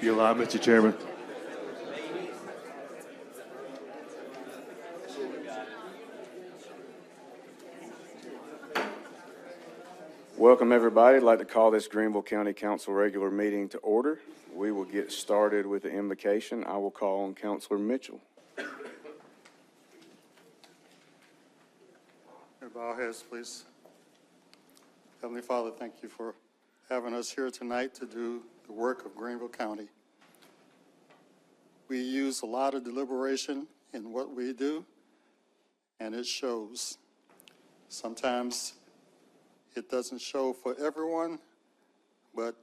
You're live, Mr. Chairman. Welcome, everybody. I'd like to call this Greenville County Council regular meeting to order. We will get started with the invocation. I will call on Councilor Mitchell. Bow our heads, please. Heavenly Father, thank you for having us here tonight to do the work of Greenville County. We use a lot of deliberation in what we do, and it shows. Sometimes it doesn't show for everyone, but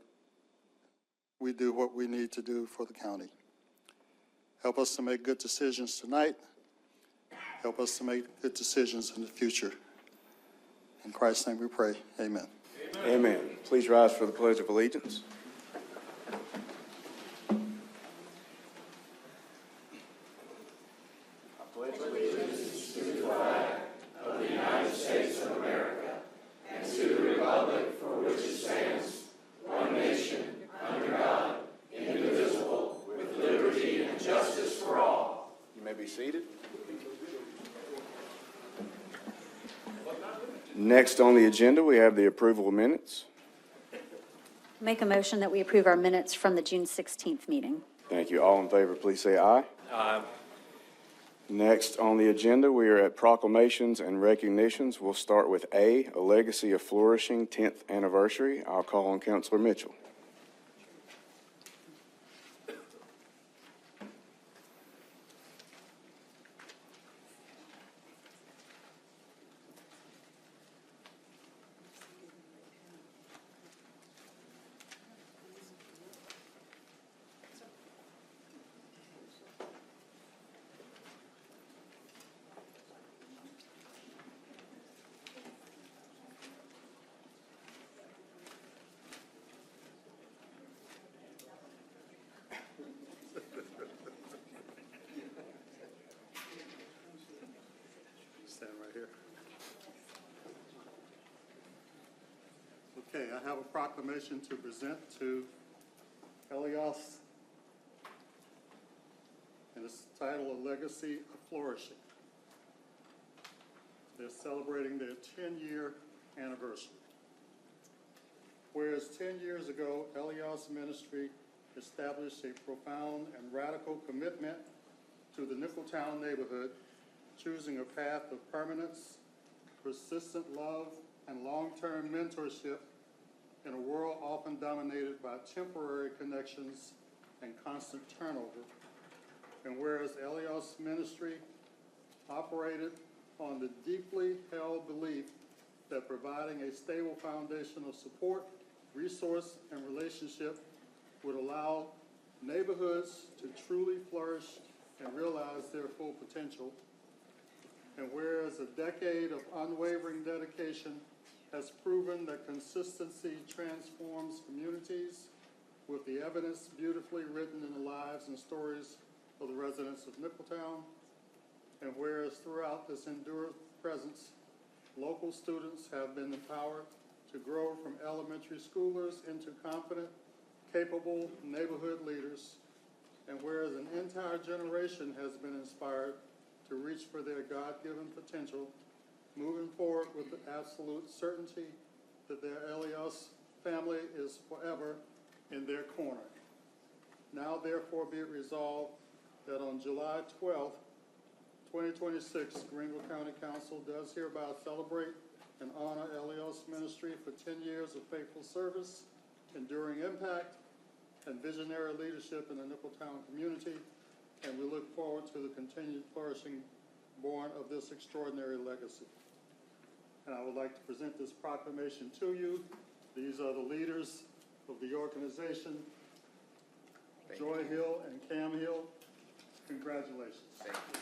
we do what we need to do for the county. Help us to make good decisions tonight. Help us to make good decisions in the future. In Christ's name we pray, amen. Amen. Please rise for the Pledge of Allegiance. Seated. Next on the agenda, we have the approval of minutes. Make a motion that we approve our minutes from the June 16th meeting. Thank you. All in favor, please say aye. Aye. Next on the agenda, we are at proclamations and recognitions. We'll start with A Legacy of Flourishing 10th anniversary. I'll call on Councilor Mitchell. Stand right here. Okay, I have a proclamation to present to Elias, and it's titled A Legacy of Flourishing. They're celebrating their 10-year anniversary. Whereas 10 years ago, Elias Ministry established a profound and radical commitment to the Nicholtown neighborhood, choosing a path of permanence, persistent love, and long-term mentorship in a world often dominated by temporary connections and constant turnover. And whereas Elias Ministry operated on the deeply held belief that providing a stable foundation of support, resource, and relationship would allow neighborhoods to truly flourish and realize their full potential. And whereas a decade of unwavering dedication has proven that consistency transforms communities, with the evidence beautifully written in the lives and stories of the residents of Nicholtown, and whereas throughout this enduring presence, local students have been empowered to grow from elementary schoolers into confident, capable neighborhood leaders, and whereas an entire generation has been inspired to reach for their God-given potential, moving forward with the absolute certainty that their Elias family is forever in their corner. Now, therefore, be it resolved that on July 12th, 2026, Greenville County Council does hereby celebrate and honor Elias Ministry for 10 years of faithful service, enduring impact, and visionary leadership in the Nicholtown community, and we look forward to the continued flourishing born of this extraordinary legacy. And I would like to present this proclamation to you. These are the leaders of the organization, Joy Hill and Cam Hill. Congratulations. Thank you.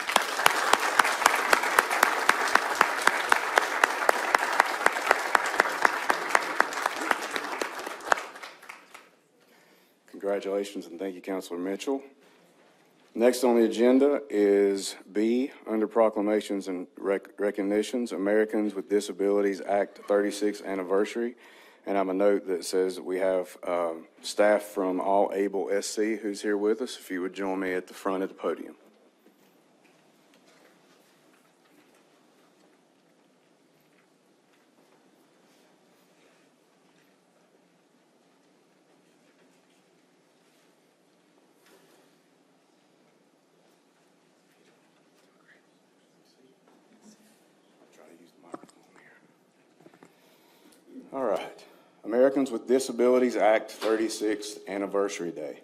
Congratulations, and thank you, Councilor Mitchell. Next on the agenda is B, under proclamations and recognitions, Americans with Disabilities Act 36th anniversary. And I'm a note that says that we have staff from All Able SC who's here with us. If you would join me at the front of the podium. All right. Americans with Disabilities Act 36th Anniversary Day.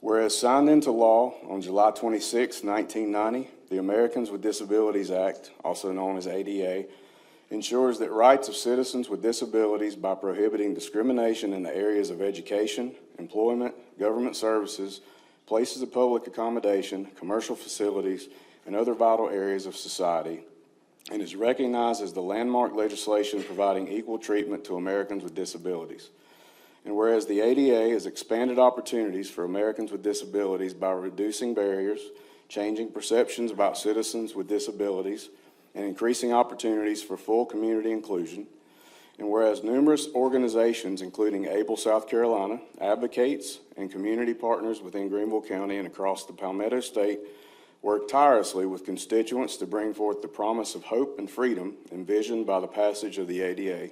Whereas signed into law on July 26, 1990, the Americans with Disabilities Act, also known as ADA, ensures that rights of citizens with disabilities by prohibiting discrimination in the areas of education, employment, government services, places of public accommodation, commercial facilities, and other vital areas of society, and is recognized as the landmark legislation providing equal treatment to Americans with disabilities. And whereas the ADA has expanded opportunities for Americans with disabilities by reducing barriers, changing perceptions about citizens with disabilities, and increasing opportunities for full community inclusion, and whereas numerous organizations, including ABLE South Carolina, advocates, and community partners within Greenville County and across the Palmetto State work tirelessly with constituents to bring forth the promise of hope and freedom envisioned by the passage of the ADA.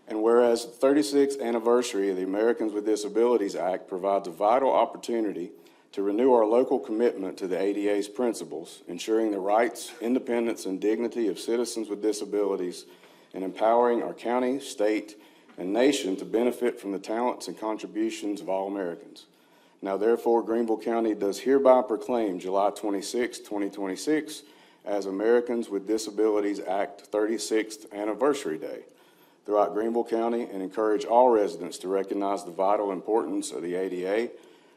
And whereas the 36th anniversary of the Americans with Disabilities Act provides a vital opportunity to renew our local commitment to the ADA's principles, ensuring the rights, independence, and dignity of citizens with disabilities, and empowering our county, state, and nation to benefit from the talents and contributions of all Americans. Now, therefore, Greenville County does hereby proclaim July 26, 2026 as Americans with Disabilities Act 36th Anniversary Day throughout Greenville County, and encourage all residents to recognize the vital importance of the ADA,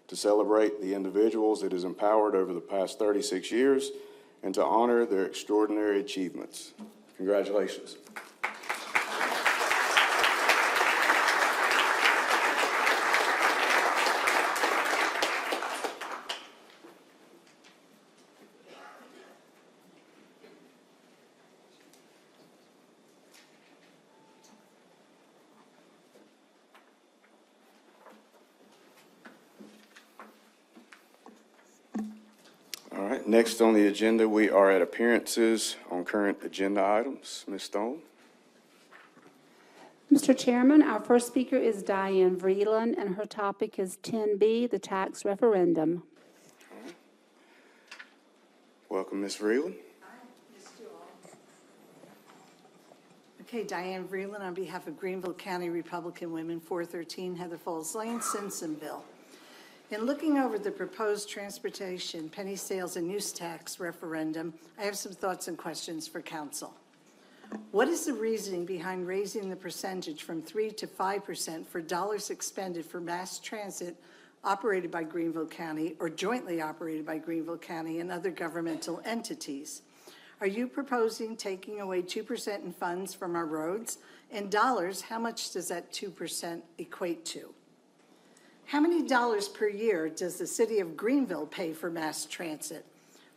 to celebrate the individuals it has empowered over the past 36 years, and to honor their extraordinary achievements. Congratulations. All right, next on the agenda, we are at appearances on current agenda items. Ms. Stone. Mr. Chairman, our first speaker is Diane Vreeland, and her topic is 10B, the tax referendum. Welcome, Ms. Vreeland. Okay, Diane Vreeland on behalf of Greenville County Republican Women, 413 Heather Falls Lane, Simpsonville. In looking over the proposed transportation, penny sales, and use tax referendum, I have some thoughts and questions for council. What is the reasoning behind raising the percentage from 3% to 5% for dollars expended for mass transit operated by Greenville County or jointly operated by Greenville County and other governmental entities? Are you proposing taking away 2% in funds from our roads? In dollars, how much does that 2% equate to? How many dollars per year does the city of Greenville pay for mass transit?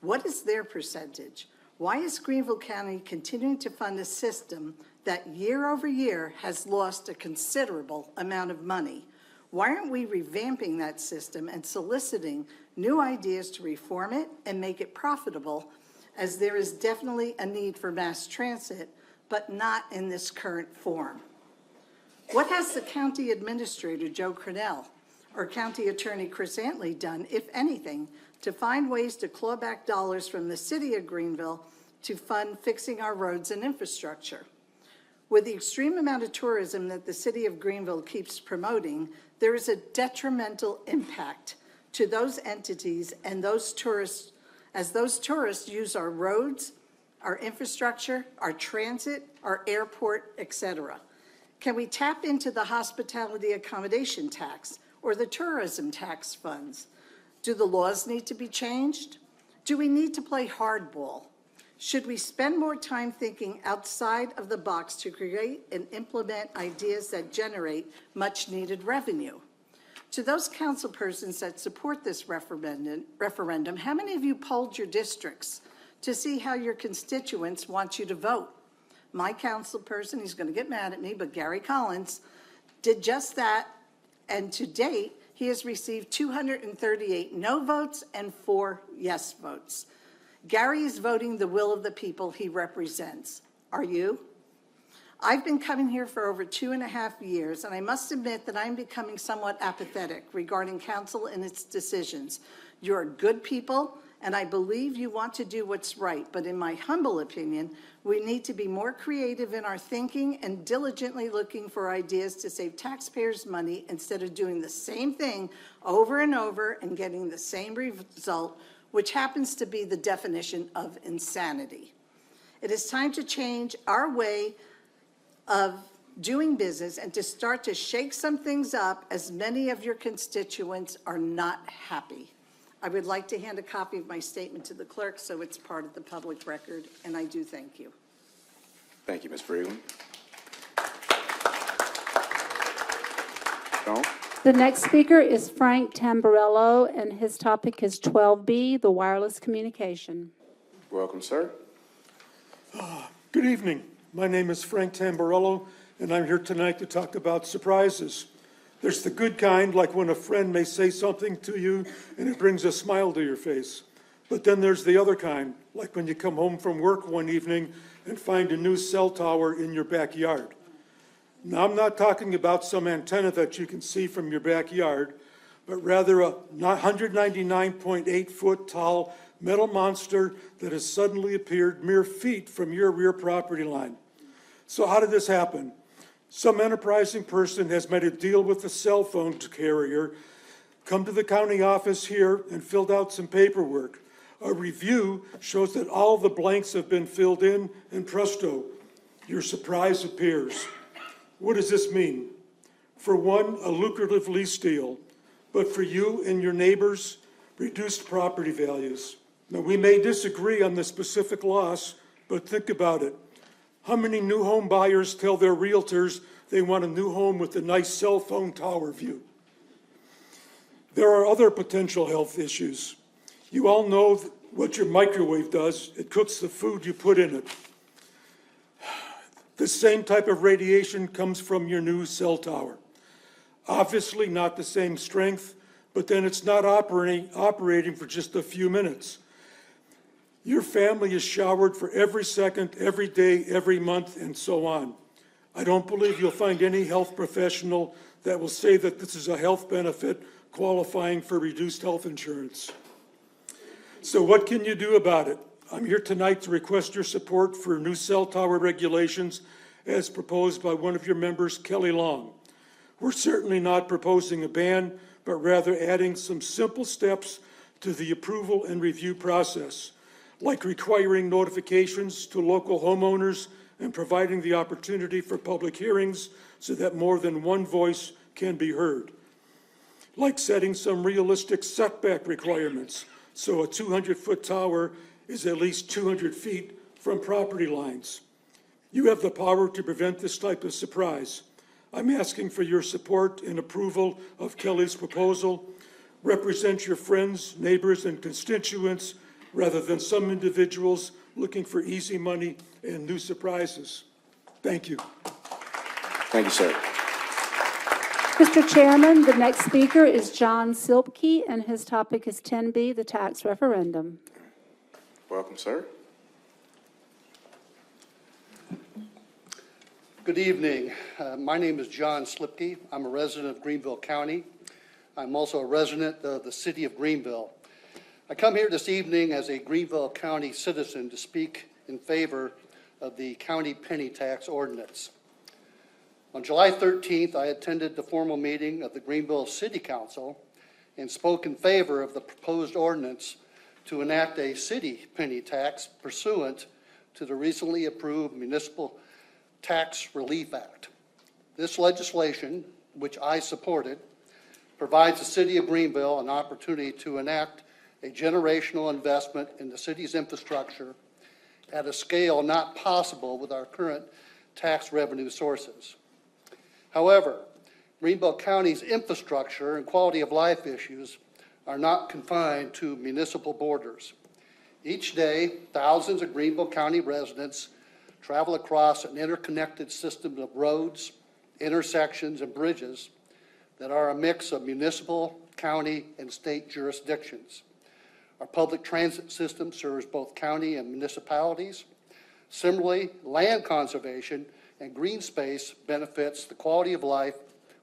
What is their percentage? Why is Greenville County continuing to fund a system that year over year has lost a considerable amount of money? Why aren't we revamping that system and soliciting new ideas to reform it and make it profitable, as there is definitely a need for mass transit, but not in this current form? What has the county administrator, Joe Cronell, or County Attorney Chris Antley done, if anything, to find ways to claw back dollars from the city of Greenville to fund fixing our roads and infrastructure? With the extreme amount of tourism that the city of Greenville keeps promoting, there is a detrimental impact to those entities and those tourists, as those tourists use our roads, our infrastructure, our transit, our airport, etc. Can we tap into the hospitality accommodation tax or the tourism tax funds? Do the laws need to be changed? Do we need to play hardball? Should we spend more time thinking outside of the box to create and implement ideas that generate much needed revenue? To those council persons that support this referendum, how many of you polled your districts to see how your constituents want you to vote? my council person, he's going to get mad at me, but Gary Collins did just that. And to date, he has received 238 no votes and 4 yes votes. Gary is voting the will of the people he represents. Are you? I've been coming here for over 2.5 years, and I must admit that I'm becoming somewhat apathetic regarding council and its decisions. You're good people, and I believe you want to do what's right, but in my humble opinion, we need to be more creative in our thinking and diligently looking for ideas to save taxpayers' money instead of doing the same thing over and over and getting the same result, which happens to be the definition of insanity. It is time to change our way of doing business and to start to shake some things up, as many of your constituents are not happy. I would like to hand a copy of my statement to the clerk so it's part of the public record, and I do thank you. Thank you, Ms. Freeland. Sean? The next speaker is Frank Tamburello, and his topic is 12B, the wireless communication. Welcome, sir. Good evening. My name is Frank Tamburello, and I'm here tonight to talk about surprises. There's the good kind, like when a friend may say something to you and it brings a smile to your face. But then there's the other kind, like when you come home from work one evening and find a new cell tower in your backyard. Now, I'm not talking about some antenna that you can see from your backyard, but rather a 199.8-foot tall metal monster that has suddenly appeared mere feet from your rear property line. So how did this happen? Some enterprising person has made a deal with the cell phone carrier, come to the county office here and filled out some paperwork. A review shows that all the blanks have been filled in, and presto, your surprise appears. What does this mean? For one, a lucrative lease deal, but for you and your neighbors, reduced property values. Now, we may disagree on the specific loss, but think about it. How many new home buyers tell their realtors they want a new home with a nice cell phone tower view? There are other potential health issues. You all know what your microwave does. It cooks the food you put in it. The same type of radiation comes from your new cell tower. Obviously not the same strength, but then it's not operating for just a few minutes. Your family is showered for every second, every day, every month, and so on. I don't believe you'll find any health professional that will say that this is a health benefit qualifying for reduced health insurance. So what can you do about it? I'm here tonight to request your support for new cell tower regulations as proposed by one of your members, Kelly Long. We're certainly not proposing a ban, but rather adding some simple steps to the approval and review process, like requiring notifications to local homeowners and providing the opportunity for public hearings so that more than one voice can be heard, like setting some realistic setback requirements so a 200-foot tower is at least 200 feet from property lines. You have the power to prevent this type of surprise. I'm asking for your support and approval of Kelly's proposal. Represent your friends, neighbors, and constituents rather than some individuals looking for easy money and new surprises. Thank you. Thank you, sir. Mr. Chairman, the next speaker is John Silpke, and his topic is 10B, the tax referendum. Welcome, sir. Good evening. My name is John Slipke. I'm a resident of Greenville County. I'm also a resident of the city of Greenville. I come here this evening as a Greenville County citizen to speak in favor of the county penny tax ordinance. On July 13th, I attended the formal meeting of the Greenville City Council and spoke in favor of the proposed ordinance to enact a city penny tax pursuant to the recently approved Municipal Tax Relief Act. This legislation, which I supported, provides the city of Greenville an opportunity to enact a generational investment in the city's infrastructure at a scale not possible with our current tax revenue sources. However, Greenville County's infrastructure and quality of life issues are not confined to municipal borders. Each day, thousands of Greenville County residents travel across an interconnected system of roads, intersections, and bridges that are a mix of municipal, county, and state jurisdictions. Our public transit system serves both county and municipalities. Similarly, land conservation and green space benefits the quality of life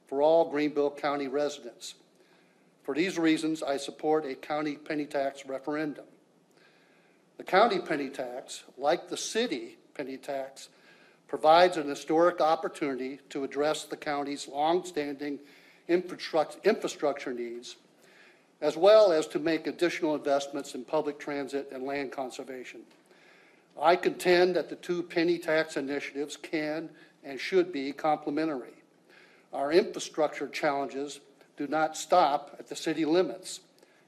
for all Greenville County residents. For these reasons, I support a county penny tax referendum. The county penny tax, like the city penny tax, provides an historic opportunity to address the county's longstanding infrastructure needs, as well as to make additional investments in public transit and land conservation. I contend that the two penny tax initiatives can and should be complementary. Our infrastructure challenges do not stop at the city limits,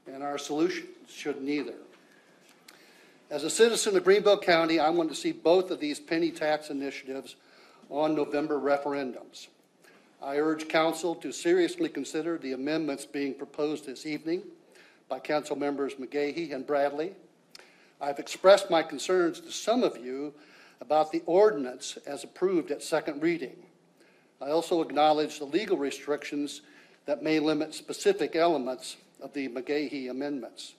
and our solutions shouldn't either. As a citizen of Greenville County, I want to see both of these penny tax initiatives on November referendums. I urge council to seriously consider the amendments being proposed this evening by council members McGahey and Bradley. I've expressed my concerns to some of you about the ordinance as approved at second reading. I also acknowledge the legal restrictions that may limit specific elements of the McGahey amendments.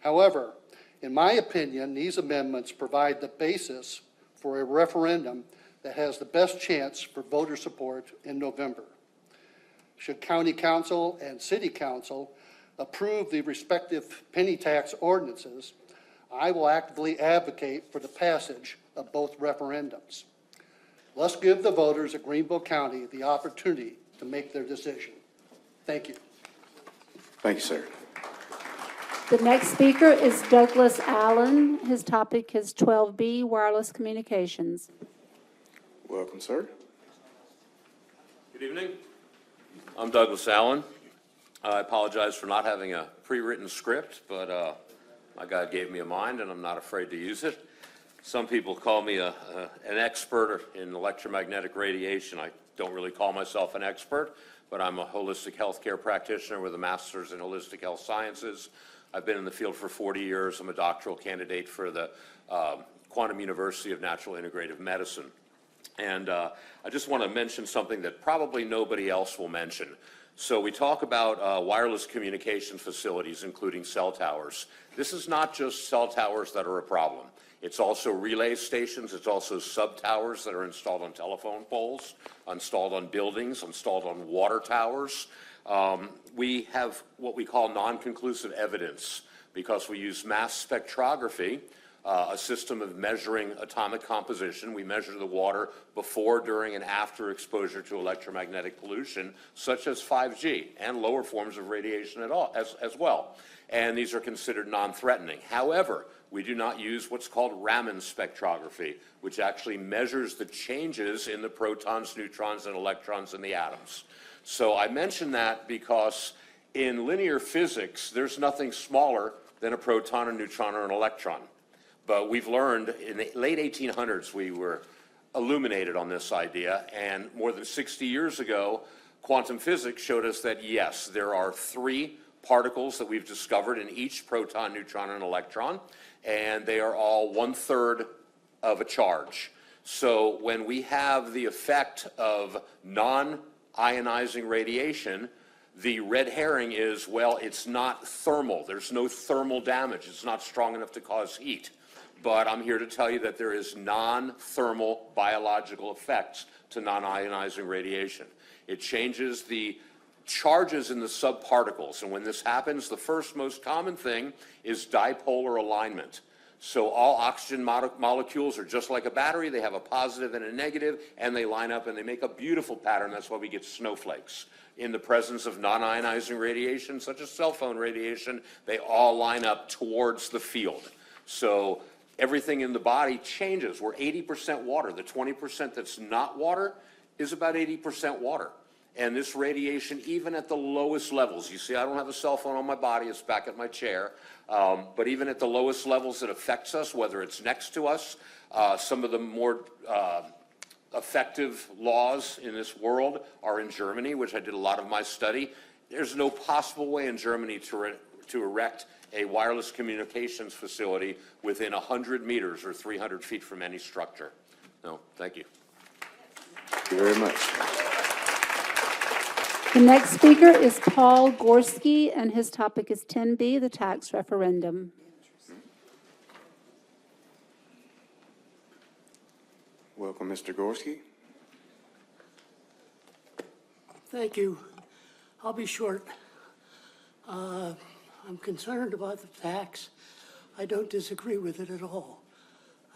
However, in my opinion, these amendments provide the basis for a referendum that has the best chance for voter support in November. Should County Council and City Council approve the respective penny tax ordinances, I will actively advocate for the passage of both referendums. Let's give the voters of Greenville County the opportunity to make their decision. Thank you. Thank you, sir. The next speaker is Douglas Allen. His topic is 12B, wireless communications. Welcome, sir. Good evening. I'm Douglas Allen. I apologize for not having a pre-written script, but my God gave me a mind, and I'm not afraid to use it. Some people call me an expert in electromagnetic radiation. I don't really call myself an expert, but I'm a holistic healthcare practitioner with a master's in holistic health sciences. I've been in the field for 40 years. I'm a doctoral candidate for the Quantum University of Natural Integrative Medicine. And I just want to mention something that probably nobody else will mention. So we talk about wireless communication facilities, including cell towers. This is not just cell towers that are a problem. It's also relay stations. It's also sub-towers that are installed on telephone poles, installed on buildings, installed on water towers. We have what we call non-conclusive evidence because we use mass spectrography, a system of measuring atomic composition. We measure the water before, during, and after exposure to electromagnetic pollution, such as 5G and lower forms of radiation as well. And these are considered non-threatening. However, we do not use what's called Raman spectrography, which actually measures the changes in the protons, neutrons, and electrons in the atoms. So I mention that because in linear physics, there's nothing smaller than a proton, a neutron, or an electron. But we've learned in the late 1800s, we were illuminated on this idea, and more than 60 years ago, quantum physics showed us that yes, there are three particles that we've discovered in each proton, neutron, and electron, and they are all 1/3 of a charge. So when we have the effect of non-ionizing radiation, the red herring is, well, it's not thermal. There's no thermal damage. It's not strong enough to cause heat. But I'm here to tell you that there is non-thermal biological effects to non-ionizing radiation. It changes the charges in the subparticles. And when this happens, the first most common thing is dipolar alignment. So all oxygen molecules are just like a battery. They have a positive and a negative, and they line up, and they make a beautiful pattern. That's why we get snowflakes. In the presence of non-ionizing radiation, such as cell phone radiation, they all line up towards the field. So everything in the body changes. We're 80% water. The 20% that's not water is about 80% water. And this radiation, even at the lowest levels, you see, I don't have a cell phone on my body, it's back at my chair, but even at the lowest levels it affects us, whether it's next to us, some of the more effective laws in this world are in Germany, which I did a lot of my study. There's no possible way in Germany to erect a wireless communications facility within 100 meters or 300 feet from any structure. No, thank you. Thank you very much. The next speaker is Paul Gorski, and his topic is 10B, the tax referendum. Welcome, Mr. Gorski. Thank you. I'll be short. I'm concerned about the tax. I don't disagree with it at all.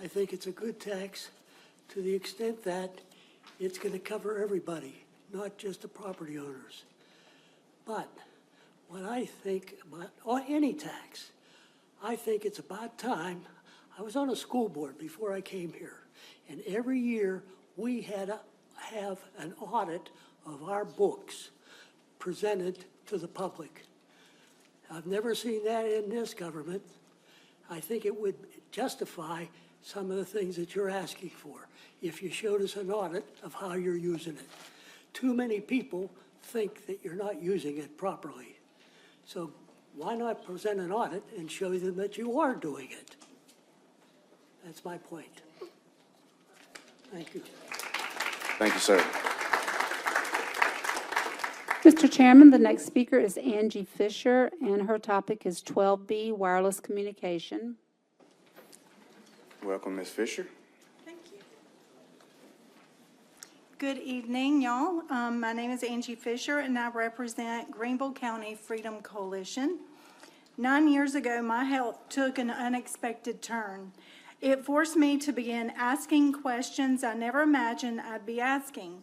I think it's a good tax to the extent that it's going to cover everybody, not just the property owners. But what I think about any tax, I think it's about time. I was on a school board before I came here, and every year we had to have an audit of our books presented to the public. I've never seen that in this government. I think it would justify some of the things that you're asking for if you showed us an audit of how you're using it. Too many people think that you're not using it properly. So why not present an audit and show them that you are doing it? That's my point. Thank you. Thank you, sir. Mr. Chairman, the next speaker is Angie Fisher, and her topic is 12B, wireless communication. Welcome, Ms. Fisher. Thank you. Good evening, y'all. My name is Angie Fisher, and I represent Greenville County Freedom Coalition. 9 years ago, my health took an unexpected turn. It forced me to begin asking questions I never imagined I'd be asking.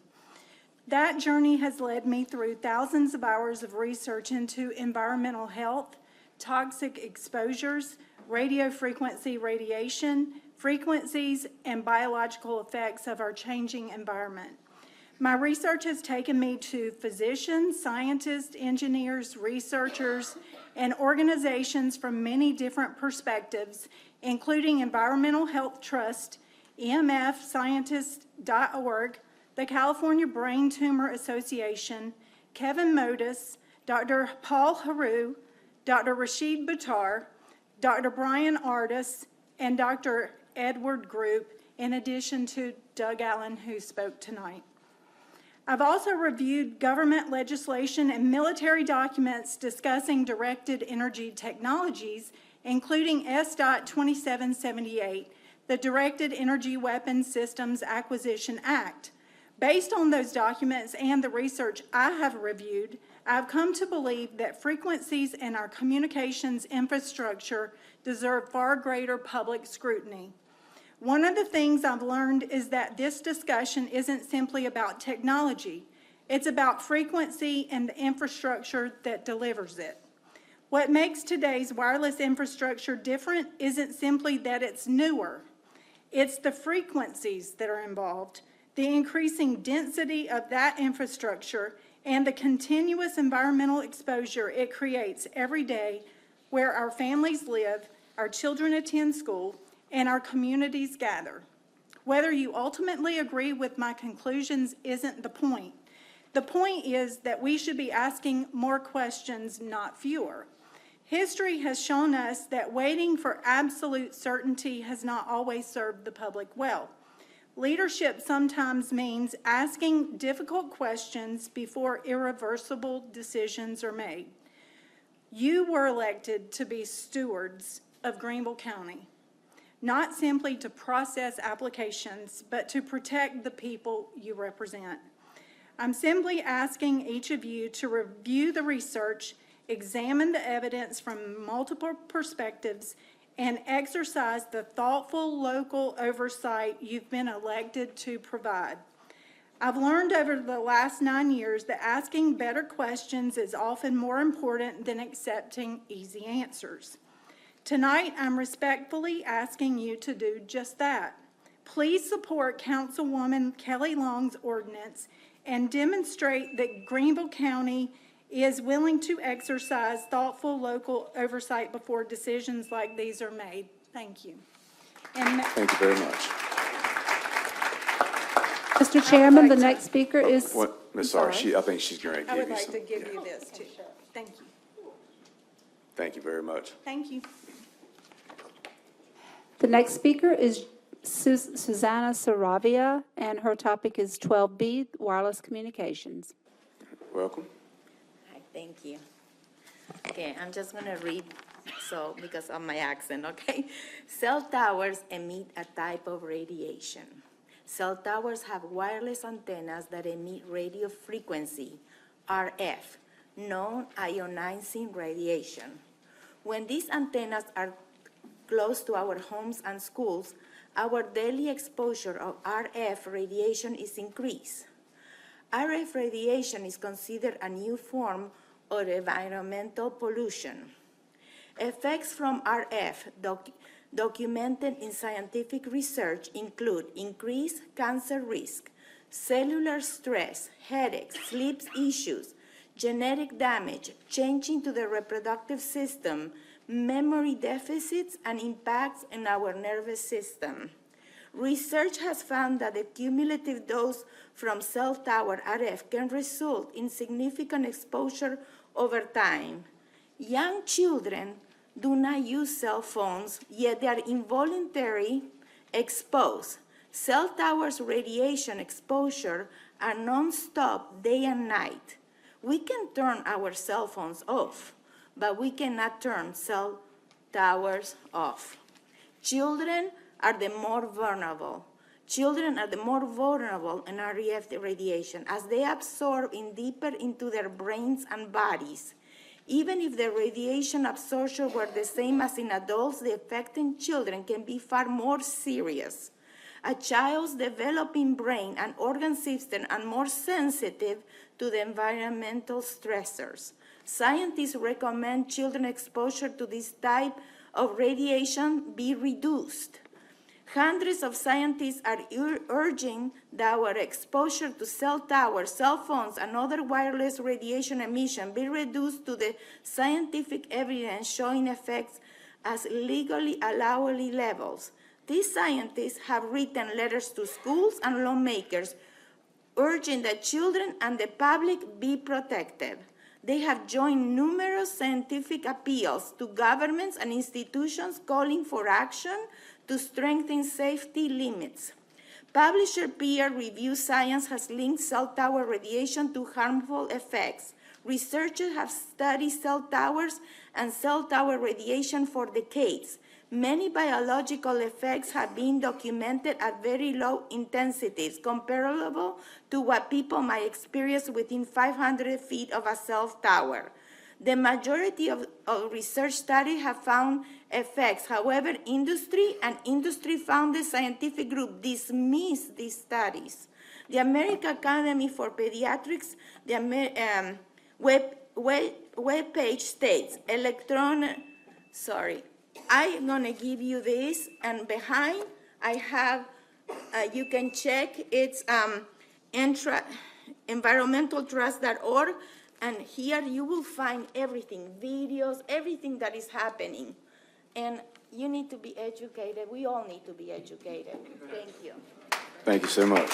That journey has led me through thousands of hours of research into environmental health, toxic exposures, radio frequency radiation, frequencies, and biological effects of our changing environment. My research has taken me to physicians, scientists, engineers, researchers, and organizations from many different perspectives, including Environmental Health Trust, EMFscientists.org, the California Brain Tumor Association, Kevin Modis, Dr. Paul Haru, Dr. Rashid Buttar, Dr. Brian Ardis, and Dr. Edward Group, in addition to Doug Allen, who spoke tonight. I've also reviewed government legislation and military documents discussing directed energy technologies, including SDOT 2778, the Directed Energy Weapons Systems Acquisition Act. Based on those documents and the research I have reviewed, I've come to believe that frequencies in our communications infrastructure deserve far greater public scrutiny. One of the things I've learned is that this discussion isn't simply about technology. It's about frequency and the infrastructure that delivers it. What makes today's wireless infrastructure different isn't simply that it's newer. It's the frequencies that are involved, the increasing density of that infrastructure, and the continuous environmental exposure it creates every day where our families live, our children attend school, and our communities gather. Whether you ultimately agree with my conclusions isn't the point. The point is that we should be asking more questions, not fewer. History has shown us that waiting for absolute certainty has not always served the public well. Leadership sometimes means asking difficult questions before irreversible decisions are made. You were elected to be stewards of Greenville County, not simply to process applications, but to protect the people you represent. I'm simply asking each of you to review the research, examine the evidence from multiple perspectives, and exercise the thoughtful local oversight you've been elected to provide. I've learned over the last 9 years that asking better questions is often more important than accepting easy answers. Tonight, I'm respectfully asking you to do just that. Please support Councilwoman Kelly Long's ordinance and demonstrate that Greenville County is willing to exercise thoughtful local oversight before decisions like these are made. Thank you. Thank you very much. Mr. Chairman, the next speaker is... What, Ms. Sarr, I think she's going to I give would you like some. to give you this too. Thank you. Thank you very much. Thank you. The next speaker is Susanna Saravia, and her topic is 12B, wireless communications. Welcome. Hi, thank you. Okay, I'm just gonna read, so, because of my accent, okay? Cell towers emit a type of radiation. Cell towers have wireless antennas that emit radio frequency, RF, non-ionizing radiation. When these antennas are close to our homes and schools, our daily exposure of RF radiation is increased. RF radiation is considered a new form of environmental pollution. Effects from RF documented in scientific research include increased cancer risk, cellular stress, headaches, sleep issues, genetic damage, changing to the reproductive system, memory deficits, and impacts in our nervous system. Research has found that the cumulative dose from cell tower RF can result in significant exposure over time. Young children do not use cell phones, yet they are involuntarily exposed. Cell towers' radiation exposure are non-stop day and night. We can turn our cell phones off, but we cannot turn cell towers off. Children are the more vulnerable. Children are the more vulnerable in RF radiation as they absorb in deeper into their brains and bodies. Even if the radiation absorption were the same as in adults, the effect in children can be far more serious. A child's developing brain and organ system are more sensitive to the environmental stressors. Scientists recommend children exposure to this type of radiation be reduced. Hundreds of scientists are urging that our exposure to cell towers, cell phones, and other wireless radiation emission be reduced to the scientific evidence showing effects as legally allowable levels. These scientists have written letters to schools and lawmakers urging that children and the public be protected. They have joined numerous scientific appeals to governments and institutions calling for action to strengthen safety limits. Publisher peer-reviewed science has linked cell tower radiation to harmful effects. Researchers have studied cell towers and cell tower radiation for decades. Many biological effects have been documented at very low intensities, comparable to what people might experience within 500 feet of a cell tower. The majority of research studies have found effects. However, industry and industry-founded scientific group dismiss these studies. The American Academy for Pediatrics, the web page states, I'm gonna give you this, and behind I have, you can check, it's environmentaltrust.org, and here you will find everything, videos, everything that is happening. And you need to be educated. We all need to be educated. Thank you. Thank you so much.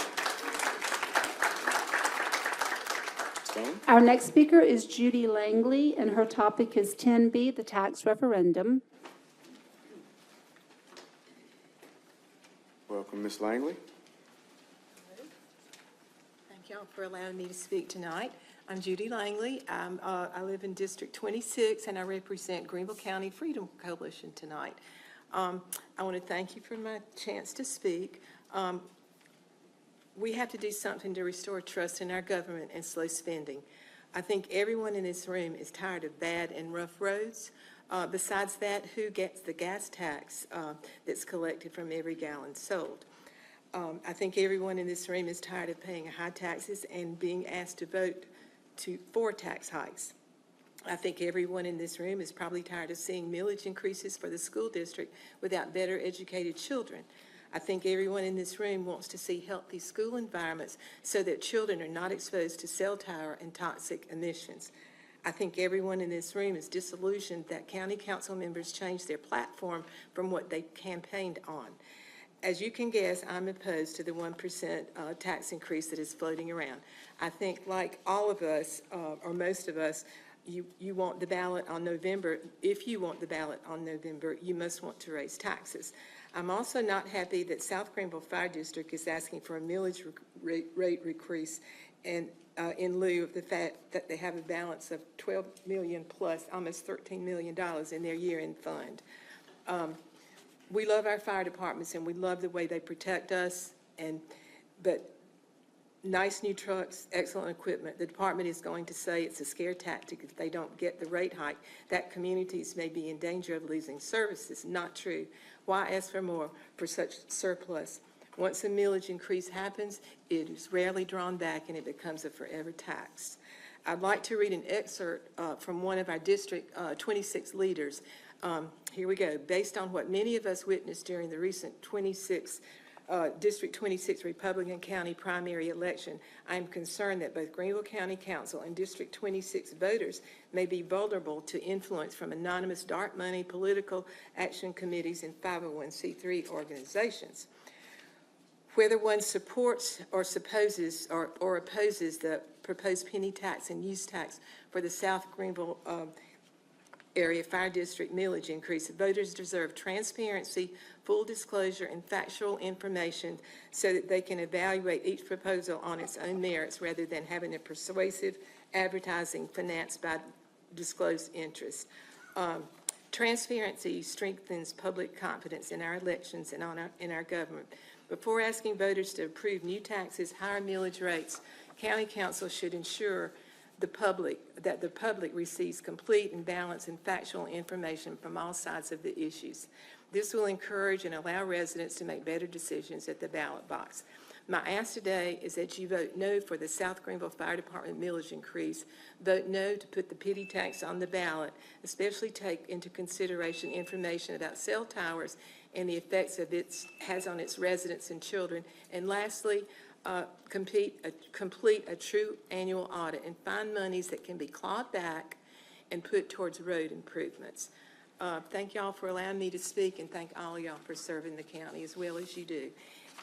Stone? Our next speaker is Judy Langley, and her topic is 10B, the tax referendum. Welcome, Ms. Langley. Thank y'all for allowing me to speak tonight. I'm Judy Langley. I live in District 26, and I represent Greenville County Freedom Coalition tonight. I want to thank you for my chance to speak. We have to do something to restore trust in our government and slow spending. I think everyone in this room is tired of bad and rough roads. Besides that, who gets the gas tax that's collected from every gallon sold? I think everyone in this room is tired of paying high taxes and being asked to vote for tax hikes. I think everyone in this room is probably tired of seeing millage increases for the school district without better educated children. I think everyone in this room wants to see healthy school environments so that children are not exposed to cell tower and toxic emissions. I think everyone in this room is disillusioned that county council members changed their platform from what they campaigned on. As you can guess, I'm opposed to the 1% tax increase that is floating around. I think, like all of us, or most of us, you want the ballot on November. If you want the ballot on November, you must want to raise taxes. I'm also not happy that South Greenville Fire District is asking for a millage rate increase and in lieu of the fact that they have a balance of $12 million plus, almost $13 million in their year-end fund. We love our fire departments and we love the way they protect us, but nice new trucks, excellent equipment. The department is going to say it's a scare tactic if they don't get the rate hike, that communities may be in danger of losing services. Not true. Why ask for more for such surplus? Once a millage increase happens, it is rarely drawn back and it becomes a forever tax. I'd like to read an excerpt from one of our District 26 leaders. Here we go. Based on what many of us witnessed during the recent District 26 Republican County primary election, I am concerned that both Greenville County Council and District 26 voters may be vulnerable to influence from anonymous dark money political action committees and 501c3 organizations. Whether one supports or opposes the proposed penny tax and use tax for the South Greenville area fire district millage increase, voters deserve transparency, full disclosure, and factual information so that they can evaluate each proposal on its own merits rather than having a persuasive advertising financed by disclosed interests. Transparency strengthens public confidence in our elections and in our government. Before asking voters to approve new taxes, higher millage rates, County Council should ensure that the public receives complete and balanced and factual information from all sides of the issues. This will encourage and allow residents to make better decisions at the ballot box. My ask today is that you vote no for the South Greenville Fire Department millage increase. Vote no to put the petty tax on the ballot, especially take into consideration information about cell towers and the effects it has on its residents and children. And lastly, complete a true annual audit and find monies that can be clawed back and put towards road improvements. Thank y'all for allowing me to speak, and thank all y'all for serving the county as well as you do.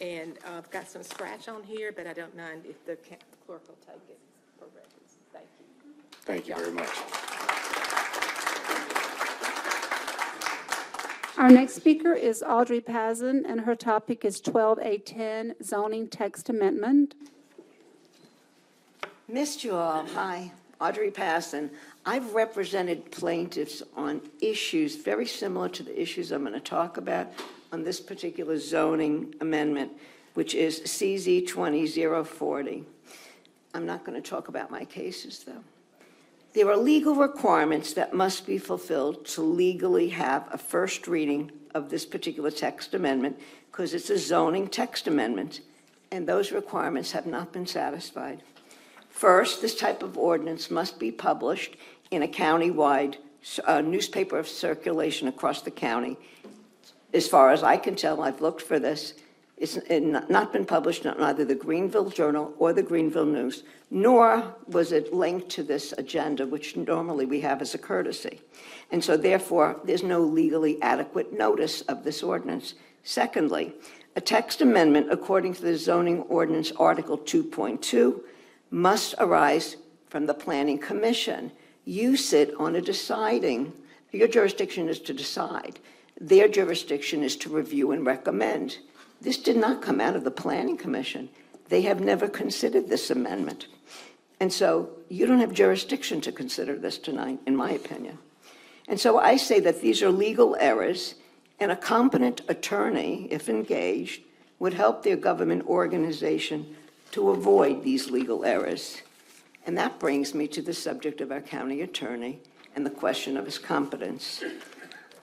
And I've got some scratch on here, but I don't mind if the clerk will take it for records. Thank you. Thank you very much. Our next speaker is Audrey Pazin, and her topic is 12A10 zoning text amendment. Missed you all. Hi, Audrey Pazin. I've represented plaintiffs on issues very similar to the issues I'm going to talk about on this particular zoning amendment, which is CZ 20040. I'm not going to talk about my cases, though. There are legal requirements that must be fulfilled to legally have a first reading of this particular text amendment because it's a zoning text amendment, and those requirements have not been satisfied. First, this type of ordinance must be published in a county-wide newspaper of circulation across the county. As far as I can tell, I've looked for this. It's not been published in either the Greenville Journal or the Greenville News, nor was it linked to this agenda, which normally we have as a courtesy. And so therefore, there's no legally adequate notice of this ordinance. Secondly, a text amendment according to the zoning ordinance article 2.2 must arise from the Planning Commission. You sit on a deciding, your jurisdiction is to decide. Their jurisdiction is to review and recommend. This did not come out of the Planning Commission. They have never considered this amendment. And so you don't have jurisdiction to consider this tonight, in my opinion. And so I say that these are legal errors, and a competent attorney, if engaged, would help their government organization to avoid these legal errors. And that brings me to the subject of our county attorney and the question of his competence.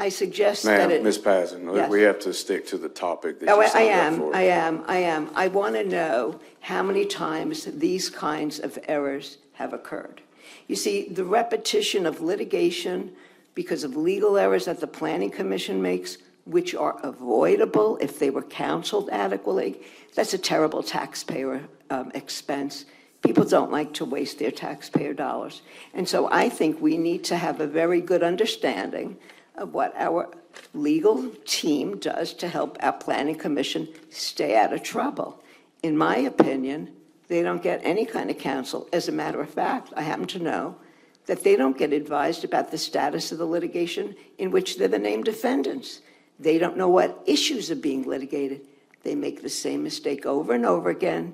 I suggest that Ma'am, Ms. Pazin, Yes. we have to stick to the topic that Oh, you I signed up for. am. I want to know how many times these kinds of errors have occurred. You see, the repetition of litigation because of legal errors that the Planning Commission makes, which are avoidable if they were counseled adequately, that's a terrible taxpayer expense. People don't like to waste their taxpayer dollars. And so I think we need to have a very good understanding of what our legal team does to help our Planning Commission stay out of trouble. In my opinion, they don't get any kind of counsel. As a matter of fact, I happen to know that they don't get advised about the status of the litigation in which they're the named defendants. They don't know what issues are being litigated. They make the same mistake over and over again,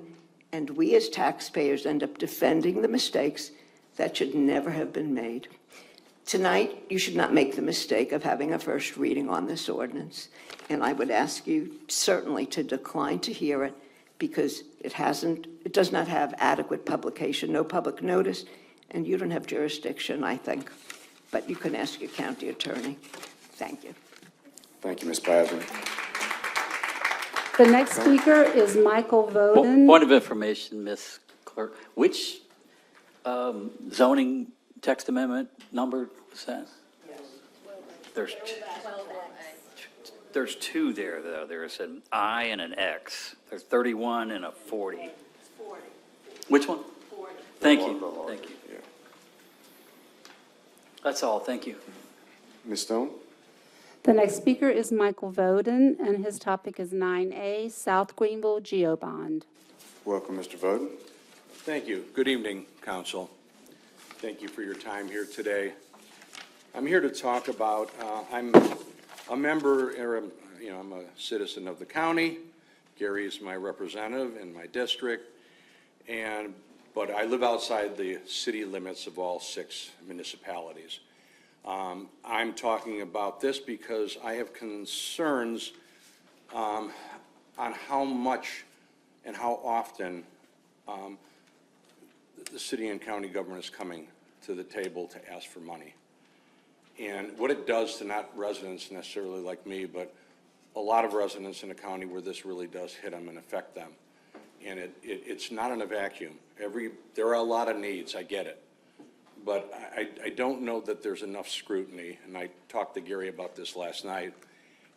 and we as taxpayers end up defending the mistakes that should never have been made. Tonight, you should not make the mistake of having a first reading on this ordinance, and I would ask you certainly to decline to hear it because it does not have adequate publication, no public notice, and you don't have jurisdiction, I think. But you can ask your county attorney. Thank you. Thank you, Ms. Pasley. The next speaker is Michael Voden. Point of information, Ms. Clerk. Which zoning text amendment number was that? There's two there, though. There's an I and an X. There's 31 and a 40. It's 40. Which one? 40. Thank you. Thank you. Yeah. That's all. Thank you. Ms. Stone? The next speaker is Michael Voden, and his topic is 9A, South Greenville Geobond. Welcome, Mr. Voden. Thank you. Good evening, Council. Thank you for your time here today. I'm here to talk about, I'm a member, I'm a citizen of the county. Gary is my representative in my district, but I live outside the city limits of all 6 municipalities. I'm talking about this because I have concerns on how much and how often the city and county government is coming to the table to ask for money. And what it does to not residents necessarily like me, but a lot of residents in the county where this really does hit them and affect them. And it's not in a vacuum. There are a lot of needs, I get it. But I don't know that there's enough scrutiny, and I talked to Gary about this last night,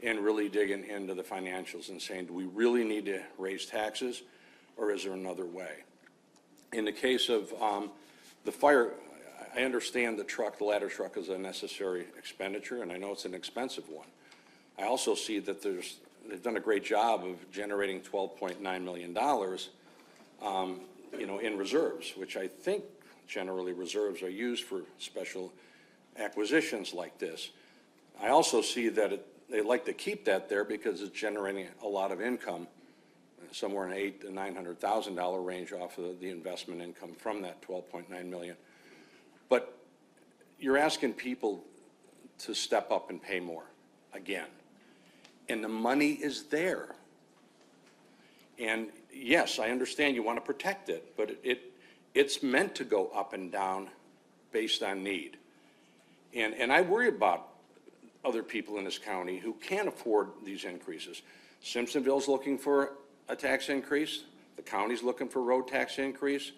and really digging into the financials and saying, do we really need to raise taxes, or is there another way? In the case of the fire, I understand the ladder truck is a necessary expenditure, and I know it's an expensive one. I also see that they've done a great job of generating $12.9 million, in reserves, which I think generally reserves are used for special acquisitions like this. I also see that they like to keep that there because it's generating a lot of income, somewhere in $800,000 to $900,000 range off of the investment income from that $12.9 million. But you're asking people to step up and pay more again. And the money is there. And yes, I understand you want to protect it, but it's meant to go up and down based on need. And I worry about other people in this county who can't afford these increases. Simpsonville's looking for a tax increase. The county's looking for road tax increase.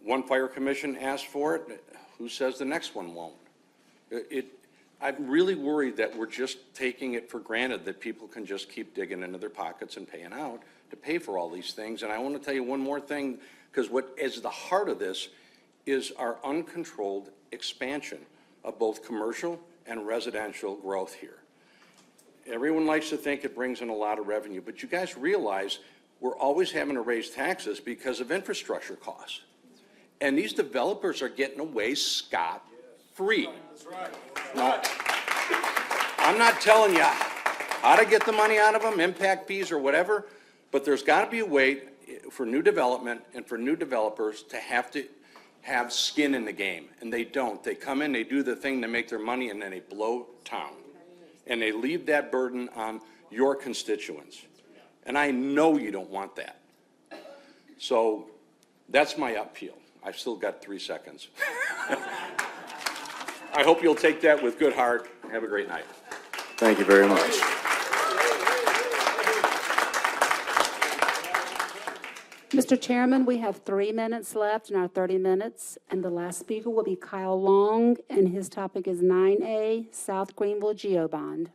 One fire commission asked for it. Who says the next one won't? I'm really worried that we're just taking it for granted that people can just keep digging into their pockets and paying out to pay for all these things. And I want to tell you one more thing, because what is the heart of this is our uncontrolled expansion of both commercial and residential growth here. Everyone likes to think it brings in a lot of revenue, but you guys realize we're always having to raise taxes because of infrastructure costs. And these developers are getting away scot-free. That's right. No, I'm not telling you how to get the money out of them, impact fees or whatever, but there's got to be a way for new development and for new developers to have skin in the game, and they don't. They come in, they do the thing, they make their money, and then they blow town. And they leave that burden on your constituents. And I know you don't want that. So that's my appeal. I've still got 3 seconds. I hope you'll take that with good heart. Have a great night. Thank you very much. Mr. Chairman, we have 3 minutes left in our 30 minutes, and the last speaker will be Kyle Long, and his topic is 9A, South Greenville Geobond.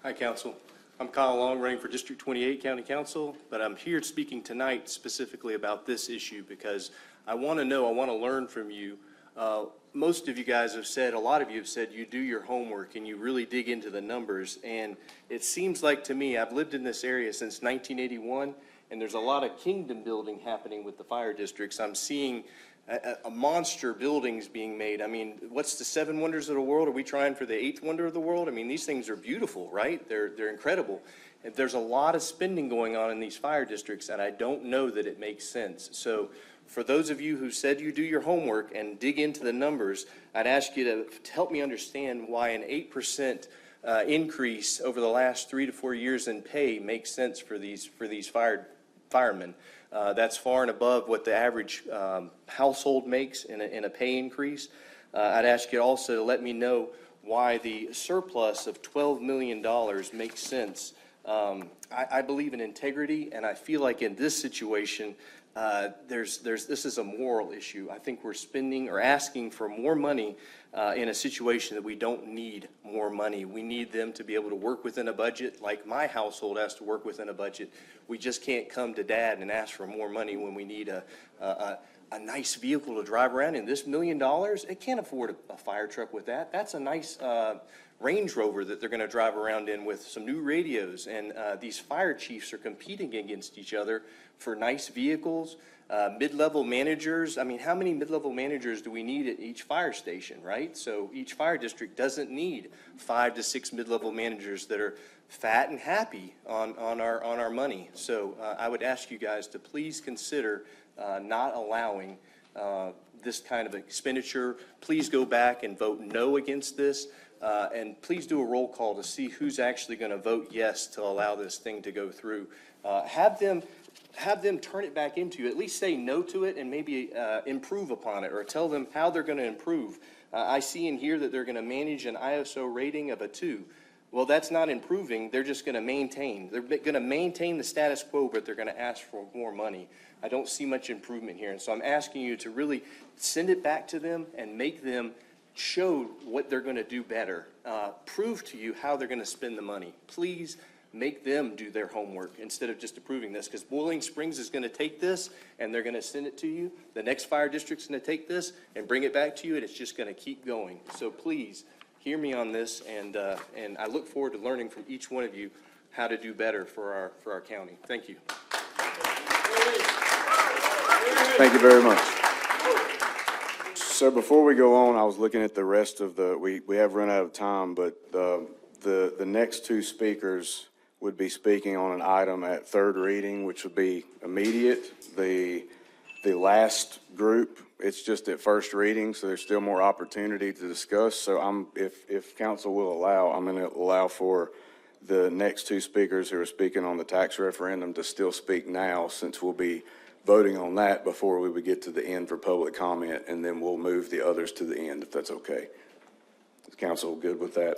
Hi, Council. I'm Kyle Long, running for District 28 County Council, but I'm here speaking tonight specifically about this issue because I want to learn from you. Most of you guys have said, a lot of you have said you do your homework and you really dig into the numbers, and it seems like to me, I've lived in this area since 1981, and there's a lot of kingdom building happening with the fire districts. I'm seeing a monster buildings being made. I mean, what's the 7 wonders of the world? Are we trying for the 8th wonder of the world? I mean, these things are beautiful, right? They're incredible. And there's a lot of spending going on in these fire districts, and I don't know that it makes sense. So for those of you who said you do your homework and dig into the numbers, I'd ask you to help me understand why an 8% increase over the last 3 to 4 years in pay makes sense for these firemen. That's far and above what the average household makes in a pay increase. I'd ask you also to let me know why the surplus of $12 million makes sense. I believe in integrity, and I feel like in this situation, this is a moral issue. I think we're spending or asking for more money in a situation that we don't need more money. We need them to be able to work within a budget like my household has to work within a budget. We just can't come to Dad and ask for more money when we need a nice vehicle to drive around in. This $1 million, it can't afford a fire truck with that. That's a nice Range Rover that they're going to drive around in with some new radios. And these fire chiefs are competing against each other for nice vehicles, mid-level managers. I mean, how many mid-level managers do we need at each fire station, right? So each fire district doesn't need 5 to 6 mid-level managers that are fat and happy on our money. So I would ask you guys to please consider not allowing this kind of expenditure. Please go back and vote no against this. And please do a roll call to see who's actually going to vote yes to allow this thing to go through. Have them turn it back into, at least say no to it and maybe improve upon it, or tell them how they're going to improve. I see in here that they're going to manage an ISO rating of a 2. Well, that's not improving. They're just going to maintain. They're going to maintain the status quo, but they're going to ask for more money. I don't see much improvement here. And so I'm asking you to really send it back to them and make them show what they're going to do better. Prove to you how they're going to spend the money. Please make them do their homework instead of just approving this, because Boiling Springs is going to take this and they're going to send it to you. The next fire district's going to take this and bring it back to you, and it's just going to keep going. So please hear me on this, and I look forward to learning from each one of you how to do better for our county. Thank you. Thank you very much. So before we go on, I was looking at the rest of we have run out of time, but the next two speakers would be speaking on an item at third reading, which would be immediate. The last group, it's just at first reading, so there's still more opportunity to discuss. So if council will allow, I'm going to allow for the next two speakers who are speaking on the tax referendum to still speak now, since we'll be voting on that before we would get to the end for public comment, and then we'll move the others to the end, if that's okay. Is council good with that?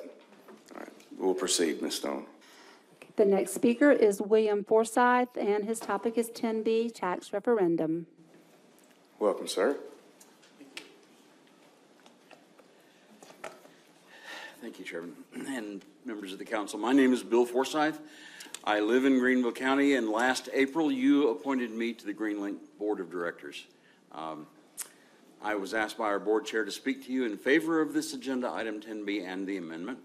All right, we'll proceed, Ms. Stone. The next speaker is William Forsyth, and his topic is 10B, tax referendum. Welcome, sir. Thank you, Chairman, and members of the council. My name is Bill Forsyth. I live in Greenville County, and last April you appointed me to the GreenLink Board of Directors. I was asked by our board chair to speak to you in favor of this agenda item 10B and the amendment.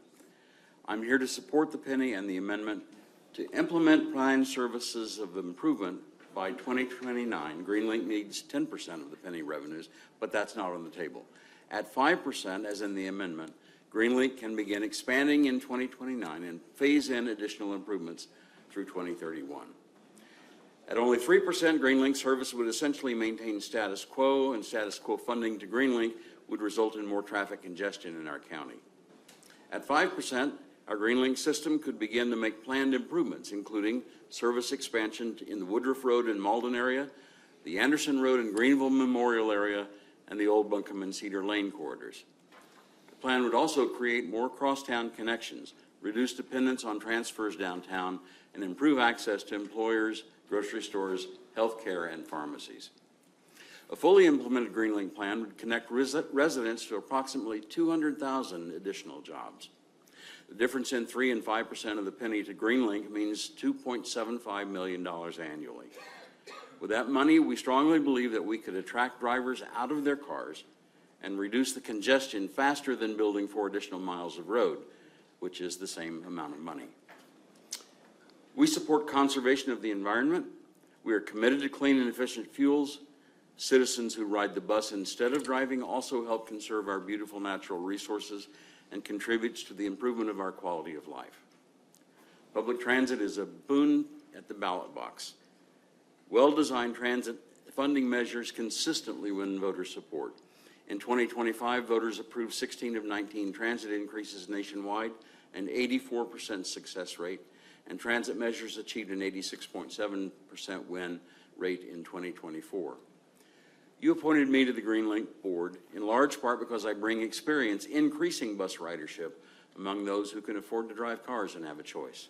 I'm here to support the penny and the amendment to implement planned services of improvement by 2029. GreenLink needs 10% of the penny revenues, but that's not on the table. At 5%, as in the amendment, GreenLink can begin expanding in 2029 and phase in additional improvements through 2031. At only 3%, GreenLink service would essentially maintain status quo, and status quo funding to GreenLink would result in more traffic congestion in our county. At 5%, our GreenLink system could begin to make planned improvements, including service expansion in the Woodruff Road and Malden area, the Anderson Road and Greenville Memorial area, and the Old Buncombe and Cedar Lane corridors. The plan would also create more crosstown connections, reduce dependence on transfers downtown, and improve access to employers, grocery stores, healthcare, and pharmacies. A fully implemented GreenLink plan would connect residents to approximately 200,000 additional jobs. The difference in 3 and 5% of the penny to GreenLink means $2.75 million annually. With that money, we strongly believe that we could attract drivers out of their cars and reduce the congestion faster than building 4 additional miles of road, which is the same amount of money. We support conservation of the environment. We are committed to clean and efficient fuels. Citizens who ride the bus instead of driving also help conserve our beautiful natural resources and contributes to the improvement of our quality of life. Public transit is a boon at the ballot box. Well-designed transit funding measures consistently win voter support. In 2025, voters approved 16 of 19 transit increases nationwide, an 84% success rate, and transit measures achieved an 86.7% win rate in 2024. You appointed me to the GreenLink Board in large part because I bring experience increasing bus ridership among those who can afford to drive cars and have a choice.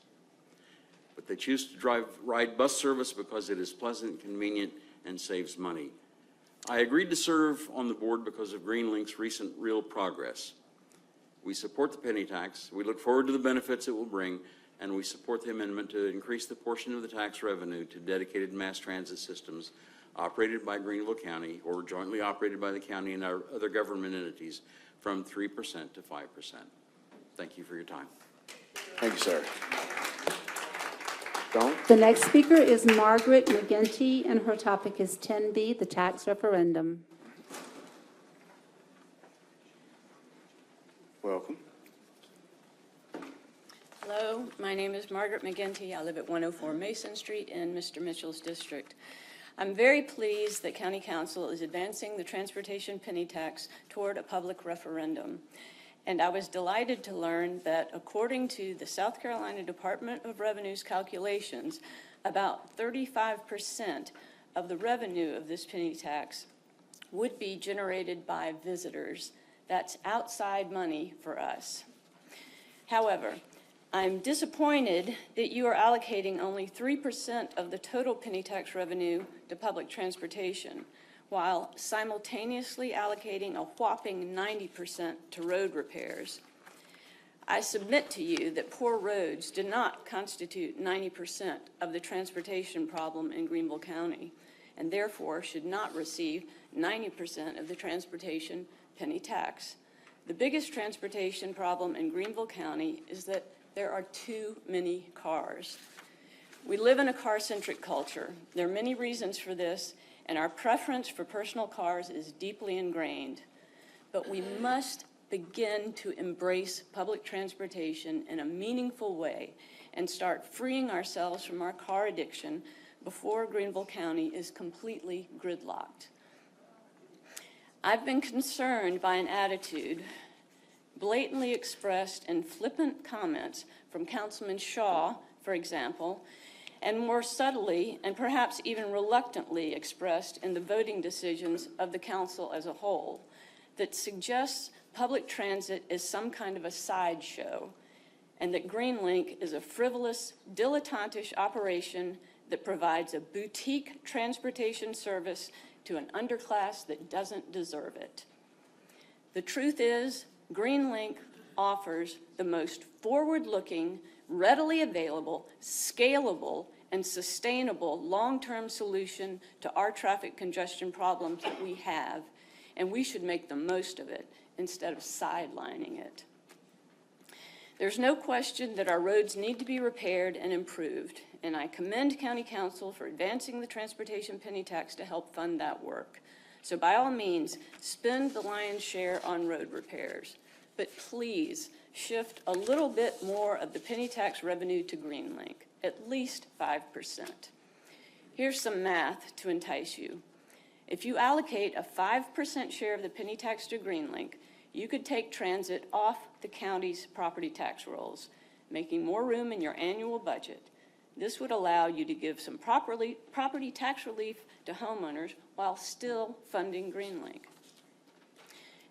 But they choose to ride bus service because it is pleasant, convenient, and saves money. I agreed to serve on the board because of GreenLink's recent real progress. We support the penny tax, we look forward to the benefits it will bring, and we support the amendment to increase the portion of the tax revenue to dedicated mass transit systems operated by Greenville County or jointly operated by the county and our other government entities from 3% to 5%. Thank you for your time. Thank you, sir. Dawn? The next speaker is Margaret McGinty, and her topic is 10B, the tax referendum. Welcome. Hello, my name is Margaret McGinty. I live at 104 Mason Street in Mr. Mitchell's district. I'm very pleased that County Council is advancing the transportation penny tax toward a public referendum. And I was delighted to learn that according to the South Carolina Department of Revenue's calculations, about 35% of the revenue of this penny tax would be generated by visitors. That's outside money for us. However, I'm disappointed that you are allocating only 3% of the total penny tax revenue to public transportation, while simultaneously allocating a whopping 90% to road repairs. I submit to you that poor roads do not constitute 90% of the transportation problem in Greenville County, and therefore should not receive 90% of the transportation penny tax. The biggest transportation problem in Greenville County is that there are too many cars. We live in a car-centric culture. There are many reasons for this, and our preference for personal cars is deeply ingrained. But we must begin to embrace public transportation in a meaningful way and start freeing ourselves from our car addiction before Greenville County is completely gridlocked. I've been concerned by an attitude blatantly expressed in flippant comments from Councilman Shaw, for example, and more subtly and perhaps even reluctantly expressed in the voting decisions of the council as a whole, that suggests public transit is some kind of a sideshow and that GreenLink is a frivolous, dilettantish operation that provides a boutique transportation service to an underclass that doesn't deserve it. The truth is, GreenLink offers the most forward-looking, readily available, scalable, and sustainable long-term solution to our traffic congestion problems that we have, and we should make the most of it instead of sidelining it. There's no question that our roads need to be repaired and improved, and I commend County Council for advancing the transportation penny tax to help fund that work. So by all means, spend the lion's share on road repairs, but please shift a little bit more of the penny tax revenue to GreenLink, at least 5%. Here's some math to entice you. If you allocate a 5% share of the penny tax to GreenLink, you could take transit off the county's property tax rolls, making more room in your annual budget. This would allow you to give some property tax relief to homeowners while still funding GreenLink.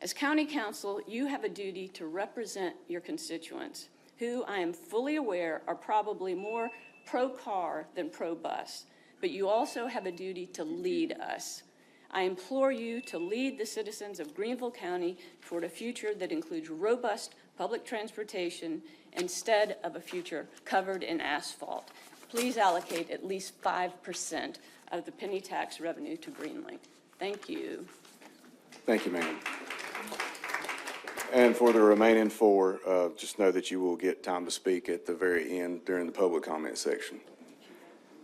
As County Council, you have a duty to represent your constituents, who I am fully aware are probably more pro-car than pro-bus, but you also have a duty to lead us. I implore you to lead the citizens of Greenville County toward a future that includes robust public transportation instead of a future covered in asphalt. Please allocate at least 5% of the penny tax revenue to GreenLink. Thank you. Thank you, ma'am. And for the remaining four, just know that you will get time to speak at the very end during the public comment section.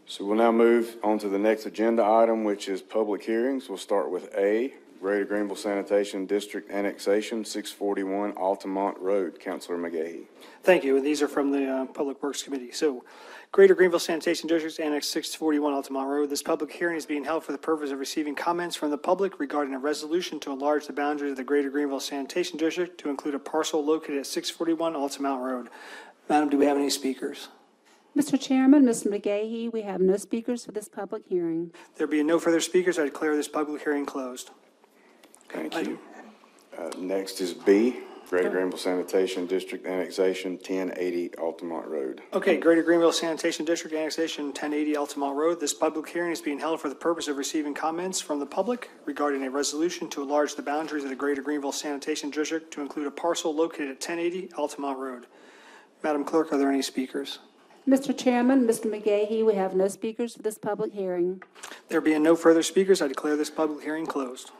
So we'll now move on to the next agenda item, which is public hearings. We'll start with A, Greater Greenville Sanitation District Annexation, 641 Altamont Road. Councilor McGahee. Thank you, and these are from the Public Works Committee. So, Greater Greenville Sanitation District, Annex 641 Altamont Road. This public hearing is being held for the purpose of receiving comments from the public regarding a resolution to enlarge the boundaries of the Greater Greenville Sanitation District to include a parcel located at 641 Altamont Road. Madam, do we have any speakers? Mr. Chairman, Mr. McGahee, we have no speakers for this public hearing. There being no further speakers, I declare this public hearing closed. Thank you. Next is B, Greater Greenville Sanitation District Annexation, 1080 Altamont Road. Okay, Greater Greenville Sanitation District Annexation 1080 Altamont Road. This public hearing is being held for the purpose of receiving comments from the public regarding a resolution to enlarge the boundaries of the Greater Greenville Sanitation District to include a parcel located at 1080 Altamont Road. Madam Clerk, are there any speakers? Mr. Chairman, Mr. McGahee, we have no speakers for this public hearing. There being no further speakers, I declare this public hearing closed.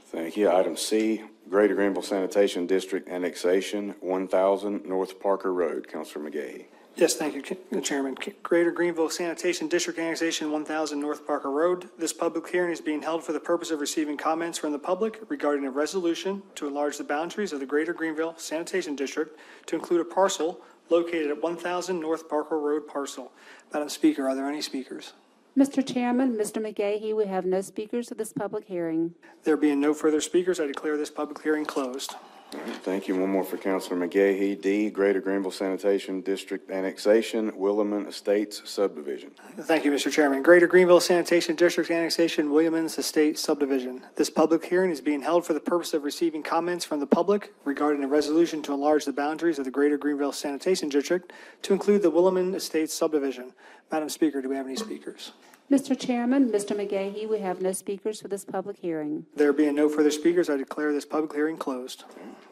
Thank you. Item C, Greater Greenville Sanitation District Annexation, 1000 North Parker Road. Councilor McGahee. Yes, thank you, Chairman. Greater Greenville Sanitation District Annexation 1000 North Parker Road. This public hearing is being held for the purpose of receiving comments from the public regarding a resolution to enlarge the boundaries of the Greater Greenville Sanitation District to include a parcel located at 1000 North Parker Road parcel. Madam Speaker, are there any speakers? Mr. Chairman, Mr. McGahee, we have no speakers for this public hearing. There being no further speakers, I declare this public hearing closed. All right, thank you. One more for Councilor McGahee. D, Greater Greenville Sanitation District Annexation, Williman Estates Subdivision. Thank you, Mr. Chairman. Greater Greenville Sanitation District Annexation, Williamans Estate Subdivision. This public hearing is being held for the purpose of receiving comments from the public regarding a resolution to enlarge the boundaries of the Greater Greenville Sanitation District to include the Williman Estates Subdivision. Madam Speaker, do we have any speakers? Mr. Chairman, Mr. McGahee, we have no speakers for this public hearing. There being no further speakers, I declare this public hearing closed.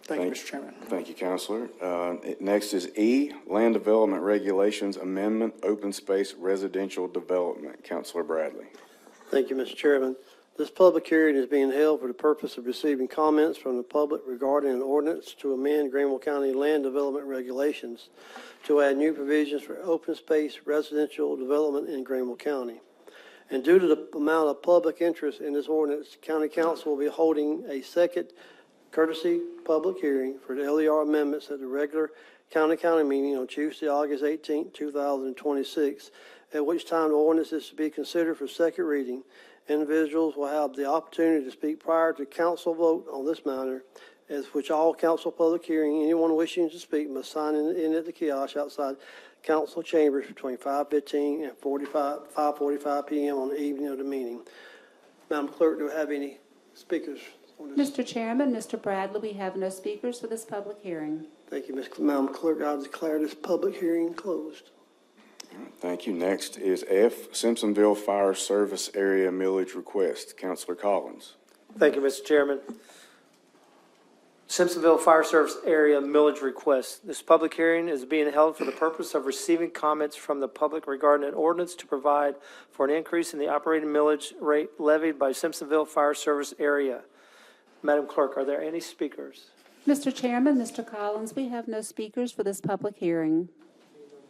Thank you, Mr. Chairman. Thank you, Councilor. Next is E, Land Development Regulations Amendment, Open Space Residential Development. Councilor Bradley. Thank you, Mr. Chairman. This public hearing is being held for the purpose of receiving comments from the public regarding an ordinance to amend Greenville County land development regulations to add new provisions for open space residential development in Greenville County. And due to the amount of public interest in this ordinance, County Council will be holding a second courtesy public hearing for the LER amendments at the regular county meeting on Tuesday, August 18, 2026, at which time the ordinance is to be considered for second reading. Individuals will have the opportunity to speak prior to council vote on this matter, as which all council public hearing, anyone wishing to speak must sign in at the kiosk outside council chambers between 5:15 and 5:45 p.m. on the evening of the meeting. Madam Clerk, do we have any speakers on this? Mr. Chairman, Mr. Bradley, we have no speakers for this public hearing. Thank you, Madam Clerk. I declare this public hearing closed. Thank you. Next is F, Simpsonville Fire Service Area Millage Request. Councilor Collins. Thank you, Mr. Chairman. Simpsonville Fire Service Area Millage Request. This public hearing is being held for the purpose of receiving comments from the public regarding an ordinance to provide for an increase in the operating millage rate levied by Simpsonville Fire Service Area. Madam Clerk, are there any speakers? Mr. Chairman, Mr. Collins, we have no speakers for this public hearing.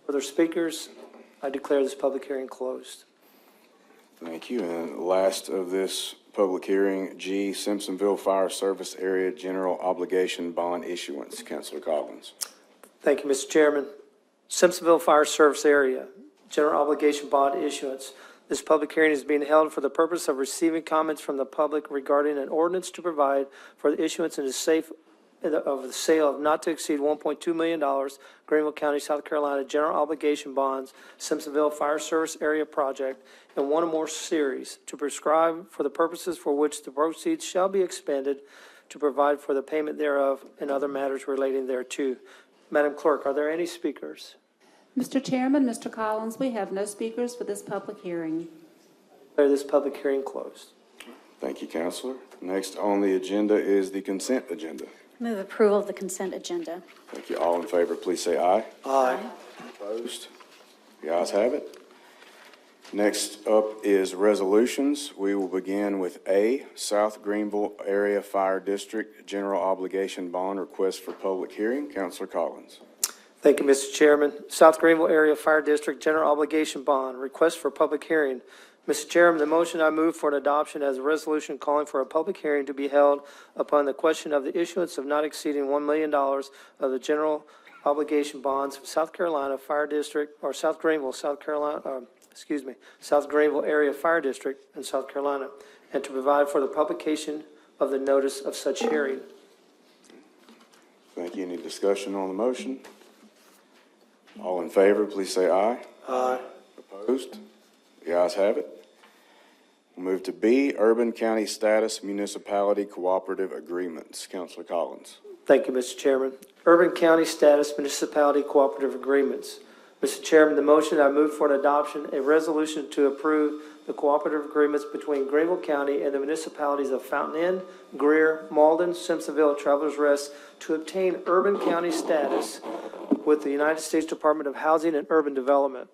Are there speakers? I declare this public hearing closed. Thank you. And last of this public hearing, G, Simpsonville Fire Service Area General Obligation Bond Issuance. Councilor Collins. Thank you, Mr. Chairman. Simpsonville Fire Service Area General Obligation Bond Issuance. This public hearing is being held for the purpose of receiving comments from the public regarding an ordinance to provide for the issuance of the sale of not to exceed $1.2 million Greenville County, South Carolina General Obligation Bonds, Simpsonville Fire Service Area Project, in one or more series, to prescribe for the purposes for which the proceeds shall be expended, to provide for the payment thereof, and other matters relating thereto. Madam Clerk, are there any speakers? Mr. Chairman, Mr. Collins, we have no speakers for this public hearing. I declare this public hearing closed. Thank you, Councilor. Next on the agenda is the consent agenda. Move approval of the consent agenda. Thank you. All in favor, please say aye. Aye. Opposed? The ayes have it. Next up is resolutions. We will begin with A, South Greenville Area Fire District General Obligation Bond Request for Public Hearing. Councilor Collins. Thank you, Mr. Chairman. South Greenville Area Fire District General Obligation Bond, request for public hearing. Mr. Chairman, the motion I move for an adoption as a resolution calling for a public hearing to be held upon the question of the issuance of not exceeding $1 million of the general obligation bonds of South Carolina Fire District, or South Greenville, South Greenville Area Fire District in South Carolina, and to provide for the publication of the notice of such hearing. Thank you. Any discussion on the motion? All in favor, please say aye. Aye. Opposed? The ayes have it. We'll move to B, Urban County Status Municipality Cooperative Agreements. Councilor Collins. Thank you, Mr. Chairman. Urban County Status Municipality Cooperative Agreements. Mr. Chairman, the motion I move for an adoption, a resolution to approve the cooperative agreements between Greenville County and the municipalities of Fountain Inn, Greer, Malden, Simpsonville, Travelers Rest to obtain urban county status with the United States Department of Housing and Urban Development,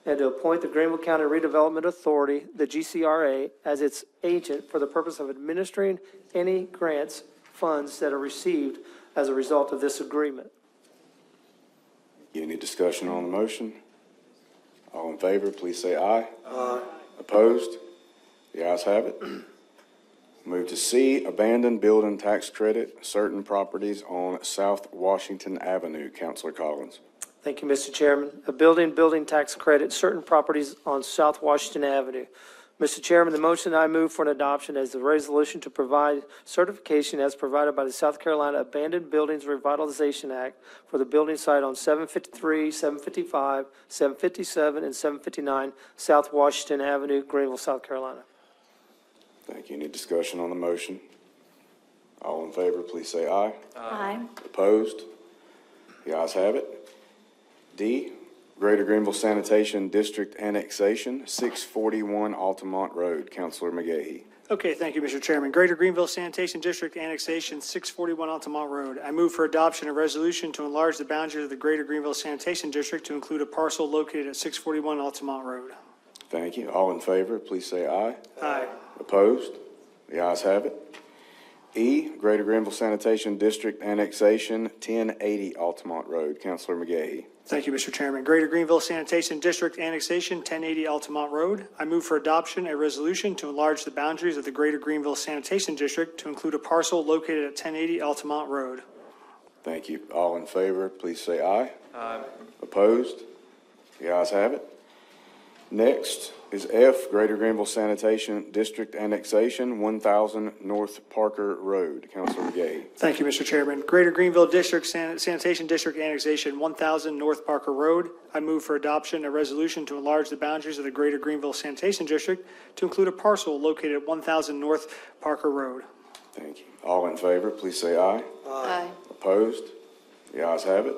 and to appoint the Greenville County Redevelopment Authority, the GCRA, as its agent for the purpose of administering any grants, funds that are received as a result of this agreement. Any discussion on the motion? All in favor, please say aye. Aye. Opposed? The ayes have it. Move to C, Abandoned Building Tax Credit, certain properties on South Washington Avenue. Councilor Collins. Thank you, Mr. Chairman. A building tax credit, certain properties on South Washington Avenue. Mr. Chairman, the motion I move for an adoption is the resolution to provide certification as provided by the South Carolina Abandoned Buildings Revitalization Act for the building site on 753, 755, 757, and 759 South Washington Avenue, Greenville, South Carolina. Thank you. Any discussion on the motion? All in favor, please say aye. Aye. Opposed? The ayes have it. D, Greater Greenville Sanitation District Annexation, 641 Altamont Road. Councilor McGahee. Okay, thank you, Mr. Chairman. Greater Greenville Sanitation District Annexation, 641 Altamont Road. I move for adoption a resolution to enlarge the boundaries of the Greater Greenville Sanitation District to include a parcel located at 641 Altamont Road. Thank you. All in favor, please say aye. Aye. Opposed? The ayes have it. E, Greater Greenville Sanitation District Annexation, 1080 Altamont Road. Councilor McGahee. Thank you, Mr. Chairman. Greater Greenville Sanitation District Annexation, 1080 Altamont Road. I move for adoption a resolution to enlarge the boundaries of the Greater Greenville Sanitation District to include a parcel located at 1080 Altamont Road. Thank you. All in favor, please say aye. Aye. Opposed? The ayes have it. Next is F, Greater Greenville Sanitation District Annexation, 1000 North Parker Road. Councilor McGahee. Thank you, Mr. Chairman. Greater Greenville District Sanitation District Annexation, 1000 North Parker Road. I move for adoption a resolution to enlarge the boundaries of the Greater Greenville Sanitation District to include a parcel located at 1000 North Parker Road. Thank you. All in favor, please say aye. Aye. Opposed? The ayes have it.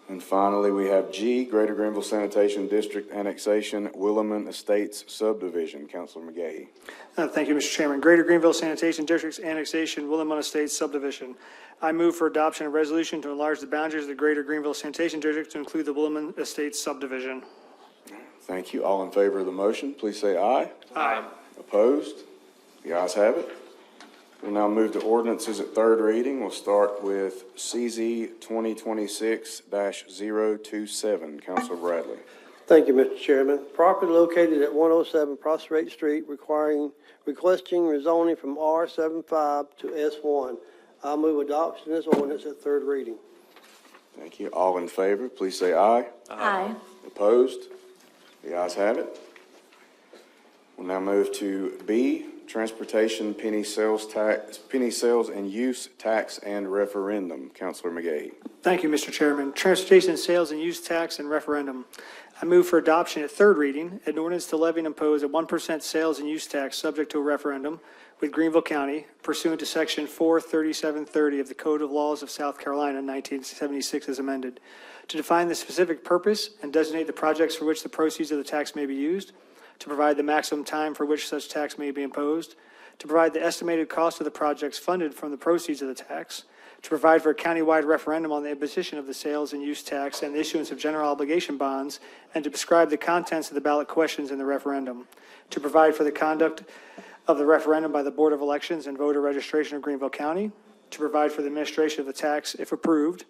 And finally, we have G, Greater Greenville Sanitation District Annexation, Williman Estates Subdivision. Councilor McGahee. Thank you, Mr. Chairman. Greater Greenville Sanitation District's Annexation, Williman Estates Subdivision. I move for adoption of resolution to enlarge the boundaries of the Greater Greenville Sanitation District to include the Williman Estates Subdivision. Thank you. All in favor of the motion, please say aye. Aye. Opposed? The ayes have it. We'll now move to ordinances at third reading. We'll start with CZ 2026-027. Councilor Bradley. Thank you, Mr. Chairman. Property located at 107 Prostrate Street requesting rezoning from R75 to S1. I move adoption of this ordinance at third reading. Thank you. All in favor, please say aye. Aye. Opposed? The ayes have it. We'll now move to B, Transportation Penny Sales and Use Tax and Referendum. Councilor McGahee. Thank you, Mr. Chairman. Transportation Sales and Use Tax and Referendum. I move for adoption at third reading, an ordinance to levy and impose a 1% sales and use tax subject to a referendum with Greenville County pursuant to Section 43730 of the Code of Laws of South Carolina, 1976 as amended, to define the specific purpose and designate the projects for which the proceeds of the tax may be used, to provide the maximum time for which such tax may be imposed, to provide the estimated cost of the projects funded from the proceeds of the tax, to provide for a countywide referendum on the imposition of the sales and use tax and the issuance of general obligation bonds, and to prescribe the contents of the ballot questions in the referendum, to provide for the conduct of the referendum by the Board of Elections and Voter Registration of Greenville County, to provide for the administration of the tax if approved,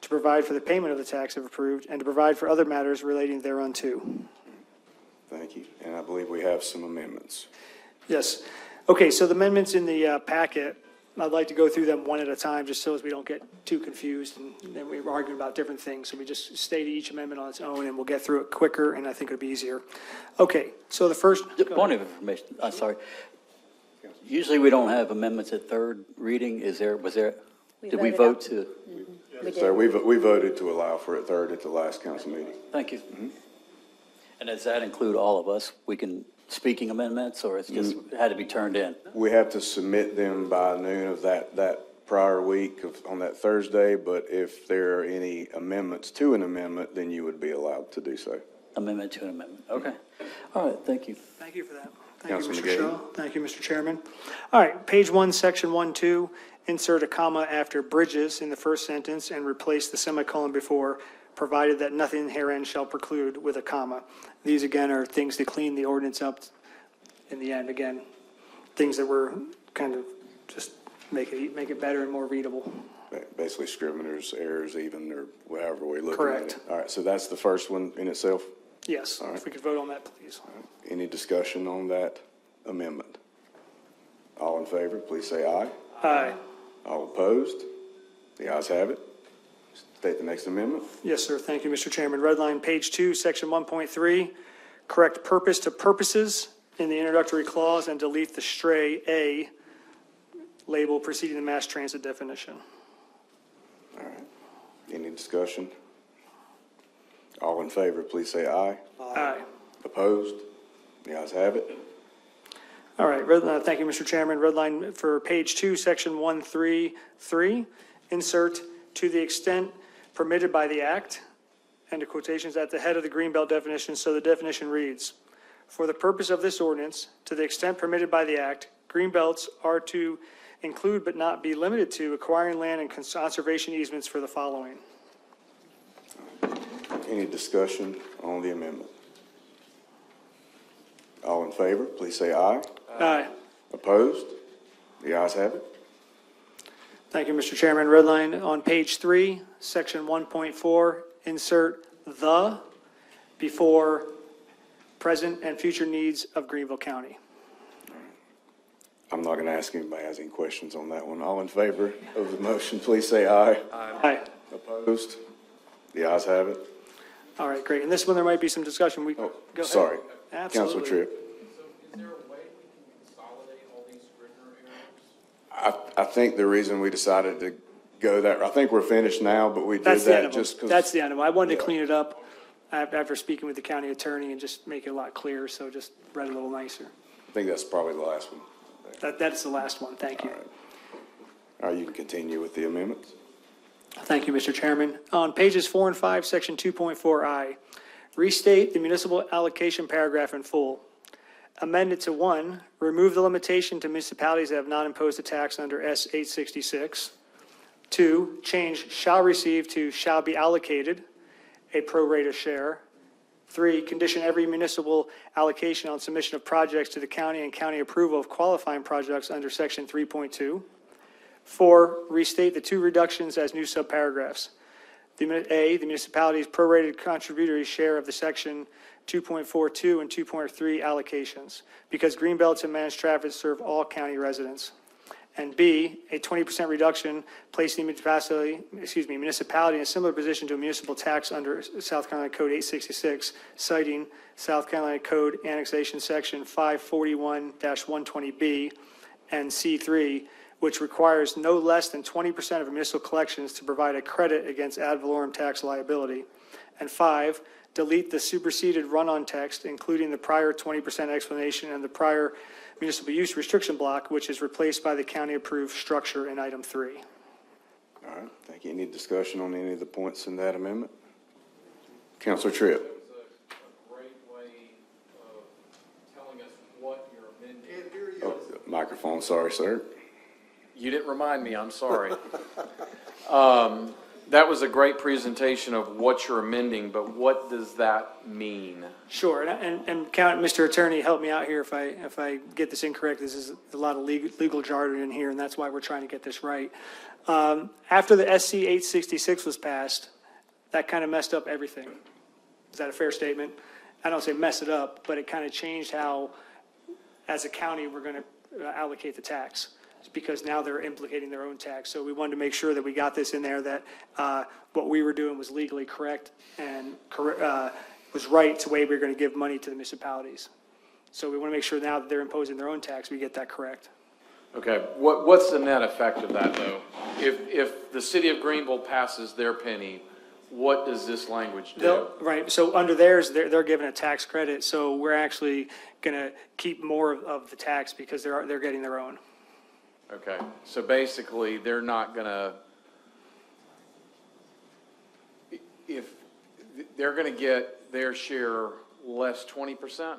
to provide for the payment of the tax if approved, and to provide for other matters relating thereunto. Thank you. And I believe we have some amendments. Yes. Okay, so the amendments in the packet, I'd like to go through them one at a time, just so as we don't get too confused, and then we're arguing about different things. So we just state each amendment on its own, and we'll get through it quicker, and I think it'll be easier. Okay, so the first. Point of information, I'm sorry. Usually we don't have amendments at third reading. Did we vote to? Sir, we voted to allow for it third at the last council meeting. Thank you. And does that include all of us? We can, speaking amendments, or it's just had to be turned in? We have to submit them by noon of that prior week on that Thursday, but if there are any amendments to an amendment, then you would be allowed to do so. Amendment to an amendment, okay. All right, thank you. Thank you for that. Thank you, Councilman Mr. Gay. Shaw. Thank you, Mr. Chairman. All right, page 1, section 1-2, insert a comma after bridges in the first sentence and replace the semicolon before, provided that nothing herein shall preclude with a comma. These, again, are things to clean the ordinance up in the end. Again, things that were kind of just make it better and more readable. Basically scrivener's errors even, or however we look at it. Correct. All right, so that's the first one in itself. Yes, All right. if we could vote on that, please. Any discussion on that amendment? All in favor, please say aye. Aye. All opposed? The ayes have it. State the next amendment. Yes, sir. Thank you, Mr. Chairman. Red line, page 2, section 1.3, correct purpose to purposes in the introductory clause and delete the stray A label preceding the mass transit definition. All right. Any discussion? All in favor, please say aye. Aye. Opposed? The ayes have it. All right, thank you, Mr. Chairman. Red line for page 2, section 133, insert to the extent permitted by the act, end of quotations, at the head of the greenbelt definition, so the definition reads, for the purpose of this ordinance, to the extent permitted by the act, greenbelts are to include but not be limited to acquiring land and conservation easements for the following. Any discussion on the amendment? All in favor, please say aye. Aye. Opposed? The ayes have it. Thank you, Mr. Chairman. Red line on page 3, section 1.4, insert the before present and future needs of Greenville County. I'm not going to ask anybody has any questions on that one. All in favor of the motion, please say aye. Aye. Opposed? The ayes have it. All right, great. And this one, there might be some discussion. Go ahead. Sorry. Absolutely. Councilor Tripp. I think the reason we decided to go that, I think we're finished now, but we did That's the end that of them. just because. That's the end of them. I wanted to clean it up after speaking with the county attorney and just make it a lot clearer, so just read it a little nicer. I think that's probably the last one. That's the last one. Thank you. All right, you can continue with the amendments. Thank you, Mr. Chairman. On pages 4 and 5, section 2.4I, restate the municipal allocation paragraph in full. Amend it to 1, remove the limitation to municipalities that have not imposed a tax under S 866. 2, change shall receive to shall be allocated, a pro rata share. 3, condition every municipal allocation on submission of projects to the county and county approval of qualifying projects under section 3.2. 4, restate the 2 reductions as new subparagraphs. A, the municipality's prorated contributory share of the section 2.42 and 2.3 allocations, because greenbelts and managed traffic serve all county residents. And B, a 20% reduction placing municipality in a similar position to a municipal tax under South Carolina Code 866, citing South Carolina Code Annexation Section 541-120B and C3, which requires no less than 20% of municipal collections to provide a credit against ad valorem tax liability. And 5, delete the superseded run-on text, including the prior 20% explanation and the prior municipal use restriction block, which is replaced by the county-approved structure in item 3. All right, thank you. Any discussion on any of the points in that amendment? Councilor Tripp. Microphone, sorry, sir. You didn't remind me, I'm sorry. that was a great presentation of what you're amending, but what does that mean? Sure, and Mr. Attorney, help me out here if I get this incorrect. This is a lot of legal jargon in here, and that's why we're trying to get this right. After the SC 866 was passed, that kind of messed up everything. Is that a fair statement? I don't say mess it up, but it kind of changed how, as a county, we're going to allocate the tax. It's because now they're implicating their own tax. So we wanted to make sure that we got this in there, that what we were doing was legally correct and was right to the way we were going to give money to the municipalities. So we want to make sure now that they're imposing their own tax, we get that correct. Okay, what's the net effect of that, though? If the city of Greenville passes their penny, what does this language do? Right, so under theirs, they're given a tax credit, so we're actually going to keep more of the tax because they're getting their own. Okay, so basically, they're not gonna, if, they're gonna get their share less 20%?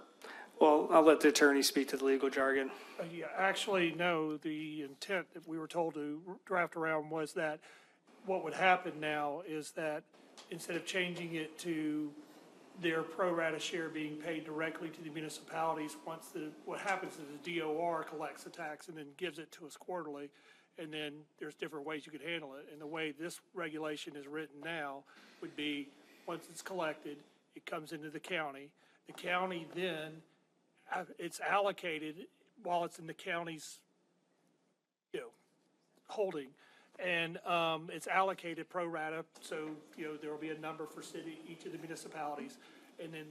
Well, I'll let the attorney speak to the legal jargon. Yeah, actually, no, the intent that we were told to draft around was that what would happen now is that instead of changing it to their pro rata share being paid directly to the municipalities, what happens is the DOR collects the tax and then gives it to us quarterly, and then there's different ways you could handle it. And the way this regulation is written now would be, once it's collected, it comes into the county. The county then, it's allocated while it's in the county's, holding. And it's allocated pro rata, so, there will be a number for each of the municipalities. And then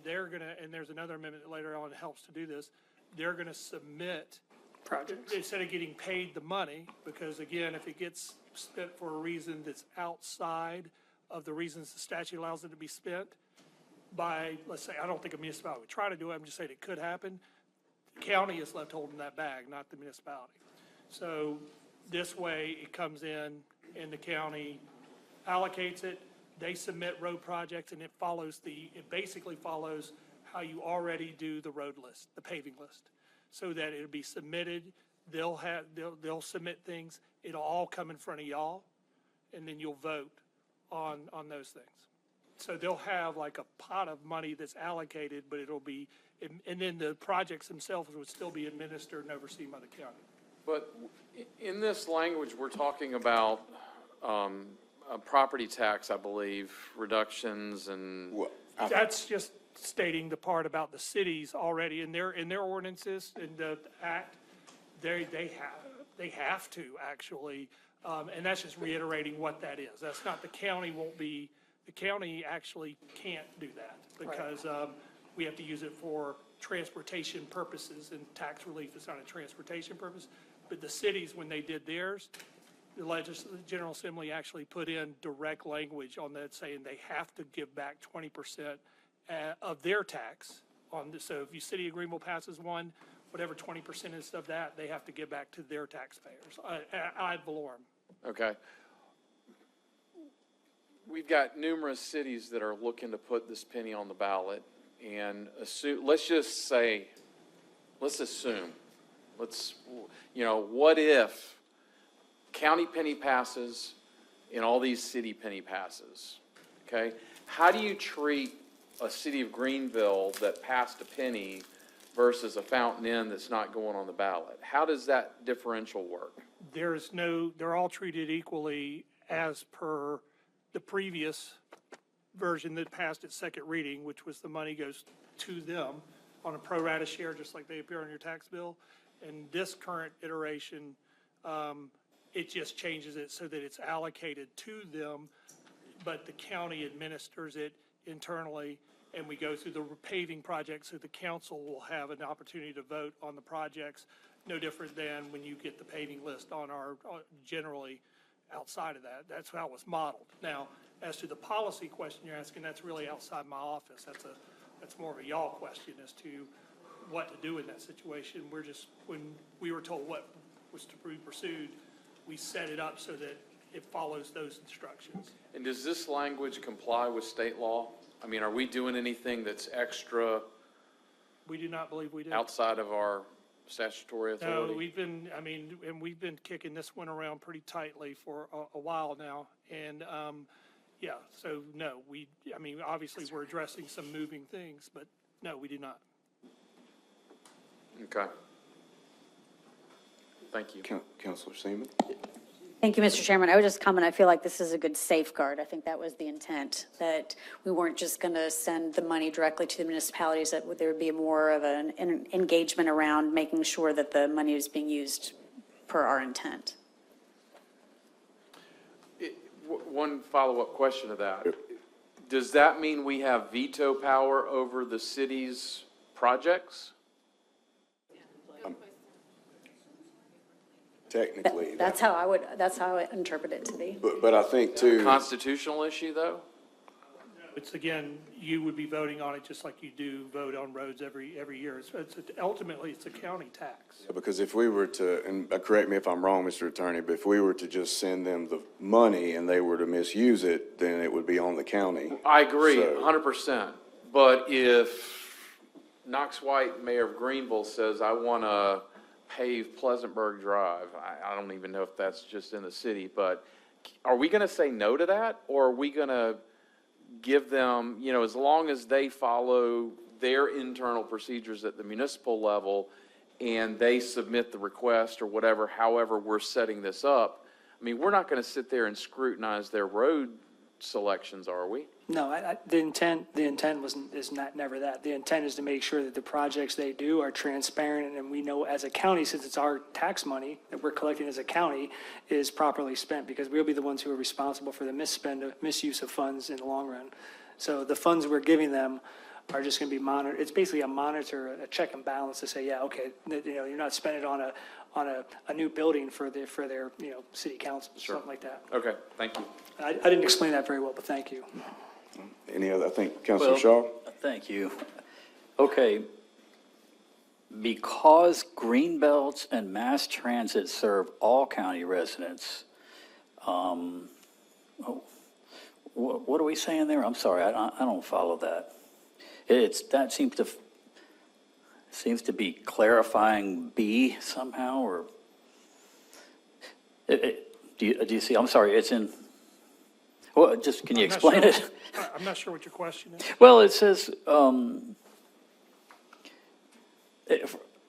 and there's another amendment that later on helps to do this, they're gonna submit projects instead of getting paid the money, because again, if it gets spent for a reason that's outside of the reasons the statute allows it to be spent by, let's say, I don't think a municipality would try to do it, I'm just saying it could happen. The county is left holding that bag, not the municipality. So this way, it comes in and the county allocates it, they submit road projects, and it basically follows how you already do the road list, the paving list. So that it'll be submitted, they'll submit things, it'll all come in front of y'all, and then you'll vote on those things. So they'll have like a pot of money that's allocated, but it'll be, and then the projects themselves would still be administered and overseen by the county. But in this language, we're talking about a property tax, I believe, reductions and. That's just stating the part about the cities already in their ordinances, in the act, they have to actually, and that's just reiterating what that is. That's not, the county actually can't do that because we have to use it for transportation purposes, and tax relief is not a transportation purpose. But the cities, when they did theirs, the General Assembly actually put in direct language on that saying they have to give back 20% of their tax on this. So if the city of Greenville passes one, whatever 20% is of that, they have to give back to their taxpayers ad valorem. Okay. We've got numerous cities that are looking to put this penny on the ballot, and let's assume, what if county penny passes and all these city penny passes, okay? How do you treat a city of Greenville that passed a penny versus a Fountain Inn that's not going on the ballot? How does that differential work? They're all treated equally as per the previous version that passed its second reading, which was the money goes to them on a pro rata share, just like they appear on your tax bill. And this current iteration, it just changes it so that it's allocated to them, but the county administers it internally, and we go through the paving project, so the council will have an opportunity to vote on the projects, no different than when you get the paving list on our, generally outside of that. That's how it was modeled. Now, as to the policy question you're asking, that's really outside my office. That's more of a y'all question as to what to do in that situation. When we were told what was to be pursued, we set it up so that it follows those instructions. And does this language comply with state law? I mean, are we doing anything that's extra? We do not believe we do. Outside of our statutory authority? No, we've been kicking this one around pretty tightly for a while now. And Yeah, so no, obviously, we're addressing some moving things, but no, we do not. Okay. Thank you. Councilor Seaman? Thank you, Mr. Chairman. I would just comment, I feel like this is a good safeguard. I think that was the intent, that we weren't just going to send the money directly to the municipalities, that there would be more of an engagement around making sure that the money is being used per our intent. One follow-up question to that. Does that mean we have veto power over the city's projects? Technically. That's how I interpret it to be. But I think too. Constitutional issue, though? It's, again, you would be voting on it just like you do vote on roads every year. Ultimately, it's a county tax. Because if we were to, and correct me if I'm wrong, Mr. Attorney, but if we were to just send them the money and they were to misuse it, then it would be on the county. I agree, So- 100%. But if Knox White, Mayor of Greenville, says, I want to pave Pleasantburg Drive, I don't even know if that's just in the city, but are we going to say no to that? Or are we going to give them, as long as they follow their internal procedures at the municipal level and they submit the request or whatever, however we're setting this up, we're not going to sit there and scrutinize their road selections, are we? No, the intent is never that. The intent is to make sure that the projects they do are transparent, and we know as a county, since it's our tax money that we're collecting as a county, is properly spent, because we'll be the ones who are responsible for the misuse of funds in the long run. So the funds we're giving them are just going to be monitored. It's basically a check and balance to say, yeah, okay, you're not spending it on a new building for their city council, something like that. Okay, thank you. I didn't explain that very well, but thank you. Any other, I think, Councilor Shaw? Thank you. Okay. Because Greenbelts and mass transit serve all county residents, what are we saying there? I'm sorry, I don't follow that. That seems to be clarifying B somehow, or do you see? I'm sorry, it's in. Well, can you explain it? I'm not sure what your question is. Well, it says,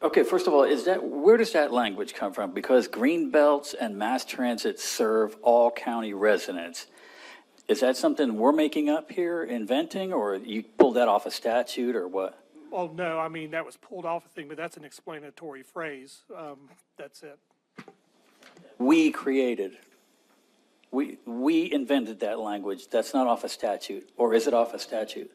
okay, first of all, where does that language come from? Because Greenbelts and mass transit serve all county residents. Is that something we're making up here, inventing, or you pulled that off a statute, or what? Well, no, that was pulled off a thing, but that's an explanatory phrase. That's it. We created. We invented that language. That's not off a statute, or is it off a statute?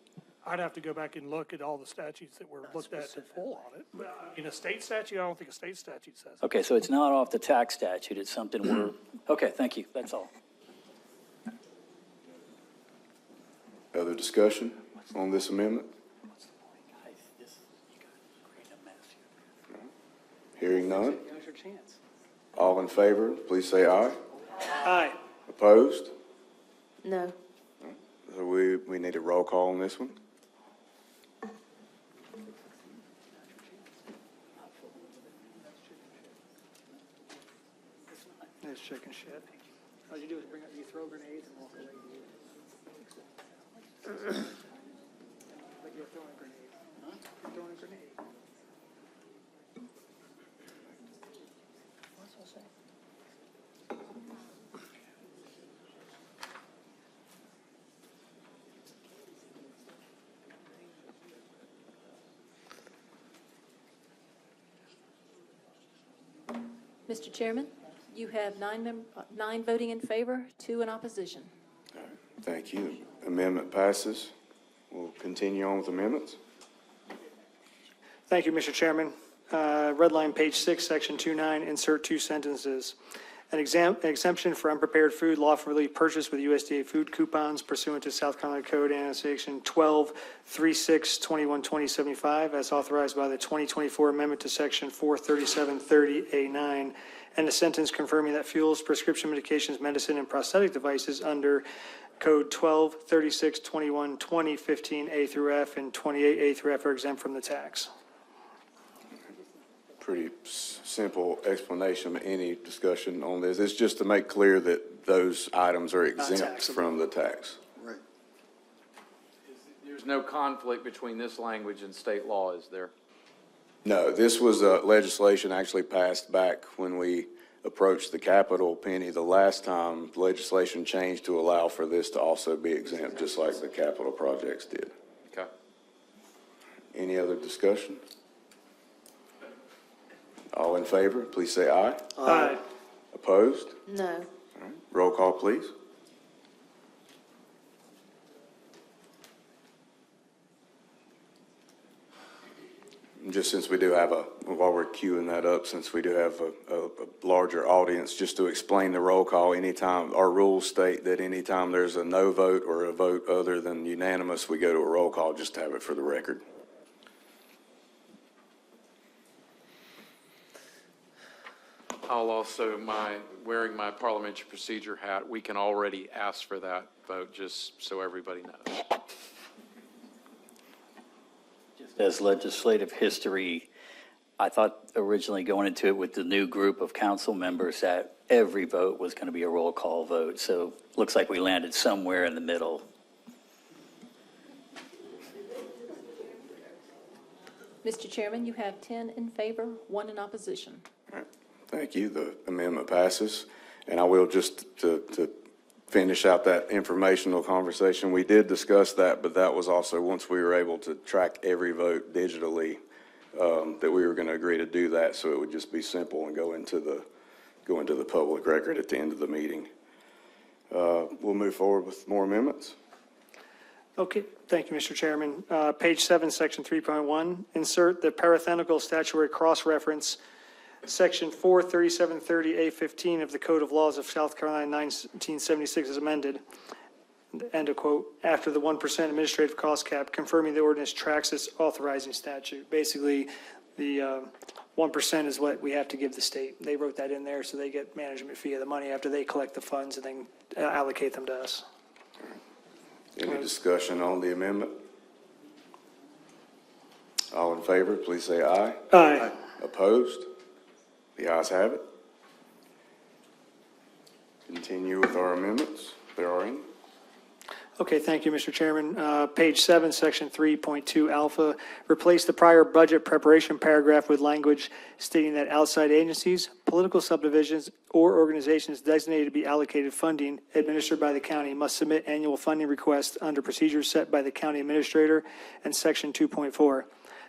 I'd have to go back and look at all the statutes that were looked at to pull on it. But in a state statute, I don't think a state statute says it. Okay, so it's not off the tax statute. It's something we're, okay, thank you. That's all. Other discussion on this amendment? Hearing none. All in favor, please say aye. Aye. Opposed? No. So we need a roll call on this one. It's chicken shit. All you do is you throw grenades and walk away. Like you're throwing a grenade. You're throwing a grenade. Mr. Chairman, you have nine voting in favor, 2 in opposition. Thank you. Amendment passes. We'll continue on with amendments. Thank you, Mr. Chairman. Red line, page 6, section 2.9, insert 2 sentences. An exemption for unprepared food lawfully purchased with USDA food coupons pursuant to South Carolina Code Annexation 12-36-21-2075 as authorized by the 2024 amendment to section 43730A9, and a sentence confirming that fuels, prescription medications, medicine, and prosthetic devices under Code 12-36-21-20-15A through F and 28A through F are exempt from the tax. Pretty simple explanation of any discussion on this. It's just to make clear that those items are exempt from the tax. there's no conflict between this language and state law, is there? No, this was legislation actually passed back when we approached the capital penny the last time. Legislation changed to allow for this to also be exempt, just like the capital projects did. Okay. Any other discussion? All in favor, please say aye. Aye. Opposed? No. All right. Roll call, please. Just since we do have while we're queuing that up, since we do have a larger audience, just to explain the roll call, anytime, our rules state that anytime there's a no vote or a vote other than unanimous, we go to a roll call, just to have it for the record. I'll also, wearing my parliamentary procedure hat, we can already ask for that vote, just so everybody knows. As legislative history, I thought originally going into it with the new group of council members that every vote was going to be a roll call vote. So looks like we landed somewhere in the middle. Mr. Chairman, you have 10 in favor, 1 in opposition. All right. Thank you. The amendment passes. And I will just to finish out that informational conversation. We did discuss that, but that was also once we were able to track every vote digitally, that we were going to agree to do that, so it would just be simple and go into the public record at the end of the meeting. We'll move forward with more amendments. Okay, thank you, Mr. Chairman. Page 7, Section 3.1, insert the parenthetical statutory cross-reference, Section 43730A15 of the Code of Laws of South Carolina 1976 is amended, end of quote, after the 1% administrative cost cap, confirming the ordinance tracks its authorizing statute. Basically, the 1% is what we have to give the state. They wrote that in there, so they get management fee of the money after they collect the funds and then allocate them to us. Any discussion on the amendment? All in favor, please say aye. Aye. Opposed? The ayes have it. Continue with our amendments. There are any. Okay, thank you, Mr. Chairman. Page 7, Section 3.2 alpha, replace the prior budget preparation paragraph with language stating that outside agencies, political subdivisions, or organizations designated to be allocated funding administered by the county must submit annual funding requests under procedures set by the county administrator and Section 2.4.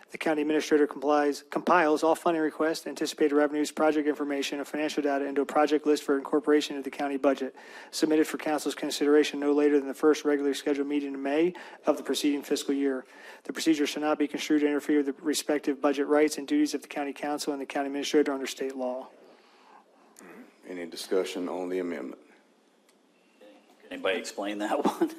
The county administrator compiles all funding requests, anticipated revenues, project information, and financial data into a project list for incorporation into the county budget, submitted for council's consideration no later than the first regularly scheduled meeting in May of the preceding fiscal year. The procedure shall not be construed to interfere with the respective budget rights and duties of the county council and the county administrator under state law. Any discussion on the amendment? Can anybody explain that one?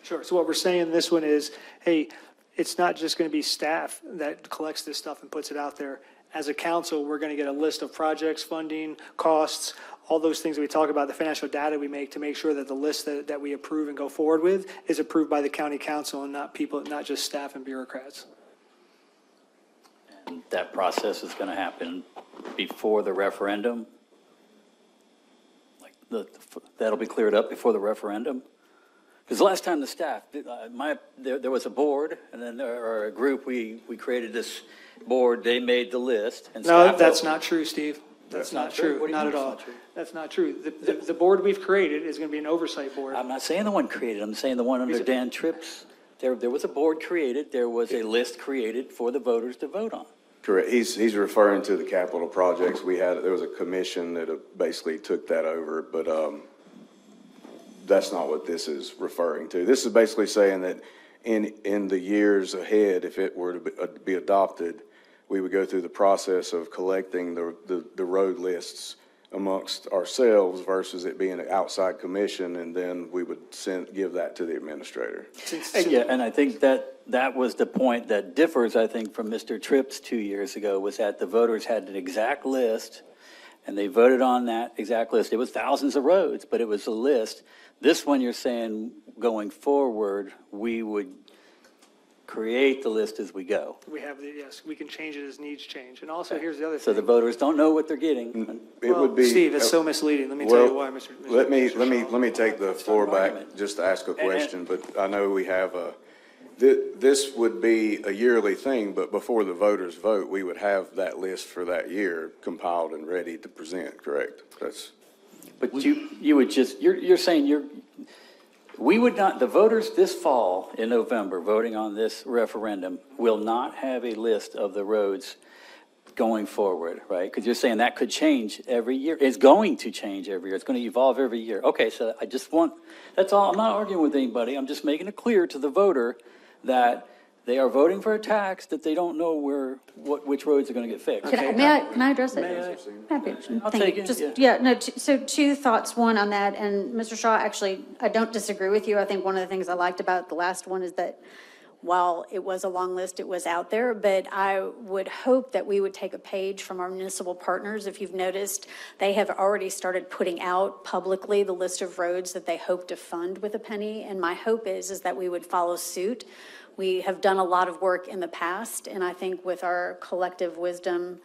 Sure. So what we're saying in this one is, hey, it's not just going to be staff that collects this stuff and puts it out there. As a council, we're going to get a list of projects, funding, costs, all those things that we talk about, the financial data we make to make sure that the list that we approve and go forward with is approved by the county council and not people, not just staff and bureaucrats. And that process is going to happen before the referendum? Like that'll be cleared up before the referendum? Because the last time the staff, there was a board, and then or a group, we created this board, they made the list. And No, that's not true, Steve. That's not true, not at all. That's not true. The board we've created is going to be an oversight board. I'm not saying the one created, I'm saying the one under Dan Tripp's. There was a board created, there was a list created for the voters to vote on. Correct. He's referring to the capital projects. There was a commission that basically took that over, but that's not what this is referring to. This is basically saying that in the years ahead, if it were to be adopted, we would go through the process of collecting the road lists amongst ourselves versus it being an outside commission, and then we would give that to the administrator. Yeah, and I think that was the point that differs, I think, from Mr. Tripp's 2 years ago, was that the voters had an exact list, and they voted on that exact list. It was thousands of roads, but it was a list. This one, you're saying, going forward, we would create the list as we go. We have yes, we can change it as needs change. And also, here's the other thing. So the voters don't know what they're getting. It would be, Steve, it's so misleading. Let me tell you why, Mr. Let me take the floor back just to ask a question, but I know we have This would be a yearly thing, but before the voters vote, we would have that list for that year compiled and ready to present, correct? But you would just, you're saying we would not, the voters this fall in November voting on this referendum will not have a list of the roads going forward, right? Because you're saying that could change every year. It's going to change every year. It's going to evolve every year. Okay, so I just want, that's all. I'm not arguing with anybody. I'm just making it clear to the voter that they are voting for a tax that they don't know which roads are going to get fixed. Can I address it? Happy. I'll Thank take you. it, Just, yeah. so two thoughts, one on that, and Mr. Shaw, actually, I don't disagree with you. I think one of the things I liked about the last one is that while it was a long list, it was out there, but I would hope that we would take a page from our municipal partners. If you've noticed, they have already started putting out publicly the list of roads that they hope to fund with a penny, and my hope is that we would follow suit. We have done a lot of work in the past, and I think with our collective wisdom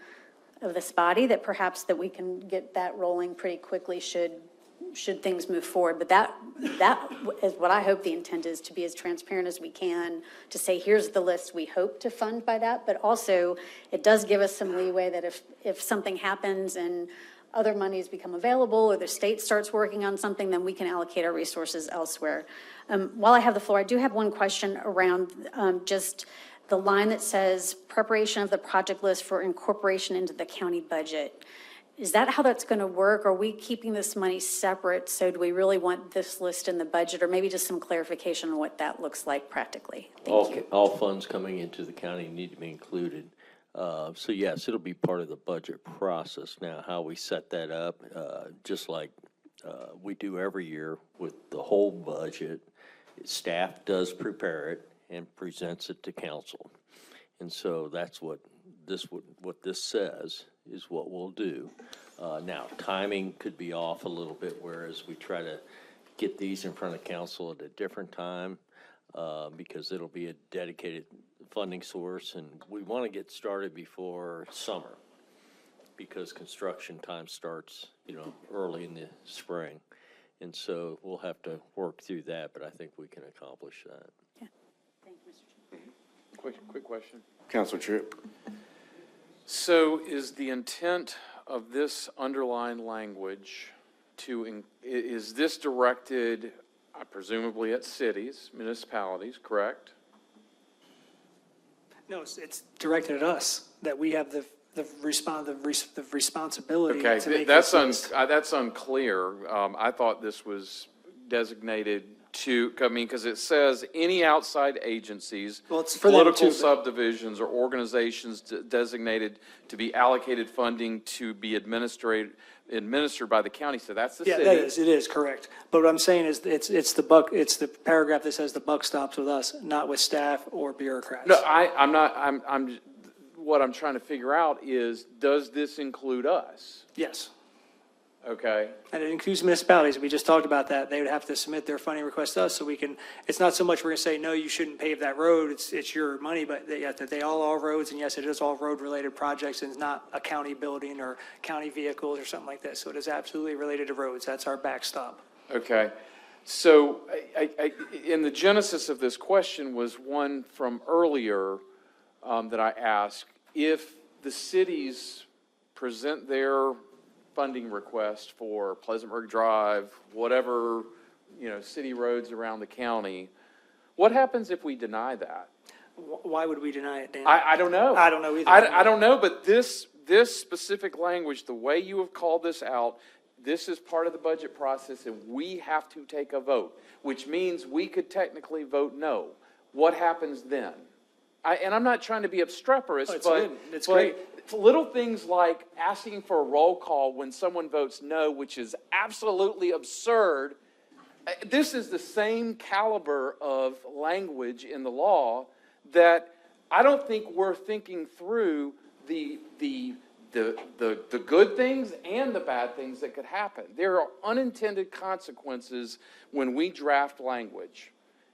of this body, that perhaps that we can get that rolling pretty quickly should things move forward. But that is what I hope the intent is, to be as transparent as we can, to say, here's the list we hope to fund by that, but also it does give us some leeway that if something happens and other monies become available or the state starts working on something, then we can allocate our resources elsewhere. While I have the floor, I do have one question around just the line that says preparation of the project list for incorporation into the county budget. Is that how that's going to work? Are we keeping this money separate? So do we really want this list in the budget, or maybe just some clarification on what that looks like practically? Thank you. All funds coming into the county need to be included. So yes, it'll be part of the budget process. Now, how we set that up, just like we do every year with the whole budget, staff does prepare it and presents it to council. And so that's what this says is what we'll do. Now, timing could be off a little bit, whereas we try to get these in front of council at a different time because it'll be a dedicated funding source, and we want to get started before summer because construction time starts, early in the spring. And so we'll have to work through that, but I think we can accomplish that. Yeah. Thank you, Mr. Chairman. Quick question. Councilor Tripp. So is the intent of this underlined language is this directed presumably at cities, municipalities, correct? No, it's directed at us, that we have the responsibility to Okay, make that's this list. that's unclear. I thought this was designated to, because it says any outside agencies, Well, it's for them political too, but- subdivisions or organizations designated to be allocated funding to be administered by the county. So that's the city. Yeah, it is correct. But what I'm saying is, it's the paragraph that says the buck stops with us, not with staff or bureaucrats. No, I'm what I'm trying to figure out is, does this include us? Yes. Okay. And it includes municipalities. We just talked about that. They would have to submit their funding request to us so we can, it's not so much we're going to say, no, you shouldn't pave that road. It's your money, but that they all are roads. And yes, it is all road related projects, and it's not a county building or county vehicles or something like that. So it is absolutely related to roads. That's our backstop. Okay. So in the genesis of this question was one from earlier that I asked. If the cities present their funding request for Pleasantburg Drive, whatever, city roads around the county, what happens if we deny that? Why would we deny it, Dan? I don't know. I don't know either. I don't know, but this specific language, the way you have called this out, this is part of the budget process, and we have to take a vote, which means we could technically vote no. What happens then? And I'm not trying to be obstreperous, It's great. Little things like asking for a roll call when someone votes no, which is absolutely absurd. This is the same caliber of language in the law that I don't think we're thinking through the good things and the bad things that could happen. There are unintended consequences when we draft language.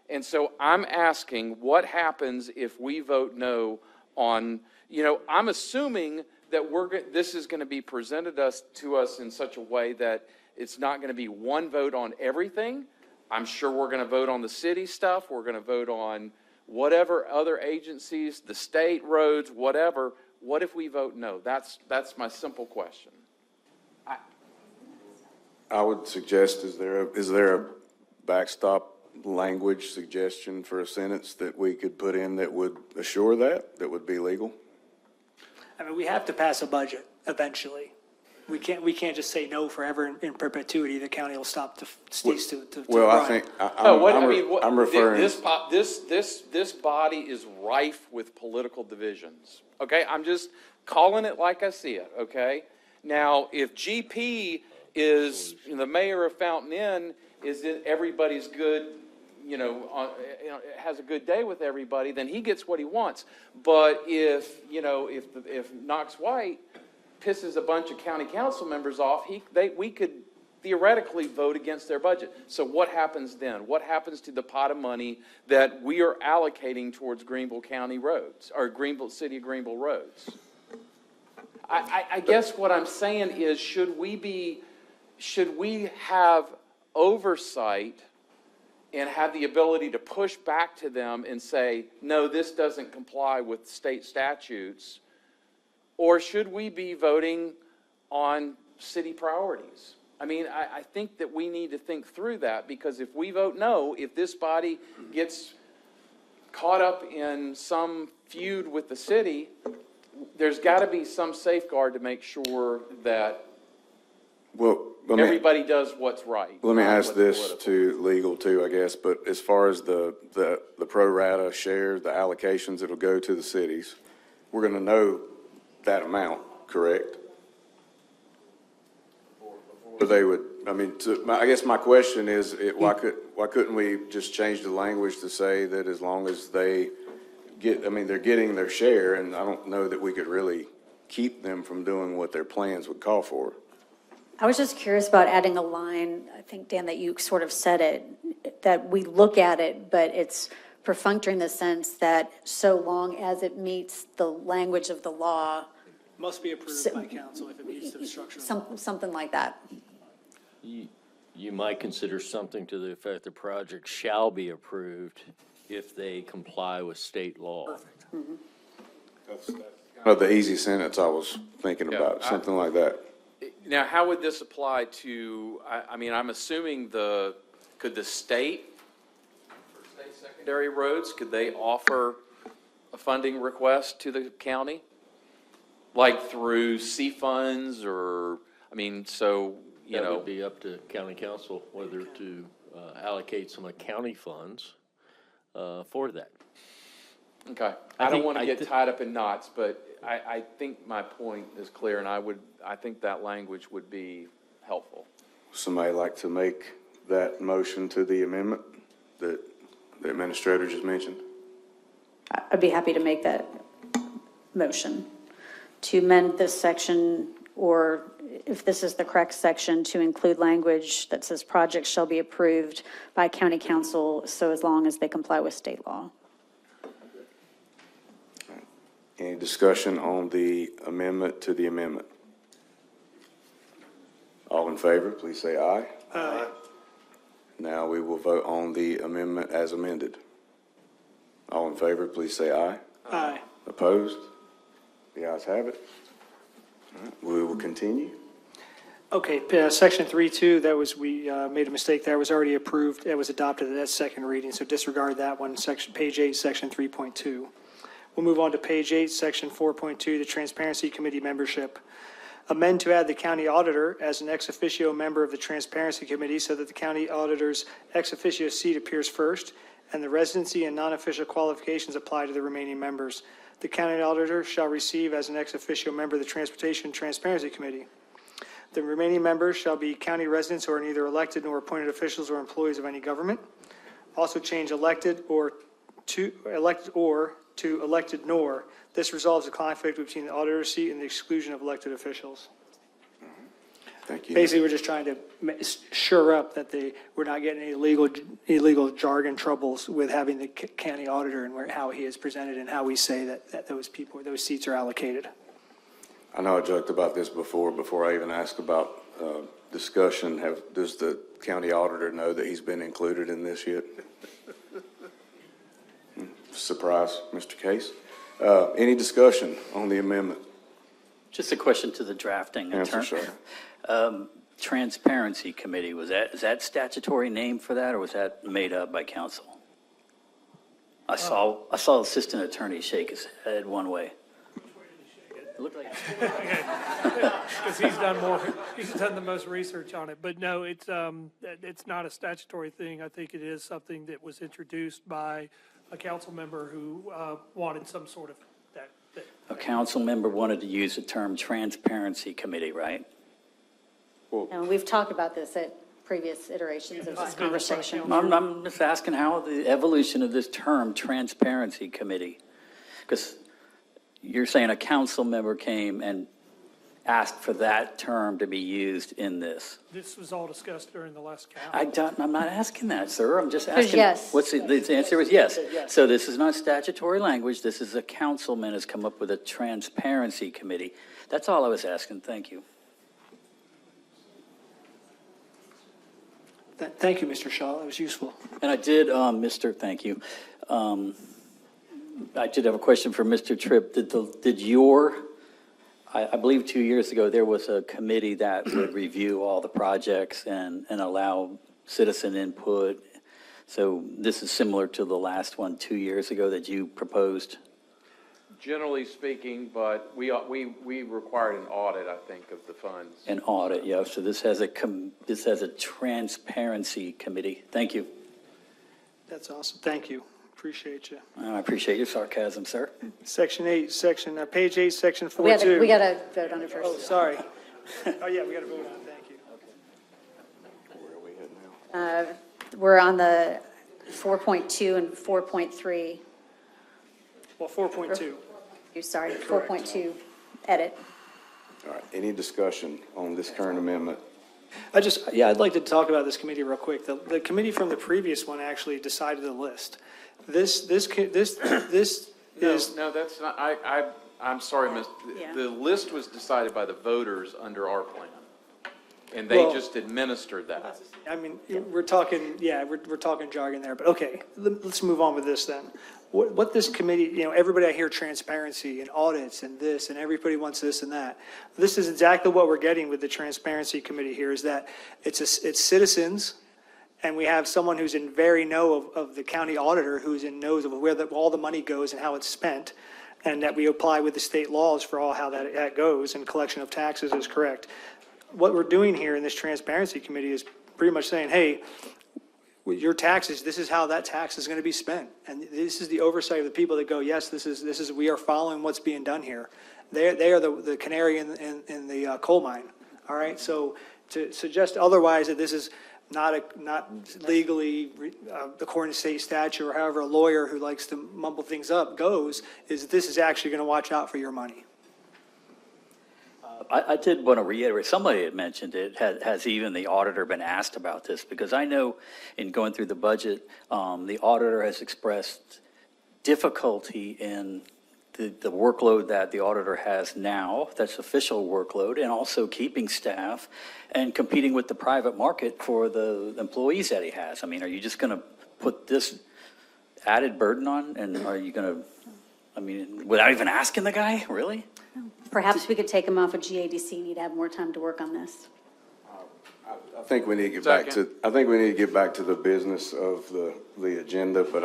And so I'm asking, what happens if we vote no on, I'm assuming that this is going to be presented to us in such a way that it's not going to be one vote on everything. I'm sure we're going to vote on the city stuff. We're going to vote on whatever other agencies, the state roads, whatever, what if we vote no? That's my simple question. I would suggest, is there a backstop language suggestion for a sentence that we could put in that would assure that would be legal? I mean, we have to pass a budget eventually. We can't just say no forever in perpetuity. The county will stop to cease to Well, I run. think, I'm referring. This body is rife with political divisions. Okay, I'm just calling it like I see it. Okay, now if GP is the mayor of Fountain Inn, is it everybody's good? Has a good day with everybody, then he gets what he wants. But if Knox White pisses a bunch of county council members off, we could theoretically vote against their budget. So what happens then? What happens to the pot of money that we are allocating towards Greenville County roads, or City of Greenville roads? I guess what I'm saying is, should we have oversight and have the ability to push back to them and say, no, this doesn't comply with state statutes? Or should we be voting on city priorities? I mean, I think that we need to think through that, because if we vote no, if this body gets caught up in some feud with the city, there's got to be some safeguard to make sure that everybody does what's right. Let me ask this to legal too, I guess, but as far as the pro rata share, the allocations that'll go to the cities, we're going to know that amount, correct? Or they would, I guess my question is, why couldn't we just change the language to say that as long as they they're getting their share, and I don't know that we could really keep them from doing what their plans would call for. I was just curious about adding a line, I think, Dan, that you sort of said it, that we look at it, but it's perfunctory in the sense that so long as it meets the language of the law. Must be approved by council if it meets the structure. Something like that. You might consider something to the effect the project shall be approved if they comply with state law. Perfect. Mm-hmm. That's kind of the easy sentence I was thinking about, something like that. Now, how would this apply to, I'm assuming could the state, for state secondary roads, could they offer a funding request to the county? Like through C funds or, That would be up to county council whether to allocate some of county funds for that. Okay. I don't want to get tied up in knots, but I think my point is clear, and I think that language would be helpful. Somebody like to make that motion to the amendment that the administrator just mentioned? I'd be happy to make that motion to amend this section, or if this is the correct section, to include language that says projects shall be approved by county council so as long as they comply with state law. Any discussion on the amendment to the amendment? All in favor, please say aye. Aye. Now we will vote on the amendment as amended. All in favor, please say aye. Aye. Opposed? The ayes have it. All right, we will continue. Okay, section 3.2, we made a mistake there, was already approved, it was adopted at that second reading, so disregard that one, page 8, section 3.2. We'll move on to page 8, section 4.2, the Transparency Committee membership. Amend to add the county auditor as an ex officio member of the Transparency Committee so that the county auditor's ex officio seat appears first, and the residency and non-official qualifications apply to the remaining members. The county auditor shall receive as an ex officio member of the Transportation Transparency Committee. The remaining members shall be county residents who are neither elected nor appointed officials or employees of any government. Also change elected to elected nor. This resolves the conflict between the auditor's seat and the exclusion of elected officials. Thank you. Basically, we're just trying to sure up that we're not getting any illegal jargon troubles with having the county auditor and how he is presented and how we say that those seats are allocated. I know I joked about this before I even asked about discussion. Does the county auditor know that he's been included in this yet? Surprise, Mr. Case. Any discussion on the amendment? Just a question to the drafting Answer, attorney. sir. Transparency Committee, is that statutory name for that, or was that made up by council? I saw Assistant Attorney shake his head one way. It looked like. Because he's done the most research on it. But no, it's not a statutory thing. I think it is something that was introduced by a council member who wanted some sort of that. A council member wanted to use the term Transparency Committee, right? And we've talked about this at previous iterations of this conversation. I'm just asking how the evolution of this term, Transparency Committee, because you're saying a council member came and asked for that term to be used in this. This was all discussed during the last council. I'm not asking that, sir. I'm just There's asking. yes. What's the answer is yes. So this is not statutory language. This is a councilman has come up with a Transparency Committee. That's all I was asking. Thank you. Thank you, Mr. Shaw. That was useful. And I did, thank you. I did have a question for Mr. Tripp. I believe 2 years ago, there was a committee that would review all the projects and allow citizen input. So this is similar to the last one 2 years ago that you proposed? Generally speaking, but we required an audit, I think, of the funds. An audit, yeah. So this has a Transparency Committee. Thank you. That's awesome. Thank you. Appreciate you. I appreciate your sarcasm, sir. Section 8, page 8, section 4.2. We got to vote on it first. Oh, sorry. Oh, yeah, we got to vote on it. Thank you. Where are we at now? We're on the 4.2 and 4.3. Well, 4.2. Sorry, 4.2 edit. All right, any discussion on this current amendment? I'd like to talk about this committee real quick. The committee from the previous one actually decided the list. This is. No, that's not, I'm sorry, Miss, the list was decided by the voters under our plan. And they just administered that. I mean, we're talking jargon there, but okay, let's move on with this then. What this committee, everybody I hear transparency and audits and this, and everybody wants this and that. This is exactly what we're getting with the Transparency Committee here, is that it's citizens, and we have someone who's in very know of the county auditor, who's in knows of where all the money goes and how it's spent, and that we apply with the state laws for all how that goes, and collection of taxes is correct. What we're doing here in this Transparency Committee is pretty much saying, hey, with your taxes, this is how that tax is going to be spent. And this is the oversight of the people that go, yes, this is we are following what's being done here. They are the canary in the coal mine. All right. So to suggest otherwise, that this is not legally according to state statute, or however a lawyer who likes to mumble things up goes, is this is actually going to watch out for your money. I did want to reiterate, somebody had mentioned it, has even the auditor been asked about this? Because I know in going through the budget, the auditor has expressed difficulty in the workload that the auditor has now, that's official workload, and also keeping staff and competing with the private market for the employees that he has. I mean, are you just going to put this added burden on, and are you going to, without even asking the guy, really? Perhaps we could take him off of GADC. He'd have more time to work on this. I think we need to get back to, the business of the agenda, but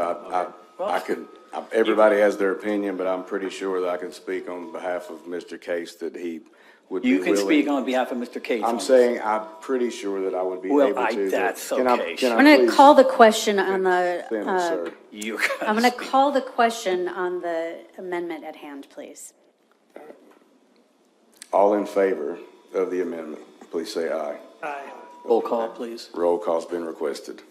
everybody has their opinion, but I'm pretty sure that I can speak on behalf of Mr. Case that he would be willing. You can speak on behalf of Mr. Case. I'm saying I'm pretty sure that I would be able to. That's okay. I'm going to call the question on the, I'm going to speak. call the question on the amendment at hand, please. All in favor of the amendment, please say aye. Aye. Roll call, please. Roll call's been requested.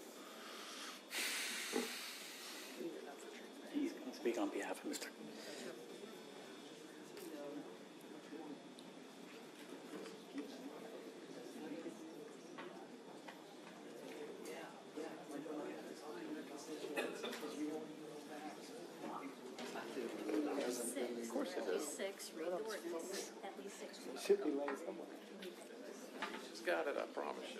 He's going to speak on behalf of Mr. She's got it, I promise you.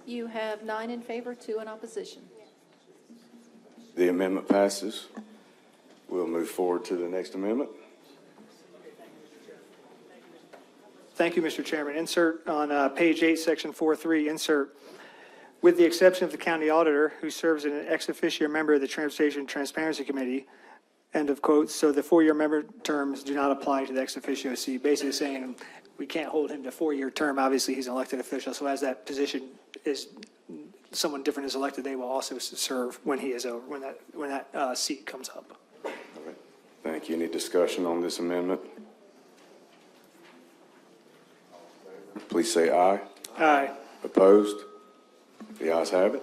You have 9 in favor, 2 in opposition. The amendment passes. We'll move forward to the next amendment. Thank you, Mr. Chairman. Insert on page 8, section 4.3, insert, with the exception of the county auditor, who serves as an ex officio member of the Transportation Transparency Committee, end of quote. So the 4-year member terms do not apply to the ex officio seat, basically saying we can't hold him to a 4-year term. Obviously, he's an elected official, so as that position is, someone different is elected, they will also serve when he is over, when that seat comes up. Thank you. Any discussion on this amendment? Please say aye. Aye. Opposed? The ayes have it.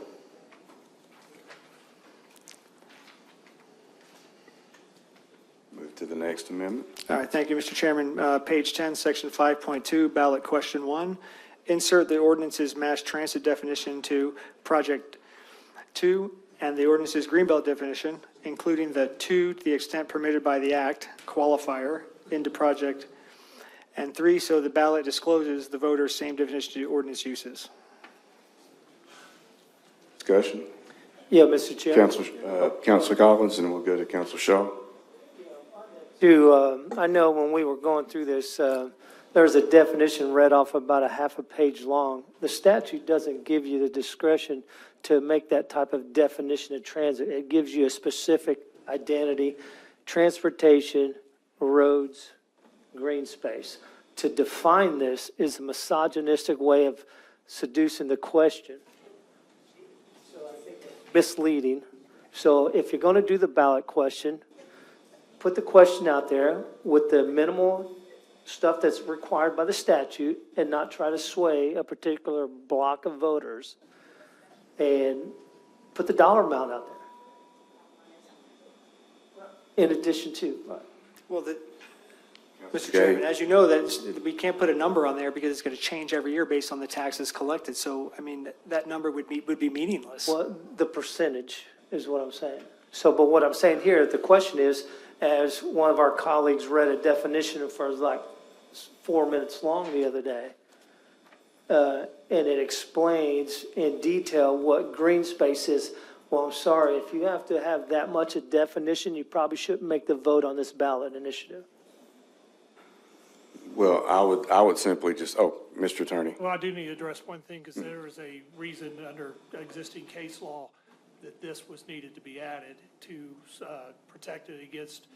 Move to the next amendment. All right, thank you, Mr. Chairman. Page 10, section 5.2, ballot question 1. Insert the ordinance's mass transit definition to project 2 and the ordinance's greenbelt definition, including the to the extent permitted by the act qualifier into project, and 3, so the ballot discloses the voter's same definition to ordinance uses. Discussion? Yeah, Mr. Chairman. Councilor Collins, and we'll go to Councilor Shaw. I know when we were going through this, there's a definition read off about a half a page long. The statute doesn't give you the discretion to make that type of definition of transit. It gives you a specific identity, transportation, roads, green space. To define this is a misogynistic way of seducing the question. So I think it's misleading. So if you're going to do the ballot question, put the question out there with the minimal stuff that's required by the statute and not try to sway a particular block of voters, and put the dollar amount out there. In addition to. Well, Mr. Chairman, as you know, that we can't put a number on there because it's going to change every year based on the taxes collected. So, I mean, that number would be meaningless. Well, the percentage is what I'm saying. So, but what I'm saying here, the question is, as one of our colleagues read a definition for like 4 minutes long the other day, and it explains in detail what green space is. Well, I'm sorry, if you have to have that much a definition, you probably shouldn't make the vote on this ballot initiative. Well, I would simply just, Mr. Attorney. Well, I do need to address one thing, because there is a reason under existing case law that this was needed to be added to protect it against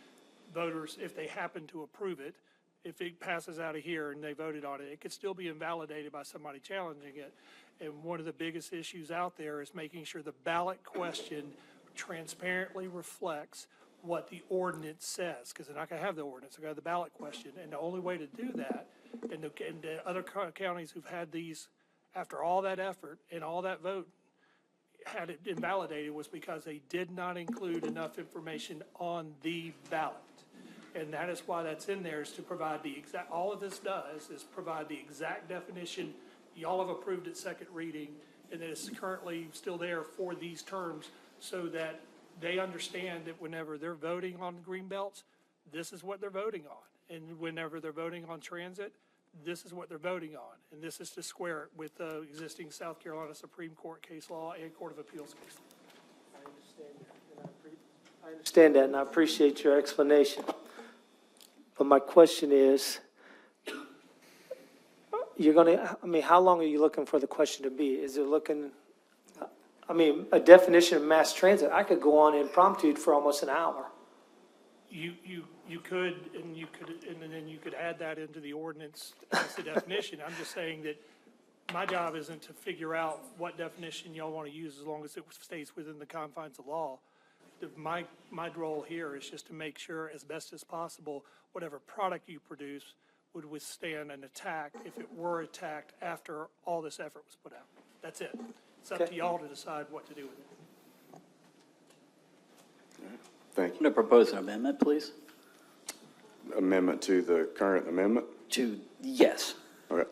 voters if they happen to approve it. If it passes out of here and they voted on it, it could still be invalidated by somebody challenging it. And one of the biggest issues out there is making sure the ballot question transparently reflects what the ordinance says, because they're not going to have the ordinance, they're going to have the ballot question. And the only way to do that, and the other counties who've had these, after all that effort and all that vote, had it invalidated, was because they did not include enough information on the ballot. And that is why that's in there, is to provide the exact, all of this does is provide the exact definition. Y'all have approved at second reading, and that it's currently still there for these terms, so that they understand that whenever they're voting on green belts, this is what they're voting on. And whenever they're voting on transit, this is what they're voting on. And this is to square it with the existing South Carolina Supreme Court case law and Court of Appeals case law. I understand that, and I appreciate your explanation. But my question is, how long are you looking for the question to be? Is it looking, a definition of mass transit, I could go on impromptu for almost an hour. You could, and then you could add that into the ordinance as the definition. I'm just saying that my job isn't to figure out what definition y'all want to use, as long as it stays within the confines of law. My role here is just to make sure, as best as possible, whatever product you produce would withstand an attack if it were attacked after all this effort was put out. That's it. It's up to y'all to decide what to do with it. Thank you. I'm going to propose an amendment, please. Amendment to the current amendment? Yes. Okay.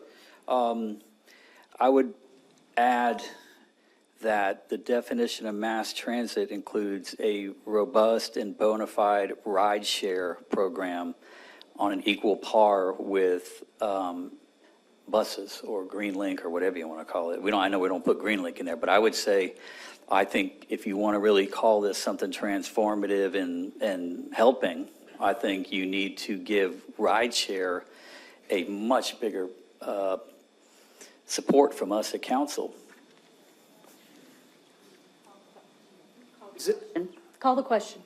I would add that the definition of mass transit includes a robust and bona fide ride share program on an equal par with buses or Green Link or whatever you want to call it. I know we don't put Green Link in there, but I would say, I think if you want to really call this something transformative and helping, I think you need to give rideshare a much bigger support from us at council. Call the question.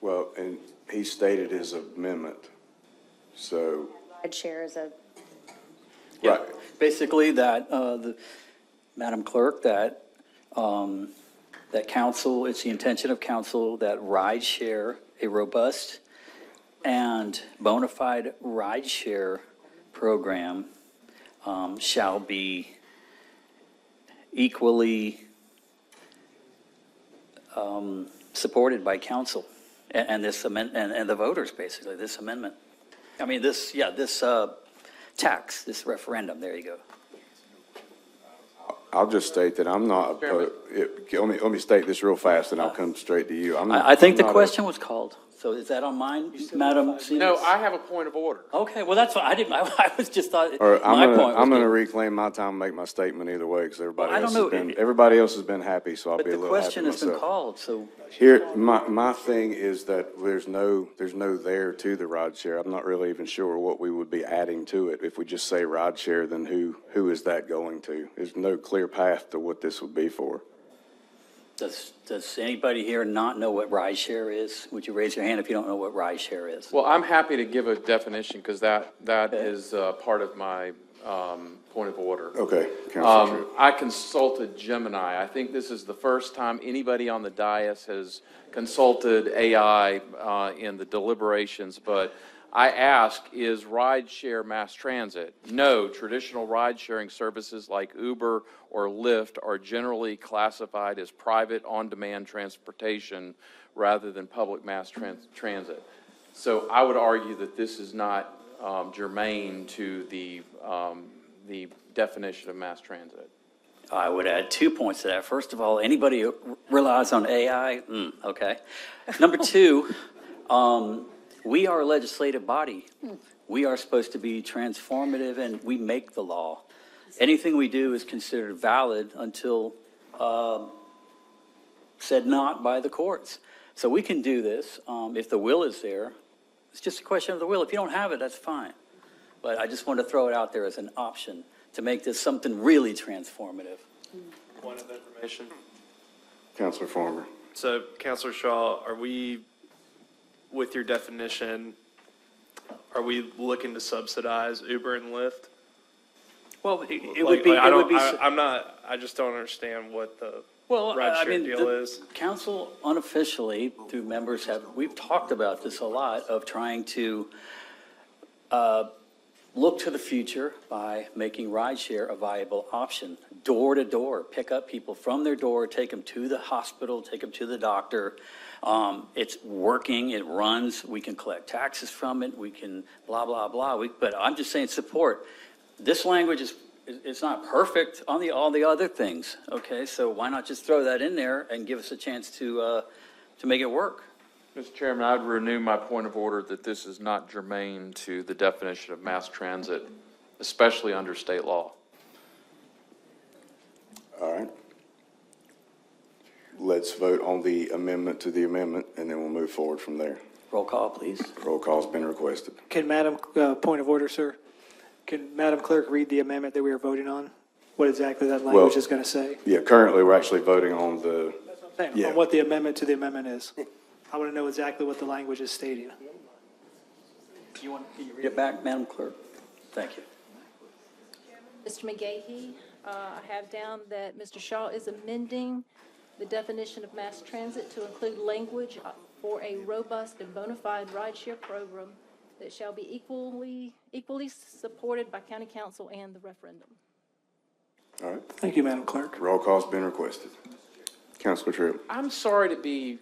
Well, and he stated his amendment, so, Rideshare is a, Yeah, basically that, Madam Clerk, that council, it's the intention of council that rideshare, a robust and bona fide rideshare program shall be equally supported by council and this amendment, and the voters, basically, this amendment. I mean, this tax, this referendum, there you go. I'll just state that I'm not, let me state this real fast, and I'll come straight to you. I think the question was called, so is that on mine, Madam? No, I have a point of order. Okay, well, that's what, I was just thought, Or my point was I'm gonna good. reclaim my time and make my statement either way, because I don't know. everybody else has been happy, so I'll But be a the little happy question has been myself. called, so. Here, my thing is that there's no there to the ride share. I'm not really even sure what we would be adding to it. If we just say ride share, then who is that going to? There's no clear path to what this would be for. Does anybody here not know what rideshare is? Would you raise your hand if you don't know what rideshare is? Well, I'm happy to give a definition, because that is part of my point of order. Okay, Councilor Tripp. I consulted Gemini. I think this is the first time anybody on the dais has consulted AI in the deliberations, but I ask, is rideshare mass transit? No, traditional ride-sharing services like Uber or Lyft are generally classified as private on-demand transportation rather than public mass transit. So I would argue that this is not germane to the definition of mass transit. I would add 2 points to that. First of all, anybody who relies on AI, okay. Number two, we are a legislative body. We are supposed to be transformative, and we make the law. Anything we do is considered valid until said not by the courts. So we can do this if the will is there. It's just a question of the will. If you don't have it, that's fine. But I just want to throw it out there as an option to make this something really transformative. Point of information. Councilor Farmer. So, Councilor Shaw, are we, with your definition, are we looking to subsidize Uber and Lyft? Well, it would be. I just don't understand what the rideshare deal is. Council unofficially, through members, we've talked about this a lot, of trying to look to the future by making rideshare a viable option. Door to door, pick up people from their door, take them to the hospital, take them to the doctor. It's working, it runs, we can collect taxes from it, we can blah, blah, blah. But I'm just saying support. This language is not perfect on all the other things, okay? So why not just throw that in there and give us a chance to make it work? Mr. Chairman, I'd renew my point of order that this is not germane to the definition of mass transit, especially under state law. All right. Let's vote on the amendment to the amendment, and then we'll move forward from there. Roll call, please. Roll call's been requested. Can Madam, point of order, sir? Can Madam Clerk read the amendment that we are voting on? What exactly that language is going to say? Yeah, currently, we're actually voting on the, On what the amendment to the amendment is. I want to know exactly what the language is stating. Can you read it back, Madam Clerk? Thank you. Mr. McGahey, I have down that Mr. Shaw is amending the definition of mass transit to include language for a robust and bona fide rideshare program that shall be equally supported by county council and the referendum. all right. Thank you, Madam Clerk. Roll call's been requested. Councilor Tripp. I'm sorry to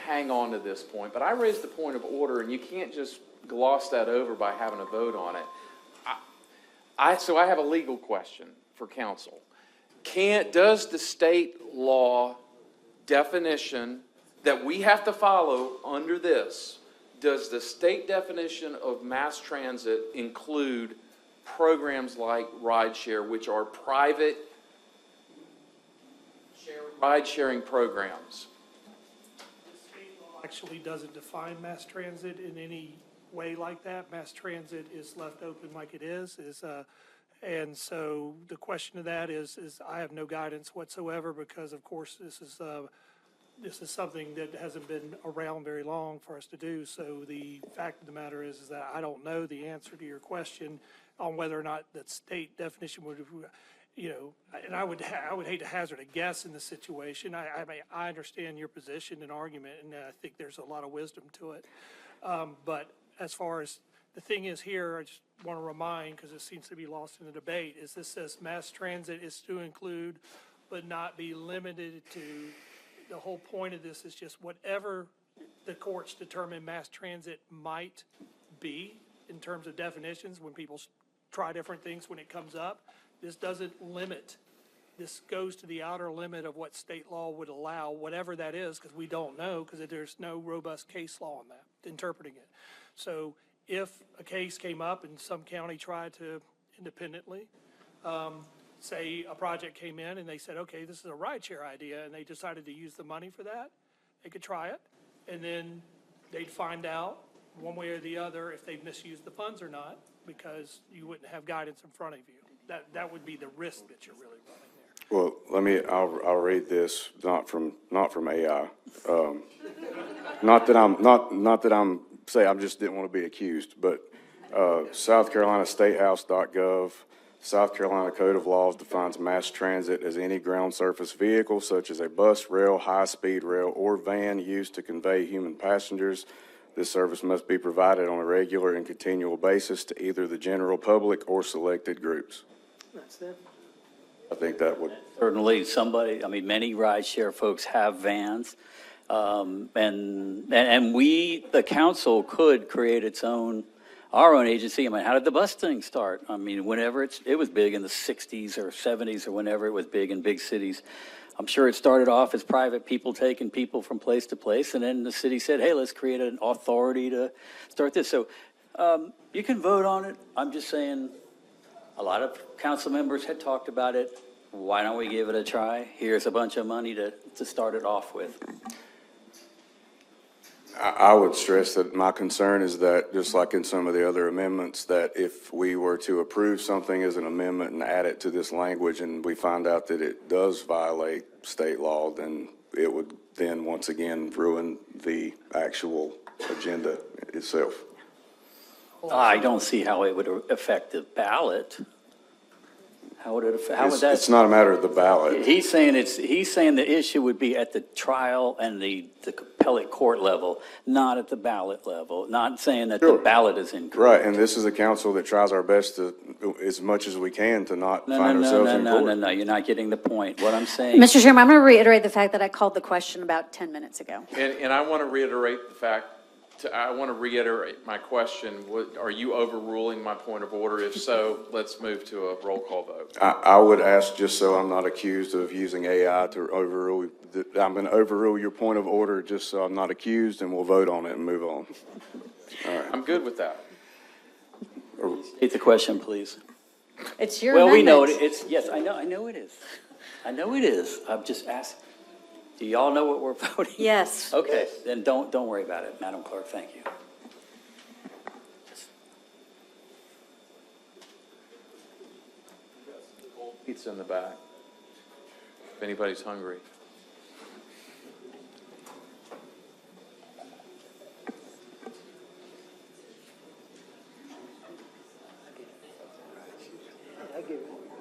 hang on to this point, but I raised the point of order, and you can't just gloss that over by having a vote on it. So I have a legal question for council. Does the state law definition that we have to follow under this, does the state definition of mass transit include programs like rideshare, which are private ride-sharing programs? Actually doesn't define mass transit in any way like that. Mass transit is left open like it is, and so the question of that is I have no guidance whatsoever because, of course, this is something that hasn't been around very long for us to do. So the fact of the matter is that I don't know the answer to your question on whether or not that state definition would, and I would hate to hazard a guess in this situation. I mean, I understand your position and argument, and I think there's a lot of wisdom to it. But as far as the thing is here, I just want to remind, because it seems to be lost in the debate, is this says mass transit is to include but not be limited to. The whole point of this is just whatever the courts determine mass transit might be in terms of definitions when people try different things when it comes up. This doesn't limit. This goes to the outer limit of what state law would allow, whatever that is, because we don't know, because there's no robust case law on that, interpreting it. So if a case came up and some county tried to independently, say a project came in and they said, okay, this is a rideshare idea, and they decided to use the money for that, they could try it, and then they'd find out one way or the other if they've misused the funds or not, because you wouldn't have guidance in front of you. That would be the risk that you're really running there. Well, I'll read this, not from AI. Not that I'm saying, I just didn't want to be accused, but, South Carolina StateHouse.gov, South Carolina Code of Laws defines mass transit as any ground surface vehicle such as a bus, rail, high-speed rail, or van used to convey human passengers. This service must be provided on a regular and continual basis to either the general public or selected groups. That's it. I think that would. Certainly, many rideshare folks have vans. And we, the council, could create our own agency. I mean, how did the bus thing start? I mean, whenever it was big in the 60s or 70s or whenever it was big in big cities. I'm sure it started off as private people taking people from place to place, and then the city said, hey, let's create an authority to start this. So you can vote on it. I'm just saying a lot of council members had talked about it. Why don't we give it a try? Here's a bunch of money to start it off with. I would stress that my concern is that, just like in some of the other amendments, that if we were to approve something as an amendment and add it to this language and we find out that it does violate state law, then it would then once again ruin the actual agenda itself. I don't see how it would affect the ballot. How would it affect? How would that? It's not a matter of the ballot. He's saying the issue would be at the trial and the appellate court level, not at the ballot level. Not saying that the ballot is incorrect. Right, and this is a council that tries our best to, as much as we can, to not find ourselves in court. No, you're not getting the point. What I'm saying. Mr. Chairman, I'm going to reiterate the fact that I called the question about 10 minutes ago. And I want to reiterate the fact, I want to reiterate my question. Are you overruling my point of order? If so, let's move to a roll call vote. I would ask, just so I'm not accused of using AI to overrule, I'm going to overrule your point of order just so I'm not accused, and we'll vote on it and move on. All right. I'm good with that. State the question, please. It's your Well, we know amendment. yes, I know it is. I know it is. I'm just asking. Do y'all know what we're voting? Yes. Okay, then don't worry about it, Madam Clerk, thank you. Pizza in the back, if anybody's hungry.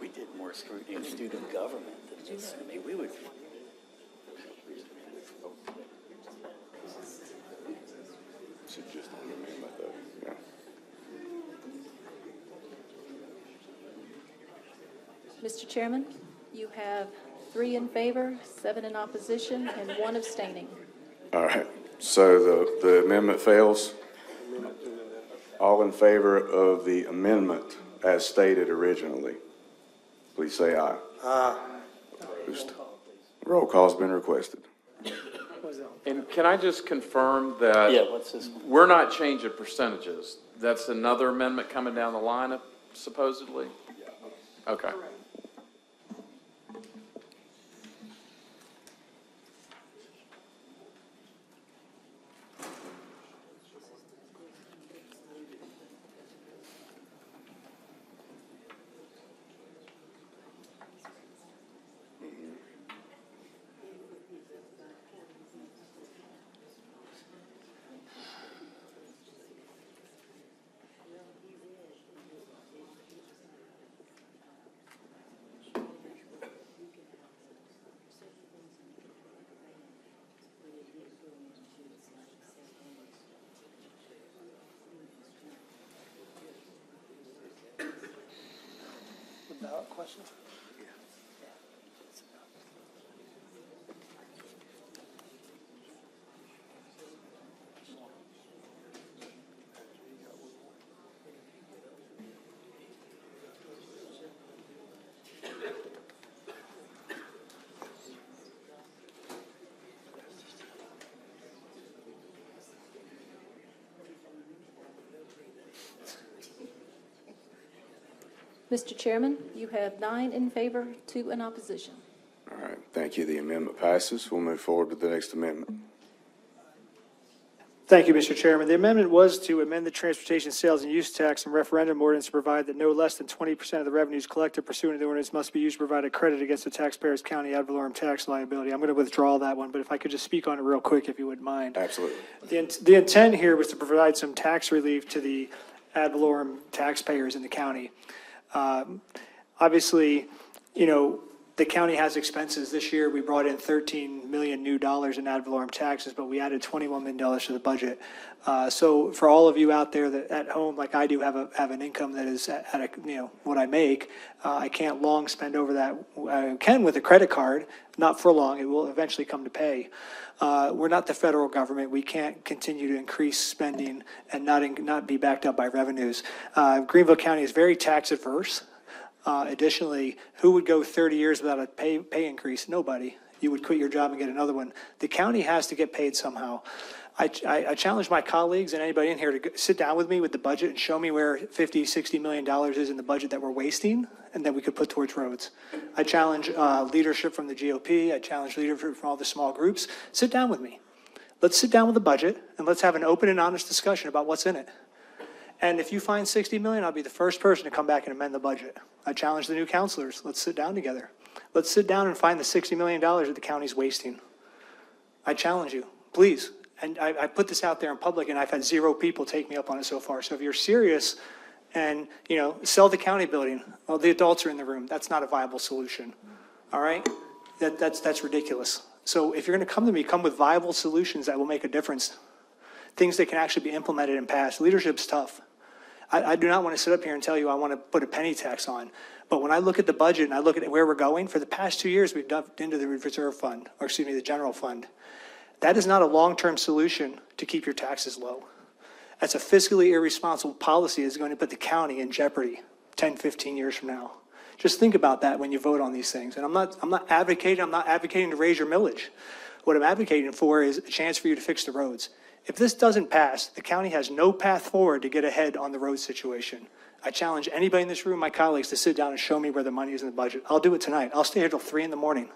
We did more scrutiny of student government than this. I mean, we would. Just on the amendment, though. Yeah. Mr. Chairman, you have 3 in favor, 7 in opposition, and 1 abstaining. All right, so the amendment fails. All in favor of the amendment as stated originally, please say aye. Aye. Opposed? Roll call's been requested. And can I just confirm that Yeah, what's this one? we're not changing percentages? That's another amendment coming down the line of supposedly? Okay. Ballot question? Mr. Chairman, you have 9 in favor, 2 in opposition. All right, thank you. The amendment passes. We'll move forward with the next amendment. Thank you, Mr. Chairman. The amendment was to amend the transportation sales and use tax and referendum ordinance to provide that no less than 20% of the revenues collected pursuant to the ordinance must be used to provide a credit against the taxpayer's county ad valorem tax liability. I'm going to withdraw that one, but if I could just speak on it real quick, if you wouldn't mind. Absolutely. The intent here was to provide some tax relief to the ad valorem taxpayers in the county. Obviously, the county has expenses. This year, we brought in $13 million new dollars in ad valorem taxes, but we added $21 million to the budget. So for all of you out there that at home, like I do, have an income that is at what I make, I can't long spend over that. I can with a credit card, not for long. It will eventually come to pay. We're not the federal government. We can't continue to increase spending and not be backed up by revenues. Greenville County is very tax adverse. Additionally, who would go 30 years without a pay increase? Nobody. You would quit your job and get another one. The county has to get paid somehow. I challenge my colleagues and anybody in here to sit down with me with the budget and show me where $50-60 million is in the budget that we're wasting and that we could put towards roads. I challenge leadership from the GOP. I challenge leadership from all the small groups. Sit down with me. Let's sit down with the budget and let's have an open and honest discussion about what's in it. And if you find $60 million, I'll be the first person to come back and amend the budget. I challenge the new counselors. Let's sit down together. Let's sit down and find the $60 million that the county's wasting. I challenge you, please. And I put this out there in public, and I've had 0 people take me up on it so far. So if you're serious and, sell the county building, well, the adults are in the room. That's not a viable solution. All right? That's ridiculous. So if you're going to come to me, come with viable solutions that will make a difference, things that can actually be implemented and passed. Leadership's tough. I do not want to sit up here and tell you I want to put a penny tax on. But when I look at the budget and I look at where we're going, for the past 2 years, we've dumped into the reserve fund, the general fund. That is not a long-term solution to keep your taxes low. That's a fiscally irresponsible policy that's going to put the county in jeopardy 10, 15 years from now. Just think about that when you vote on these things. And I'm not advocating to raise your millage. What I'm advocating for is a chance for you to fix the roads. If this doesn't pass, the county has no path forward to get ahead on the road situation. I challenge anybody in this room, my colleagues, to sit down and show me where the money is in the budget. I'll do it tonight. I'll stay here till 3 a.m.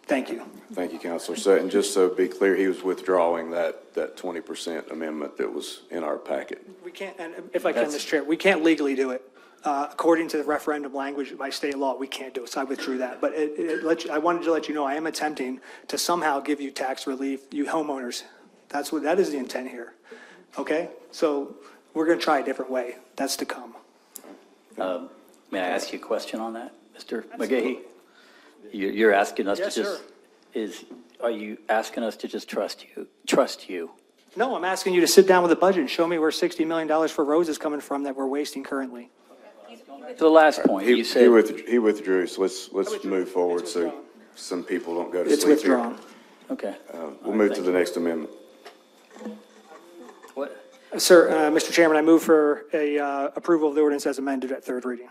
Thank you. Thank you, Counselor Sutton. And just so to be clear, he was withdrawing that 20% amendment that was in our packet. We can't, and if I can, Mr. Chair, we can't legally do it. According to the referendum language by state law, we can't do it, so I withdrew that. But I wanted to let you know I am attempting to somehow give you tax relief, you homeowners. That is the intent here. Okay? So we're going to try a different way. That's to come. May I ask you a question on that, Mr. McGahee? You're asking us to just, are you asking us to just trust you? No, I'm asking you to sit down with the budget and show me where $60 million for roads is coming from that we're wasting currently. To the last point, you said. He withdrew, so let's move forward so some people don't go to sleep. It's withdrawn. Okay. We'll move to the next amendment. What? Sir, Mr. Chairman, I move for approval of the ordinance as amended at third reading.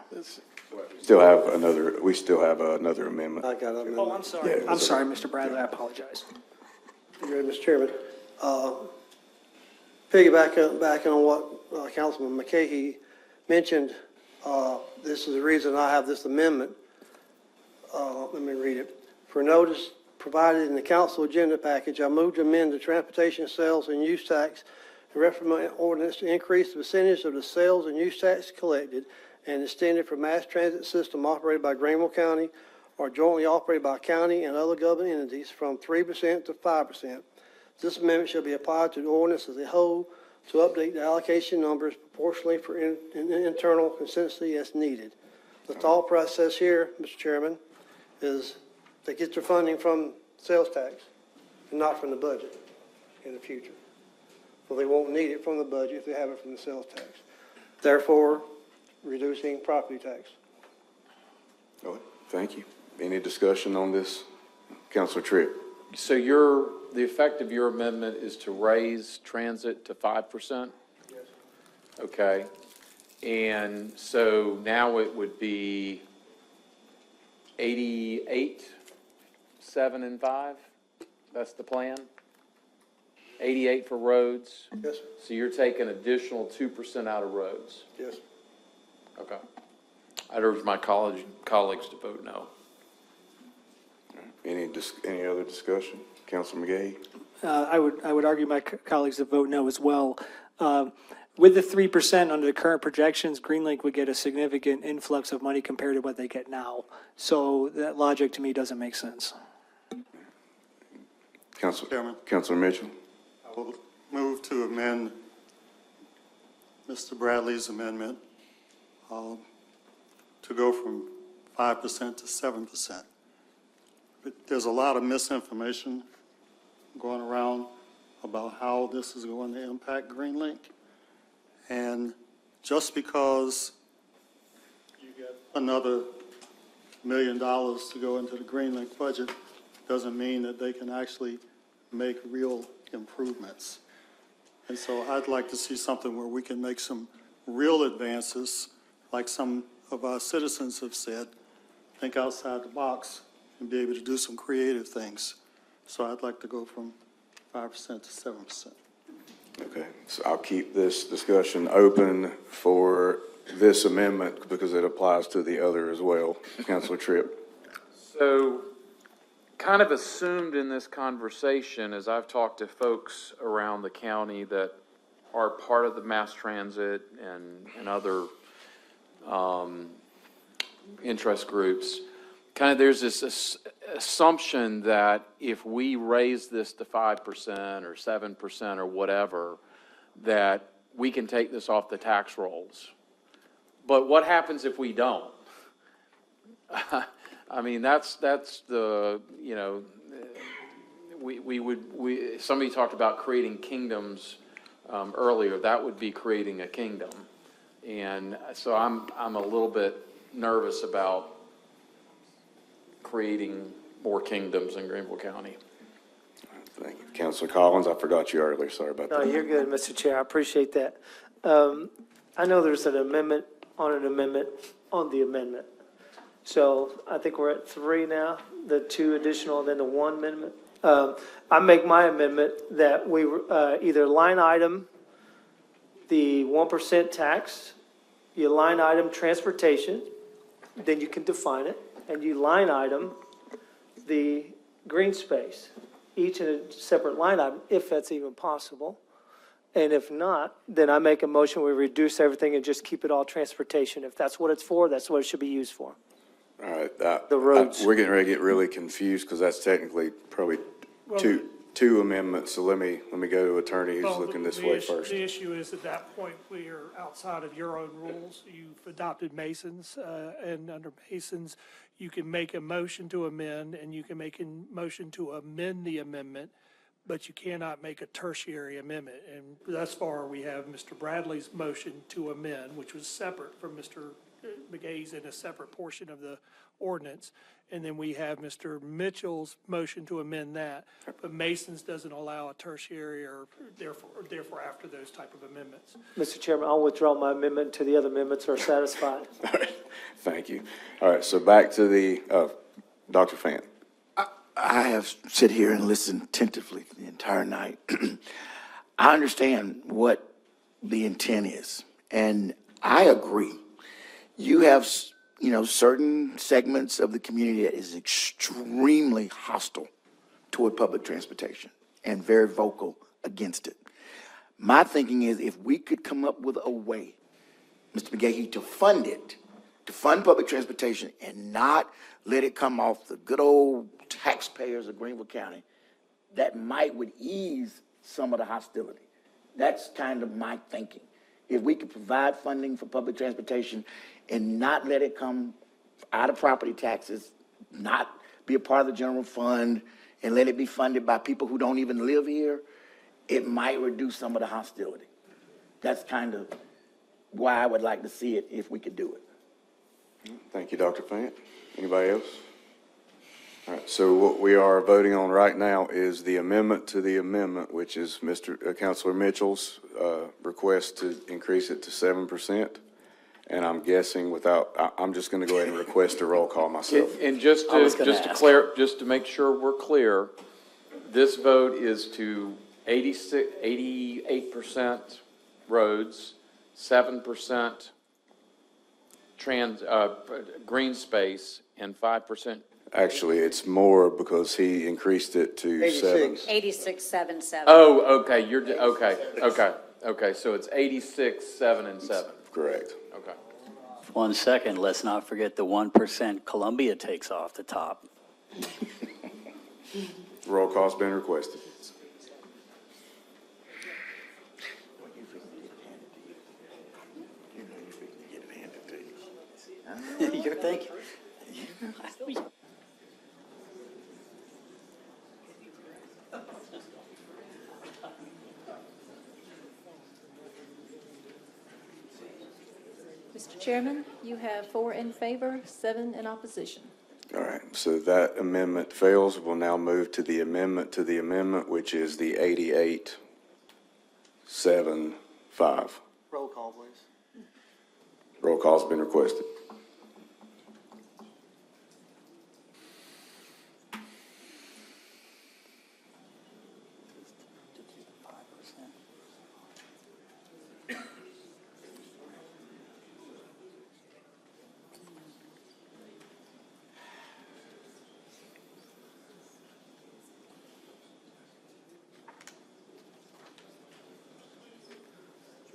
We still have another amendment. I got it. Oh, I'm sorry. I'm sorry, Mr. Bradley. I apologize. You're good, Mr. Chairman. Piggybacking on what Councilman McCahey mentioned, this is the reason I have this amendment. Let me read it. For notice provided in the council agenda package, I move to amend the transportation sales and use tax and referendum ordinance to increase the percentage of the sales and use tax collected and extended for mass transit system operated by Greenville County or jointly operated by county and other government entities from 3% to 5%. This amendment shall be applied to the ordinance as a whole to update the allocation numbers proportionally for internal consistency as needed. The thought process here, Mr. Chairman, is they get their funding from sales tax and not from the budget in the future. Well, they won't need it from the budget if they have it from the sales tax. Therefore, reducing property tax. All right, thank you. Any discussion on this? Councilor Tripp? So the effect of your amendment is to raise transit to 5%? Yes. Okay. And so now it would be 88, 7 and 5? That's the plan? 88 for roads? Yes, sir. So you're taking additional 2% out of roads? Yes. Okay. I'd urge my colleagues to vote no. Any other discussion? Councilor McGahee? I would argue my colleagues to vote no as well. With the 3% under the current projections, Greenlink would get a significant influx of money compared to what they get now. So that logic to me doesn't make sense. Councilor Mitchell? I will move to amend Mr. Bradley's amendment to go from 5% to 7%. But there's a lot of misinformation going around about how this is going to impact Greenlink. And just because you get another $1 million to go into the Greenlink budget doesn't mean that they can actually make real improvements. And so I'd like to see something where we can make some real advances, like some of our citizens have said, think outside the box and be able to do some creative things. So I'd like to go from 5% to 7%. Okay, so I'll keep this discussion open for this amendment because it applies to the other as well. Councilor Tripp? So kind of assumed in this conversation, as I've talked to folks around the county that are part of the mass transit and other interest groups, kind of there's this assumption that if we raise this to 5% or 7% or whatever, that we can take this off the tax rolls. But what happens if we don't? I mean, that's the, you know, somebody talked about creating kingdoms earlier. That would be creating a kingdom. And so I'm a little bit nervous about creating more kingdoms in Greenville County. Thank you. Councilor Collins, I forgot you earlier. Sorry about that. No, you're good, Mr. Chair. I appreciate that. I know there's an amendment on the amendment. So I think we're at 3 now, the 2 additional, and then the 1 amendment. I make my amendment that we either line item the 1% tax, you line item transportation, then you can define it, and you line item the green space, each in a separate line item, if that's even possible. And if not, then I make a motion, we reduce everything and just keep it all transportation. If that's what it's for, that's what it should be used for. All right. The roads. We're getting ready to get really confused because that's technically probably two amendments. So let me go to attorney who's looking this way first. The issue is at that point, we are outside of your own rules. You've adopted Masons, and under Masons, you can make a motion to amend, and you can make a motion to amend the amendment, but you cannot make a tertiary amendment. And thus far, we have Mr. Bradley's motion to amend, which was separate from Mr. McGahee's in a separate portion of the ordinance. And then we have Mr. Mitchell's motion to amend that. But Mason's doesn't allow a tertiary or therefore after those type of amendments. Mr. Chairman, I'll withdraw my amendment until the other amendments are satisfied. All right. Thank you. All right. So back to the, Dr. Fant. I have sit here and listened attentively the entire night. I understand what the intent is, and I agree. You have, certain segments of the community that is extremely hostile toward public transportation and very vocal against it. My thinking is if we could come up with a way, Mr. McGahee, to fund it, to fund public transportation and not let it come off the good old taxpayers of Greenville County, that would ease some of the hostility. That's kind of my thinking. If we could provide funding for public transportation and not let it come out of property taxes, not be a part of the general fund, and let it be funded by people who don't even live here, it might reduce some of the hostility. That's kind of why I would like to see it if we could do it. Thank you, Dr. Fant. Anybody else? All right, so what we are voting on right now is the amendment to the amendment, which is Councilor Mitchell's request to increase it to 7%. And I'm guessing I'm just going to go ahead and request a roll call myself. And just to make sure we're clear, this vote is to 88% roads, 7% green space, and 5%. Actually, it's more because he increased it to 7. 8677. Oh, okay, okay, so it's 86, 7, and 7. Correct. Okay. 1 second, let's not forget the 1% Columbia takes off the top. Roll call's been requested. You're thinking. Mr. Chairman, you have 4 in favor, 7 in opposition. All right, so that amendment fails. We'll now move to the amendment, which is the 8875. Roll call, please. Roll call's been requested.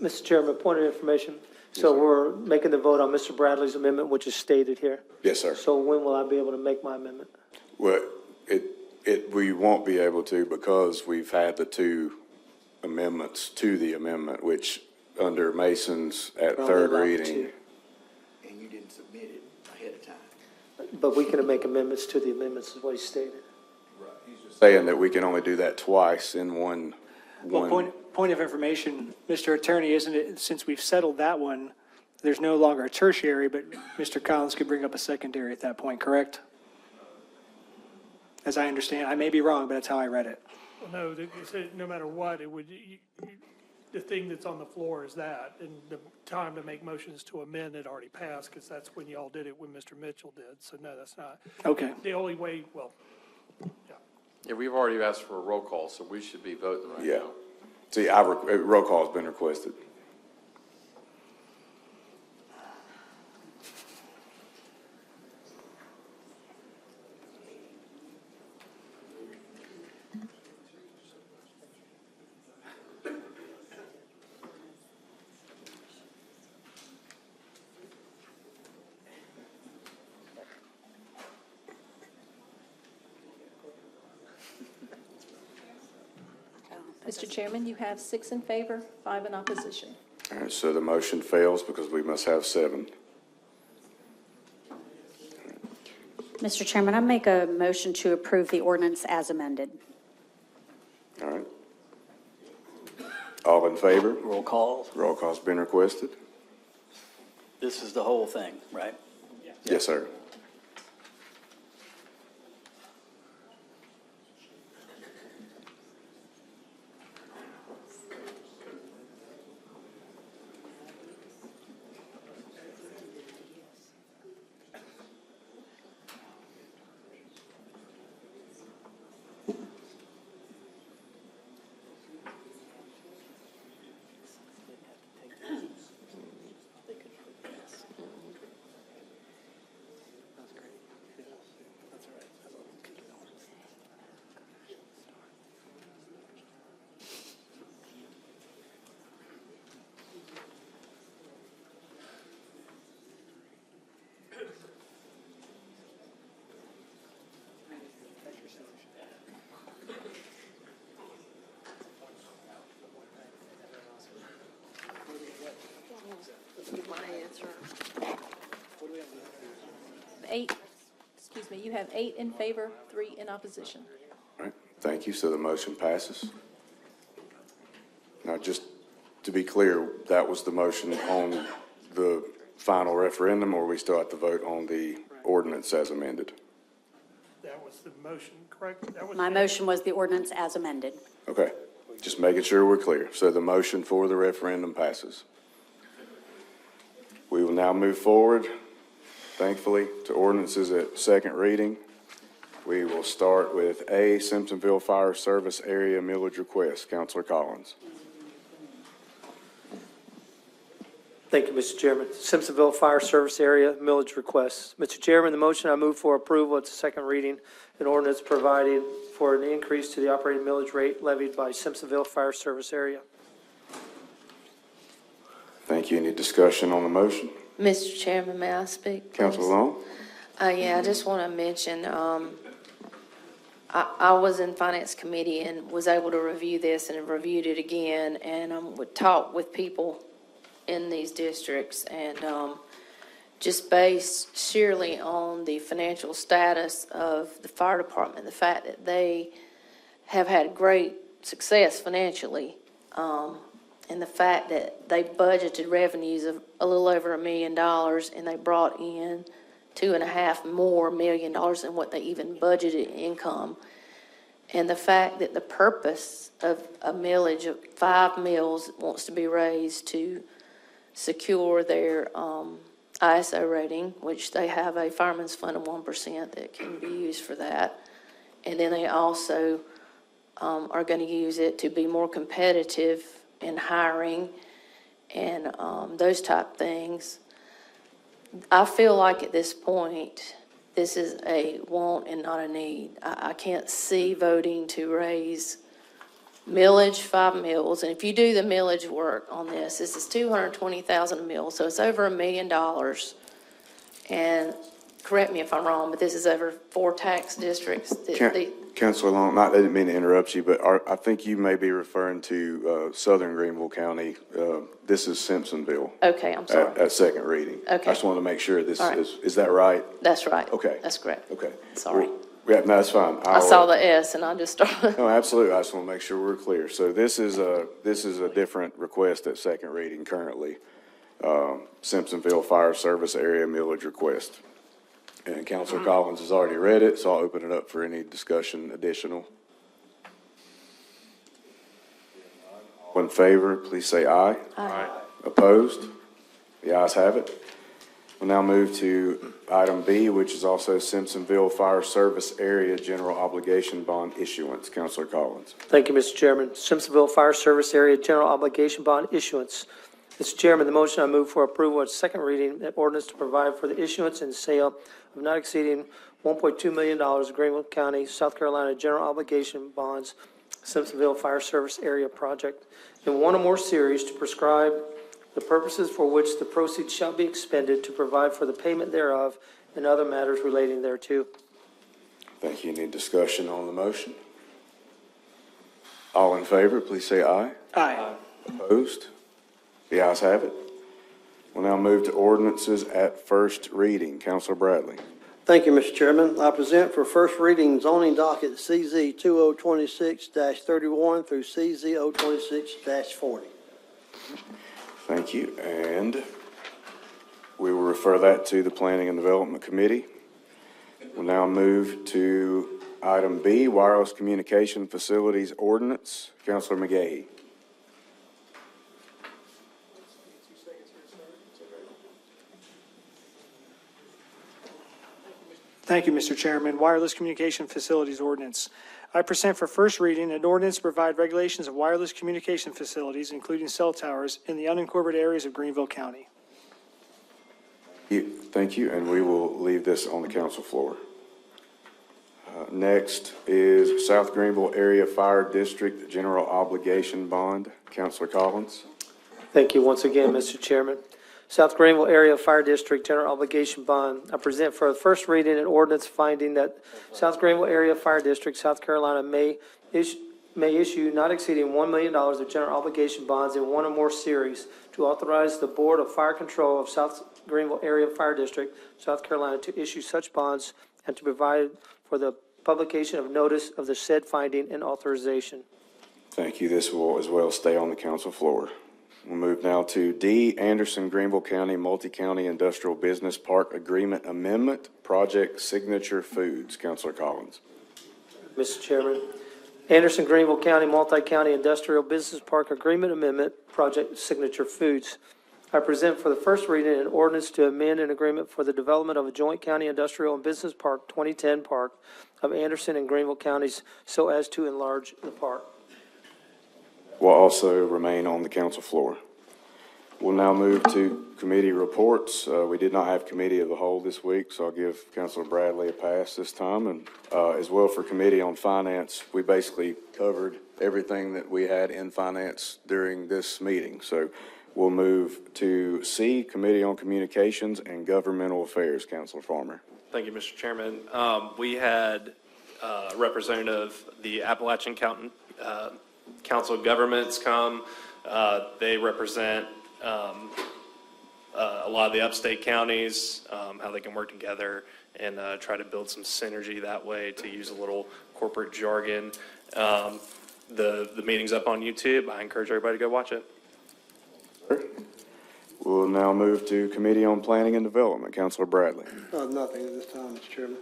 Mr. Chairman, point of information. So we're making the vote on Mr. Bradley's amendment, which is stated here. Yes, sir. So when will I be able to make my amendment? Well, we won't be able to because we've had the 2 amendments to the amendment, which under Mason's at We're only third allowed reading. 2. And you didn't submit it ahead of time. But we can make amendments to the amendments, is what he stated. Saying that we can only do that twice in one. Well, point of information, Mr. Attorney, isn't it, since we've settled that one, there's no longer a tertiary, but Mr. Collins could bring up a secondary at that point, correct? As I understand, I may be wrong, but that's how I read it. Well, no, no matter what, it would, the thing that's on the floor is that, and the time to make motions to amend it already passed, because that's when y'all did it, when Mr. Mitchell did, so no, that's not. Okay. The only way, well, Yeah, we've already asked for a roll call, so we should be voting right Yeah. now. See, roll call's been requested. Mr. Chairman, you have 6 in favor, 5 in opposition. All right, so the motion fails because we must have 7. Mr. Chairman, I make a motion to approve the ordinance as amended. All right. All in favor? Roll call. Roll call's been requested. This is the whole thing, right? Yes, sir. You have 8 in favor, 3 in opposition. All right, thank you. So the motion passes. Now, just to be clear, that was the motion on the final referendum, or we still have to vote on the ordinance as amended? That was the motion, correct? That was My motion was the ordinance as amended. Okay, just making sure we're clear. So the motion for the referendum passes. We will now move forward, thankfully, to ordinances at second reading. We will start with A, Simpsonville Fire Service Area Millage Request. Councilor Collins. Thank you, Mr. Chairman. Simpsonville Fire Service Area millage request. Mr. Chairman, the motion I move for approval at the second reading, an ordinance providing for an increase to the operating millage rate levied by Simpsonville Fire Service Area. Thank you. Any discussion on the motion? Mr. Chairman, may I speak, please? Councilor Long? Yeah, I just want to mention, I was in Finance Committee and was able to review this and reviewed it again, and would talk with people in these districts, and just based sheerly on the financial status of the fire department, the fact that they have had great success financially, and the fact that they budgeted revenues of a little over $1 million, and they brought in $2.5 million more than what they even budgeted income. And the fact that the purpose of a millage of 5 mills wants to be raised to secure their ISO rating, which they have a fireman's fund of 1% that can be used for that. And then they also are going to use it to be more competitive in hiring and those type things. I feel like at this point, this is a want and not a need. I can't see voting to raise millage, 5 mills, and if you do the millage work on this is $220,000 a mill, so it's over $1 million. And correct me if I'm wrong, but this is over 4 tax districts. Councilor Long, I didn't mean to interrupt you, but I think you may be referring to Southern Greenville County. This is Simpsonville. Okay, I'm sorry. At second reading. Okay. I just wanted to make sure this All right. is that right? That's right. Okay. That's correct. Okay. Sorry. Yeah, no, that's fine. I saw the S and I just started. No, absolutely. I just want to make sure we're clear. So this is a different request at second reading currently. Simpsonville Fire Service Area millage request. And Councilor Collins has already read it, so I'll open it up for any discussion additional. All in favor, please say aye. Aye. Opposed? The ayes have it. We'll now move to item B, which is also Simpsonville Fire Service Area General Obligation Bond Issuance. Councilor Collins. Thank you, Mr. Chairman. Simpsonville Fire Service Area General Obligation Bond Issuance. Mr. Chairman, the motion I move for approval at second reading, an ordinance to provide for the issuance and sale of not exceeding $1.2 million of Greenville County, South Carolina General Obligation Bonds, Simpsonville Fire Service Area Project, in one or more series to prescribe the purposes for which the proceeds shall be expended, to provide for the payment thereof, and other matters relating thereto. Thank you. Any discussion on the motion? All in favor, please say aye. Aye. Opposed? The ayes have it. We'll now move to ordinances at first reading. Councilor Bradley. Thank you, Mr. Chairman. I present for first reading zoning docket CZ 2026-31 through CZ 026-40. Thank you. And we will refer that to the Planning and Development Committee. We'll now move to item B, Wireless Communication Facilities Ordinance. Councilor McGahee. Thank you, Mr. Chairman. Wireless Communication Facilities Ordinance. I present for first reading an ordinance to provide regulations of wireless communication facilities, including cell towers, in the unincorporated areas of Greenville County. Thank you, and we will leave this on the council floor. Next is South Greenville Area Fire District General Obligation Bond. Councilor Collins. Thank you once again, Mr. Chairman. South Greenville Area Fire District General Obligation Bond. I present for the first reading an ordinance finding that South Greenville Area Fire District, South Carolina, may may issue not exceeding $1 million of general obligation bonds in one or more series to authorize the Board of Fire Control of South Greenville Area Fire District, South Carolina, to issue such bonds and to provide for the publication of notice of the said finding and authorization. Thank you. This will as well stay on the council floor. We'll move now to D, Anderson Greenville County Multi-County Industrial Business Park Agreement Amendment, Project Signature Foods. Councilor Collins. Mr. Chairman, Anderson Greenville County Multi-County Industrial Business Park Agreement Amendment, Project Signature Foods. I present for the first reading an ordinance to amend an agreement for the development of a joint county industrial and business park, 2010 park of Anderson and Greenville counties, so as to enlarge the park. Will also remain on the council floor. We'll now move to committee reports. We did not have committee of the whole this week, so I'll give Councilor Bradley a pass this time. And as well for committee on finance, we basically covered everything that we had in finance during this meeting. So we'll move to C, Committee on Communications and Governmental Affairs. Councilor Farmer. Thank you, Mr. Chairman. We had a representative, the Appalachian Council of Governments come. They represent a lot of the upstate counties, how they can work together and try to build some synergy that way, to use a little corporate jargon. The meeting's up on YouTube. I encourage everybody to go watch it. We'll now move to Committee on Planning and Development. Councilor Bradley. Nothing at this time, Mr. Chairman.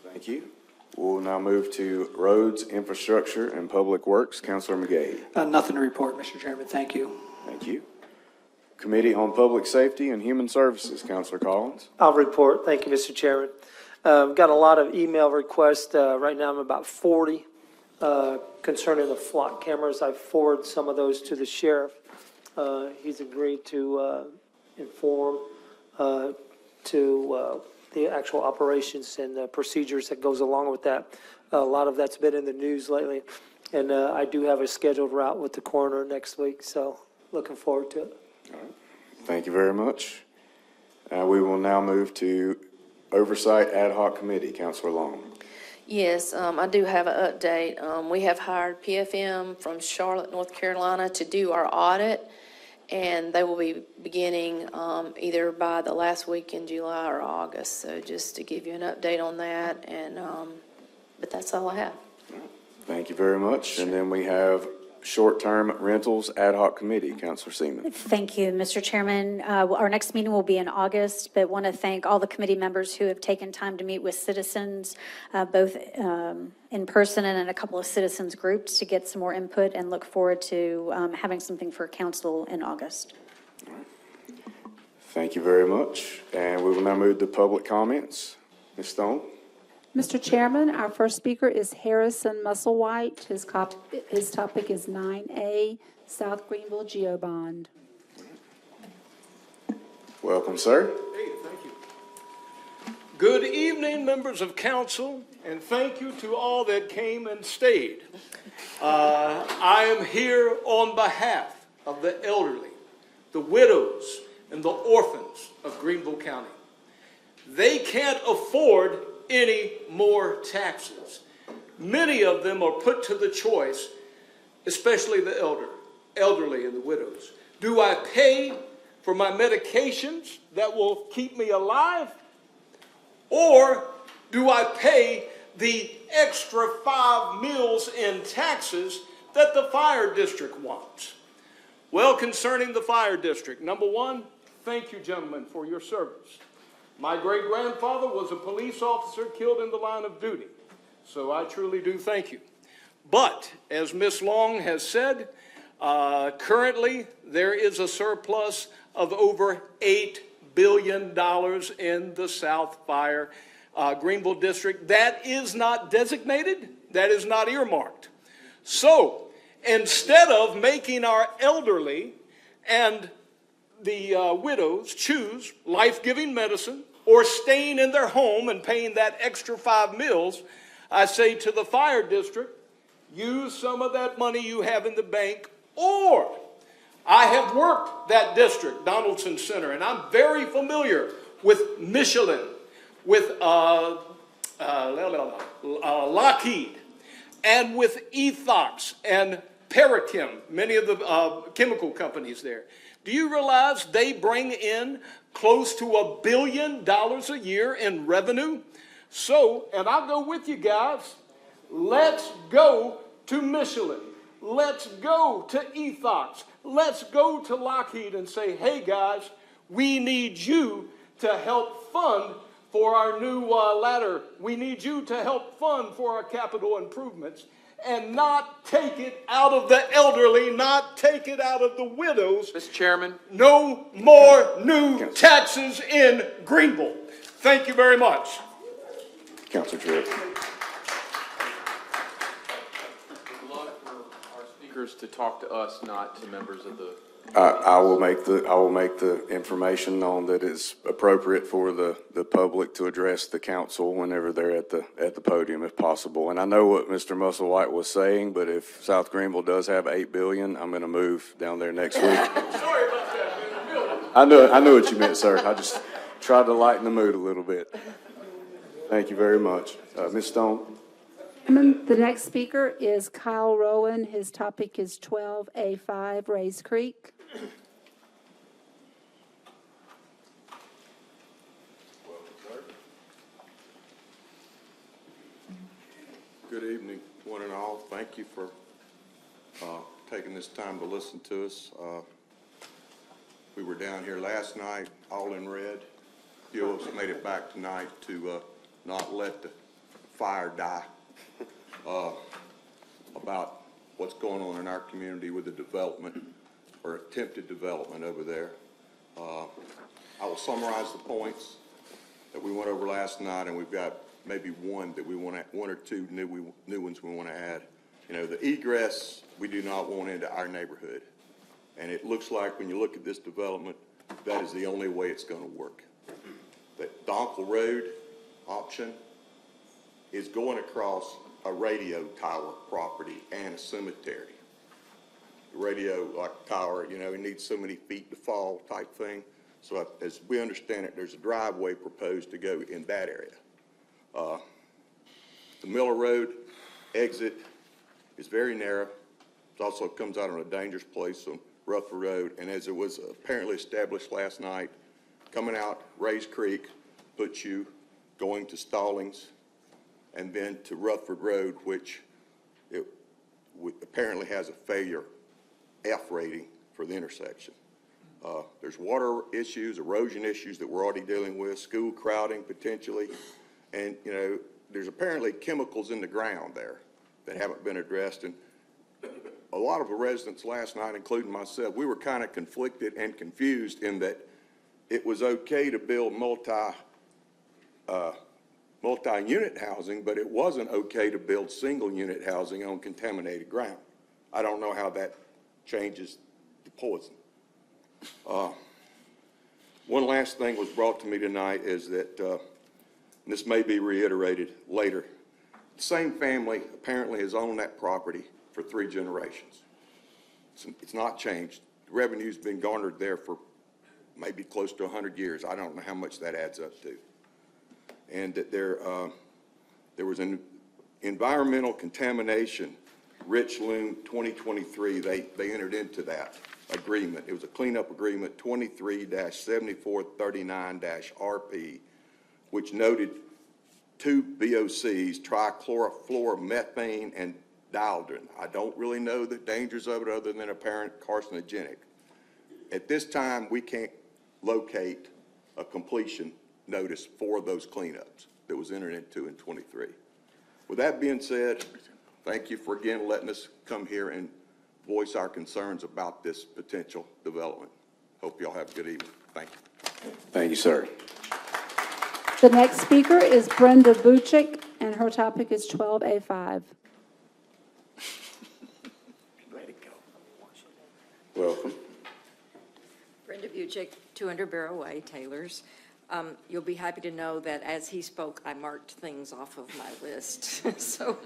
Thank you. We'll now move to Roads, Infrastructure, and Public Works. Councilor McGahee. Nothing to report, Mr. Chairman. Thank you. Thank you. Committee on Public Safety and Human Services. Councilor Collins. I'll report. Thank you, Mr. Chairman. Got a lot of email requests. Right now, I'm about 40 concerning the flock cameras. I forwarded some of those to the sheriff. He's agreed to inform to the actual operations and the procedures that goes along with that. A lot of that's been in the news lately. And I do have a scheduled route with the coroner next week, so looking forward to it. All right. Thank you very much. We will now move to Oversight Ad Hoc Committee. Councilor Long. Yes, I do have an update. We have hired PFM from Charlotte, North Carolina to do our audit, and they will be beginning either by the last week in July or August. So just to give you an update on that, and but that's all I have. Thank you very much. And then we have Short-Term Rentals Ad Hoc Committee. Councilor Seaman. Thank you, Mr. Chairman. Our next meeting will be in August, but want to thank all the committee members who have taken time to meet with citizens, both in person and in a couple of citizens groups, to get some more input, and look forward to having something for council in August. Thank you very much. And we will now move to public comments. Ms. Stone. Mr. Chairman, our first speaker is Harrison Musselwhite. His topic is 9A, South Greenville Geobond. Welcome, sir. Hey, thank you. Good evening, members of council, and thank you to all that came and stayed. I am here on behalf of the elderly, the widows, and the orphans of Greenville County. They can't afford any more taxes. Many of them are put to the choice, especially the elderly and the widows. Do I pay for my medications that will keep me alive? Or do I pay the extra 5 meals in taxes that the fire district wants? Well, concerning the fire district, number one, thank you, gentlemen, for your service. My great-grandfather was a police officer killed in the line of duty, so I truly do thank you. But, as Ms. Long has said, currently there is a surplus of over $8 billion in the South Fire Greenville District. That is not designated, that is not earmarked. So, instead of making our elderly and the widows choose life-giving medicine or staying in their home and paying that extra 5 meals, I say to the fire district, use some of that money you have in the bank. Or, I have worked that district, Donaldson Center, and I'm very familiar with Michelin, with Lockheed, and with Ethox and Parachem, many of the chemical companies there. Do you realize they bring in close to $1 billion a year in revenue? So, and I'll go with you guys, let's go to Michelin. Let's go to Ethox. Let's go to Lockheed and say, hey guys, we need you to help fund for our new ladder. We need you to help fund for our capital improvements, and not take it out of the elderly, not take it out of the widows. Mr. Chairman. No more new taxes in Greenville. Thank you very much. Councilor Tripp. Speakers to talk to us, not to members of the. I will make the information known that is appropriate for the public to address the council whenever they're at the podium, if possible. And I know what Mr. Musselwhite was saying, but if South Greenville does have $8 billion, I'm going to move down there next week. Sorry about that. I know what you meant, sir. I just tried to lighten the mood a little bit. Thank you very much. Ms. Stone? The next speaker is Kyle Rowan. His topic is 12A5 Rays Creek. Good evening, one and all. Thank you for taking this time to listen to us. We were down here last night, all in red. Few of us made it back tonight to not let the fire die about what's going on in our community with the development or attempted development over there. I will summarize the points that we went over last night, and we've got maybe one or two new ones we want to add. You know, the egress we do not want into our neighborhood, and it looks like when you look at this development, that is the only way it's going to work. The Donkel Road option is going across a radio tower property and a cemetery. The radio like tower, you know, it needs so many feet to fall type thing. So as we understand it, there's a driveway proposed to go in that area. The Miller Road exit is very narrow. It also comes out on a dangerous place on Rutherford Road. And as it was apparently established last night, coming out Rays Creek puts you going to Stallings and then to Rutherford Road, which apparently has a failure F rating for the intersection. There's water issues, erosion issues that we're already dealing with, school crowding potentially, and you know, there's apparently chemicals in the ground there that haven't been addressed. And a lot of the residents last night, including myself, we were kind of conflicted and confused in that it was okay to build multi-unit housing, but it wasn't okay to build single-unit housing on contaminated ground. I don't know how that changes the poison. One last thing was brought to me tonight is that, and this may be reiterated later, the same family apparently has owned that property for 3 generations. It's not changed. The revenue's been garnered there for maybe close to 100 years. I don't know how much that adds up to. And that there was an environmental contamination, Rich Loom 2023, they entered into that agreement. It was a cleanup agreement 23-7439-RP, which noted 2 VOCs, trichlorofluoromethane and dieldrin. I don't really know the dangers of it other than apparent carcinogenic. At this time, we can't locate a completion notice for those cleanups that was entered into in 23. With that being said, thank you for again letting us come here and voice our concerns about this potential development. Hope y'all have a good evening. Thank you. Thank you, sir. The next speaker is Brenda Buchik, and her topic is 12A5. Welcome. Brenda Buchik, 200 Barrow Way, Taylor's. You'll be happy to know that as he spoke, I marked things off of my list. So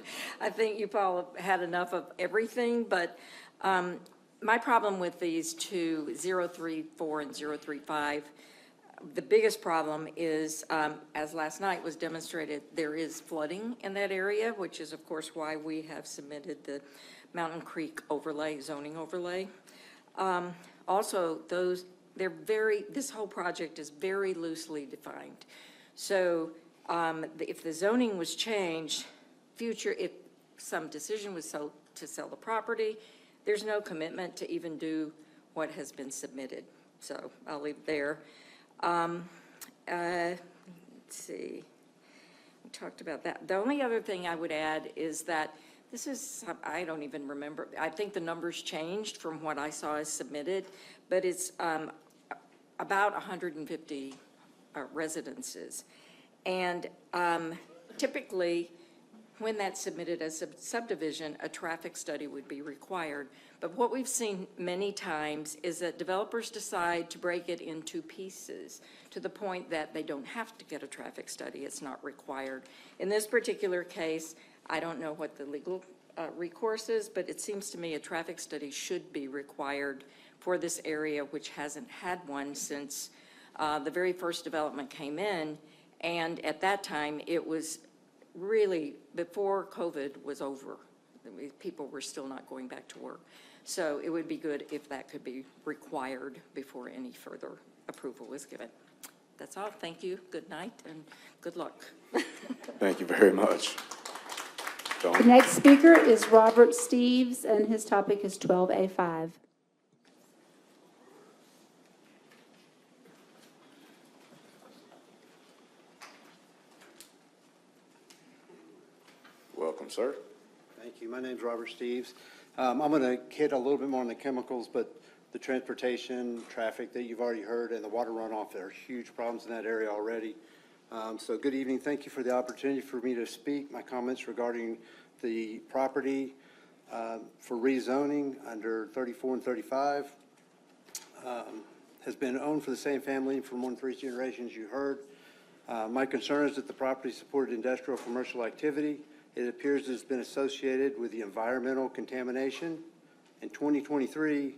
I think you probably had enough of everything, but my problem with these two, 034 and 035, The biggest problem is, as last night was demonstrated, there is flooding in that area, which is of course why we have submitted the Mountain Creek overlay, zoning overlay. Also, this whole project is very loosely defined. So if the zoning was changed, if some decision was to sell the property, there's no commitment to even do what has been submitted. So I'll leave it there. Let's see. We talked about that. The only other thing I would add is that this is, I don't even remember, I think the numbers changed from what I saw as submitted, but it's about 150 residences. And typically, when that's submitted as a subdivision, a traffic study would be required. But what we've seen many times is that developers decide to break it into pieces to the point that they don't have to get a traffic study. It's not required. In this particular case, I don't know what the legal recourse is, but it seems to me a traffic study should be required for this area, which hasn't had one since the very first development came in. And at that time, it was really before COVID was over. People were still not going back to work. So it would be good if that could be required before any further approval was given. That's all. Thank you. Good night and good luck. Thank you very much. The next speaker is Robert Steves, and his topic is 12A5. Welcome, sir. Thank you. My name's Robert Steves. I'm going to hit a little bit more on the chemicals, but the transportation, traffic that you've already heard, and the water runoff, there are huge problems in that area already. So good evening. Thank you for the opportunity for me to speak. My comments regarding the property for rezoning under 34 and 35 has been owned for the same family for more than 3 generations, you heard. My concern is that the property supported industrial commercial activity. It appears it's been associated with the environmental contamination. In 2023,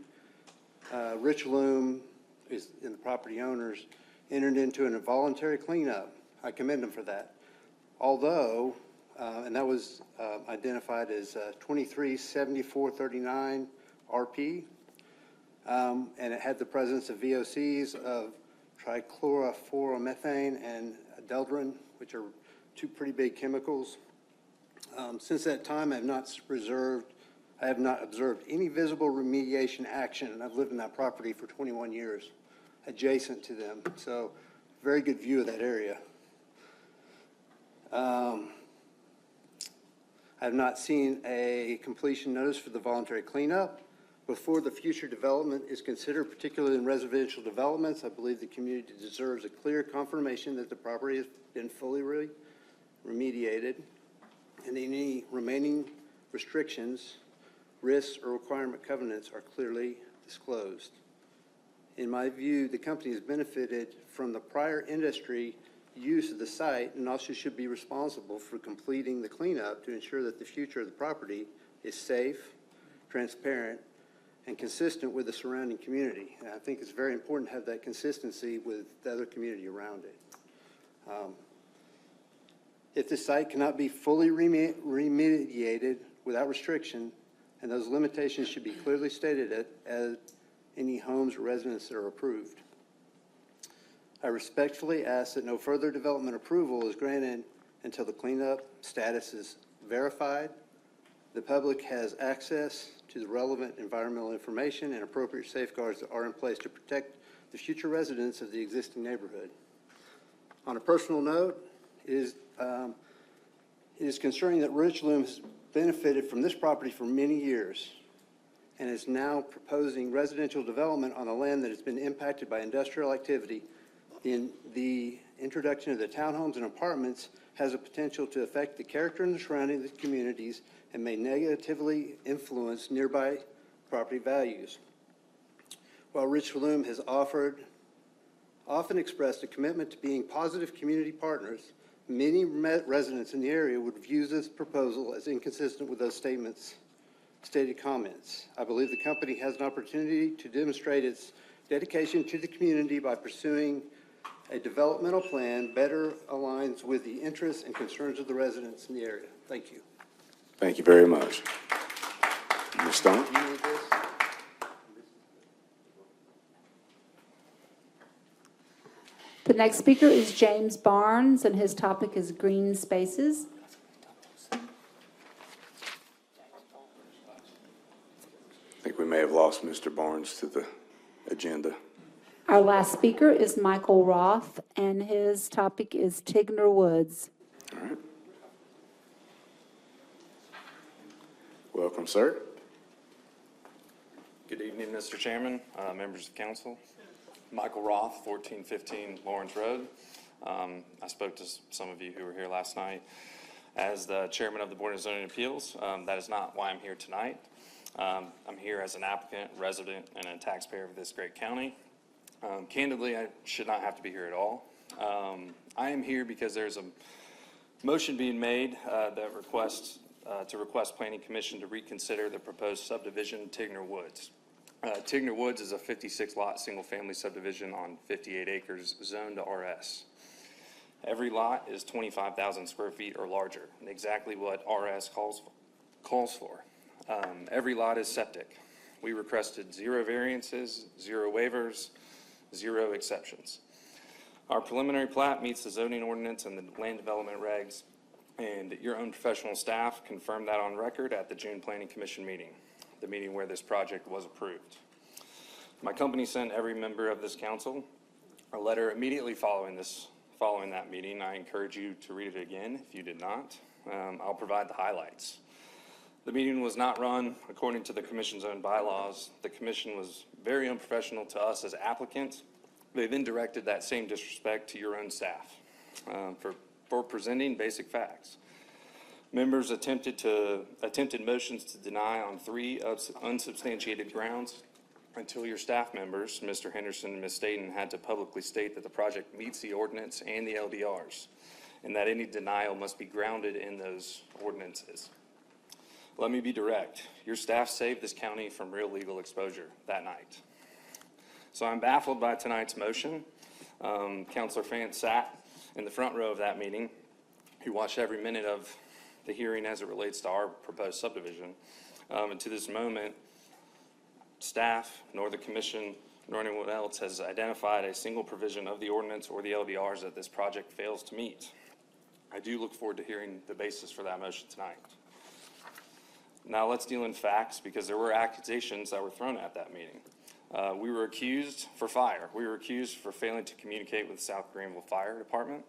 Rich Loom, is in the property owners, entered into an involuntary cleanup. I commend them for that. Although, and that was identified as 237439 RP, and it had the presence of VOCs of trichlorophoromethane and eldrin, which are 2 pretty big chemicals. Since that time, I have not observed any visible remediation action, and I've lived in that property for 21 years, adjacent to them. So, very good view of that area. I have not seen a completion notice for the voluntary cleanup. Before the future development is considered, particularly in residential developments, I believe the community deserves a clear confirmation that the property has been fully remediated, and any remaining restrictions, risks, or requirement covenants are clearly disclosed. In my view, the company has benefited from the prior industry use of the site and also should be responsible for completing the cleanup to ensure that the future of the property is safe, transparent, and consistent with the surrounding community. And I think it's very important to have that consistency with the other community around it. If the site cannot be fully remediated without restriction, and those limitations should be clearly stated as any homes or residences that are approved. I respectfully ask that no further development approval is granted until the cleanup status is verified, the public has access to the relevant environmental information, and appropriate safeguards that are in place to protect the future residents of the existing neighborhood. On a personal note, it is concerning that Rich Loom has benefited from this property for many years and is now proposing residential development on a land that has been impacted by industrial activity. The introduction of the townhomes and apartments has a potential to affect the character and the surrounding of the communities and may negatively influence nearby property values. While Rich Loom has often expressed a commitment to being positive community partners, many residents in the area would view this proposal as inconsistent with those stated comments. I believe the company has an opportunity to demonstrate its dedication to the community by pursuing a developmental plan better aligns with the interests and concerns of the residents in the area. Thank you. Thank you very much. Ms. Stone? You need this? The next speaker is James Barnes, and his topic is green spaces. I think we may have lost Mr. Barnes to the agenda. Our last speaker is Michael Roth, and his topic is Tigner Woods. All right. Welcome, sir. Good evening, Mr. Chairman, members of council. Michael Roth, 1415 Lawrence Road. I spoke to some of you who were here last night. As the chairman of the Board of Zoning Appeals, that is not why I'm here tonight. I'm here as an applicant, resident, and a taxpayer of this great county. Candidly, I should not have to be here at all. I am here because there's a motion being made that requests to request Planning Commission to reconsider the proposed subdivision Tigner Woods. Tigner Woods is a 56-lot single-family subdivision on 58 acres zoned to RS. Every lot is 25,000 square feet or larger, and exactly what RS calls for. Every lot is septic. We requested 0 variances, 0 waivers, 0 exceptions. Our preliminary plat meets the zoning ordinance and the land development regs, and your own professional staff confirmed that on record at the June Planning Commission meeting, the meeting where this project was approved. My company sent every member of this council a letter immediately following that meeting. I encourage you to read it again if you did not. I'll provide the highlights. The meeting was not run according to the commission's own bylaws. The commission was very unprofessional to us as applicants. They then directed that same disrespect to your own staff for presenting basic facts. Members attempted motions to deny on 3 unsubstantiated grounds until your staff members, Mr. Henderson and Ms. Staten, had to publicly state that the project meets the ordinance and the LDRs, and that any denial must be grounded in those ordinances. Let me be direct. Your staff saved this county from real legal exposure that night. So I'm baffled by tonight's motion. Councilor Fant sat in the front row of that meeting. He watched every minute of the hearing as it relates to our proposed subdivision. And to this moment, staff, nor the commission, nor anyone else has identified a single provision of the ordinance or the LDRs that this project fails to meet. I do look forward to hearing the basis for that motion tonight. Now let's deal in facts, because there were accusations that were thrown at that meeting. We were accused for fire. We were accused for failing to communicate with the South Greenville Fire Department.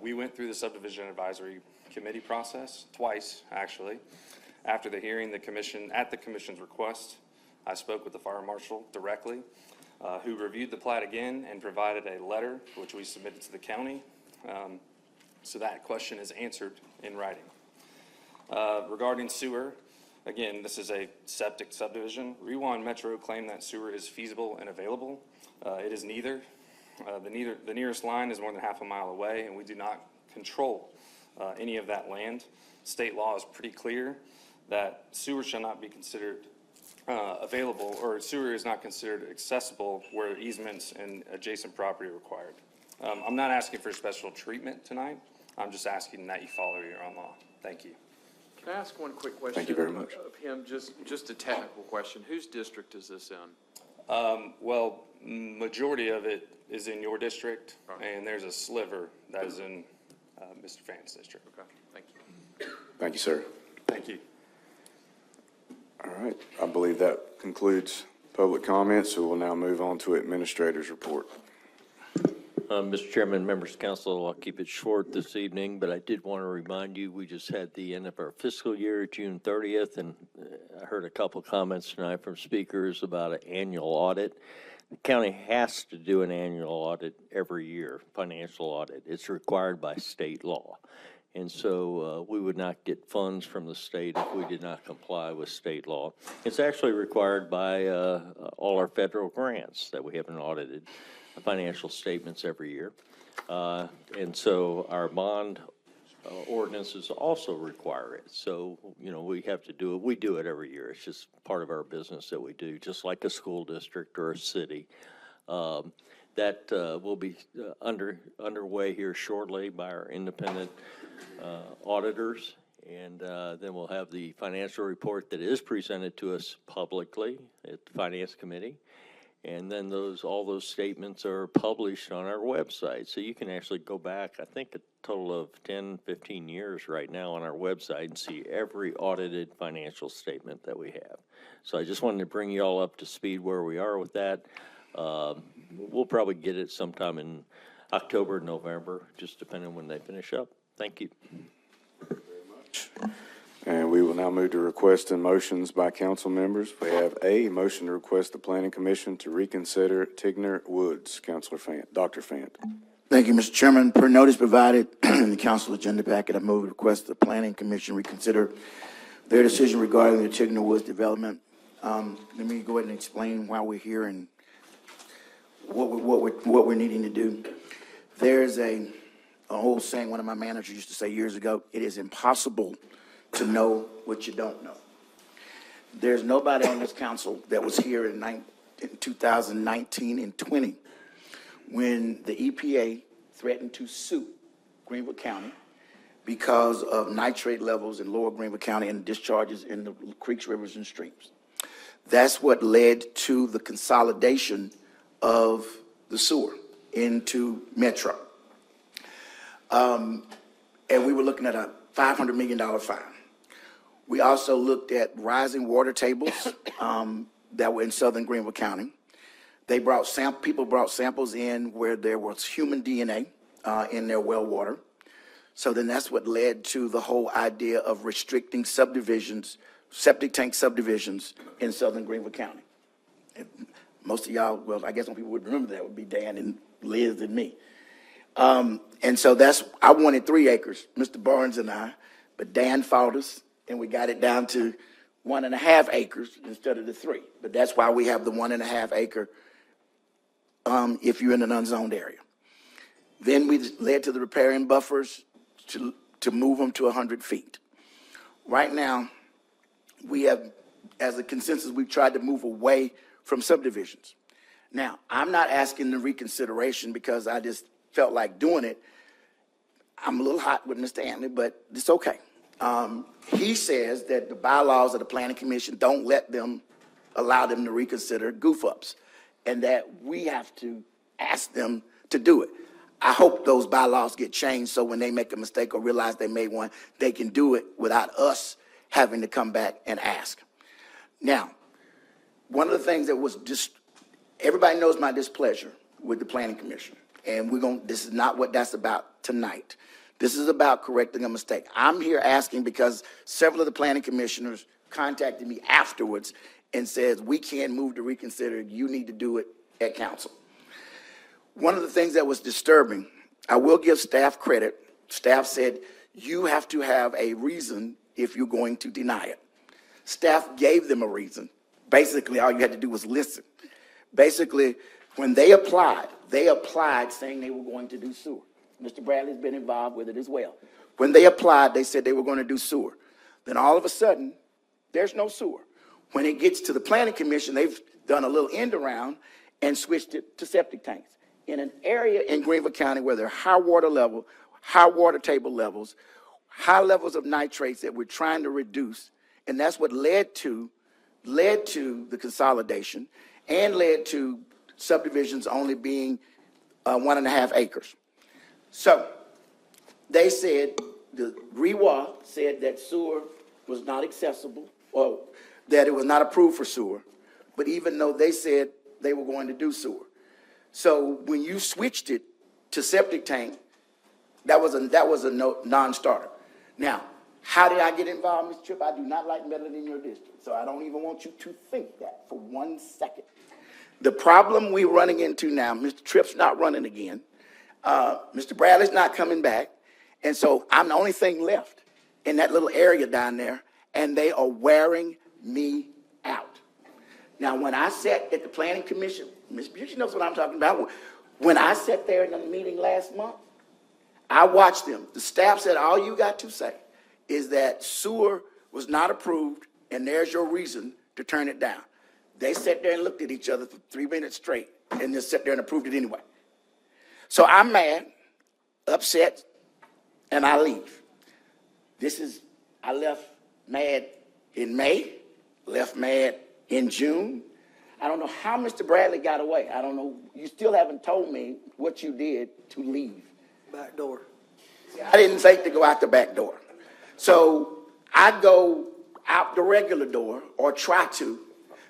We went through the subdivision advisory committee process twice, actually. After the hearing, at the commission's request, I spoke with the fire marshal directly, who reviewed the plat again and provided a letter which we submitted to the county. So that question is answered in writing. Regarding sewer, again, this is a septic subdivision. Rewan Metro claimed that sewer is feasible and available. It is neither. The nearest line is more than half a mile away, and we do not control any of that land. State law is pretty clear that sewer shall not be considered available, or sewer is not considered accessible where easements and adjacent property are required. I'm not asking for special treatment tonight. I'm just asking that you follow your own law. Thank you. Can I ask one quick question? Thank you very much. Of him, just a technical question. Whose district is this in? Well, majority of it is in your district, and there's a sliver that is in Mr. Fant's district. Okay, thank you. Thank you, sir. Thank you. All right, I believe that concludes public comments, so we'll now move on to administrator's report. Mr. Chairman, members of council, I'll keep it short this evening, but I did want to remind you, we just had the end of our fiscal year, June 30th, and I heard a couple comments tonight from speakers about an annual audit. The county has to do an annual audit every year, financial audit. It's required by state law. And so we would not get funds from the state if we did not comply with state law. It's actually required by all our federal grants that we haven't audited financial statements every year. And so our bond ordinances also require it. So, you know, we have to do it. We do it every year. It's just part of our business that we do, just like a school district or a city. That will be underway here shortly by our independent auditors. And then we'll have the financial report that is presented to us publicly at the Finance Committee. And then all those statements are published on our website. So you can actually go back, I think, a total of 10, 15 years right now on our website and see every audited financial statement that we have. So I just wanted to bring you all up to speed where we are with that. We'll probably get it sometime in October, November, just depending on when they finish up. Thank you. And we will now move to requests and motions by council members. We have a motion to request the Planning Commission to reconsider Tigner Woods. Councilor Fant, Dr. Fant. Thank you, Mr. Chairman. Per notice provided in the council agenda packet, I move to request the Planning Commission reconsider their decision regarding the Tigner Woods development. Let me go ahead and explain why we're here and what we're needing to do. There's a old saying one of my managers used to say years ago: it is impossible to know what you don't know. There's nobody on this council that was here in 2019 and 20 when the EPA threatened to sue Greenville County because of nitrate levels in lower Greenville County and discharges in the creeks, rivers, and streams. That's what led to the consolidation of the sewer into Metro. And we were looking at a $500 million fine. We also looked at rising water tables that were in southern Greenville County. People brought samples in where there was human DNA in their well water. So then that's what led to the whole idea of restricting subdivisions, septic tank subdivisions in southern Greenville County. And most of y'all, well, I guess some people would remember that would be Dan and Liz and me. And so I wanted 3 acres, Mr. Barnes and I, but Dan fought us and we got it down to 1.5 acres instead of the 3. But that's why we have the 1.5 acre if you're in an unzoned area. Then we led to the riparian buffers to move them to 100 feet. Right now, we have, as a consensus, we've tried to move away from subdivisions. Now, I'm not asking the reconsideration because I just felt like doing it. I'm a little hot with Mr. Antley, but it's okay. He says that the bylaws of the Planning Commission don't allow them to reconsider goof-ups, and that we have to ask them to do it. I hope those bylaws get changed so when they make a mistake or realize they made one, they can do it without us having to come back and ask. Now, one of the things that was everybody knows my displeasure with the Planning Commission, and this is not what that's about tonight. This is about correcting a mistake. I'm here asking because several of the planning commissioners contacted me afterwards and says, we can't move to reconsider, you need to do it at council. One of the things that was disturbing, I will give staff credit. Staff said, you have to have a reason if you're going to deny it. Staff gave them a reason. Basically, all you had to do was listen. Basically, when they applied saying they were going to do sewer. Mr. Bradley's been involved with it as well. When they applied, they said they were going to do sewer. Then all of a sudden, there's no sewer. When it gets to the Planning Commission, they've done a little end around and switched it to septic tanks. In an area in Greenville County where there are high water table levels, high levels of nitrates that we're trying to reduce, and that's what led to the consolidation and led to subdivisions only being 1.5 acres. So they said, the REWA said that sewer was not accessible, or that it was not approved for sewer, but even though they said they were going to do sewer. So when you switched it to septic tank, that was a non-starter. Now, how did I get involved, Mr. Tripp? I do not like meddling in your district, so I don't even want you to think that for 1 second. The problem we're running into now, Mr. Tripp's not running again. Mr. Bradley's not coming back. And so I'm the only thing left in that little area down there, and they are wearing me out. Now, when I sat at the Planning Commission, Ms. Busey knows what I'm talking about. When I sat there in the meeting last month, I watched them. The staff said, all you got to say is that sewer was not approved, and there's your reason to turn it down. They sat there and looked at each other for 3 minutes straight, and just sat there and approved it anyway. So I'm mad, upset, and I leave. I left mad in May, left mad in June. I don't know how Mr. Bradley got away. I don't know. You still haven't told me what you did to leave. Back door. I didn't think to go out the back door. So I go out the regular door, or try to,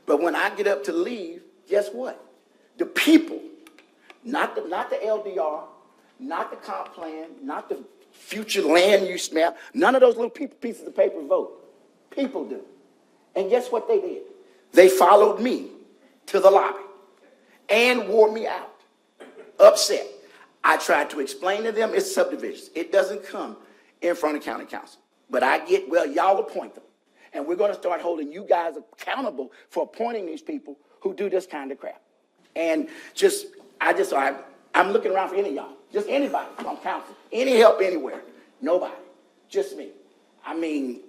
but when I get up to leave, guess what? The people, not the LDR, not the comp plan, not the future land use map, none of those little pieces of paper vote. People do. And guess what they did? They followed me to the lobby and wore me out, upset. I tried to explain to them it's subdivisions. It doesn't come in front of county council. But y'all appoint them. And we're going to start holding you guys accountable for appointing these people who do this kind of crap. And I'm looking around for any of y'all, just anybody on council, any help anywhere. Nobody, just me. I mean,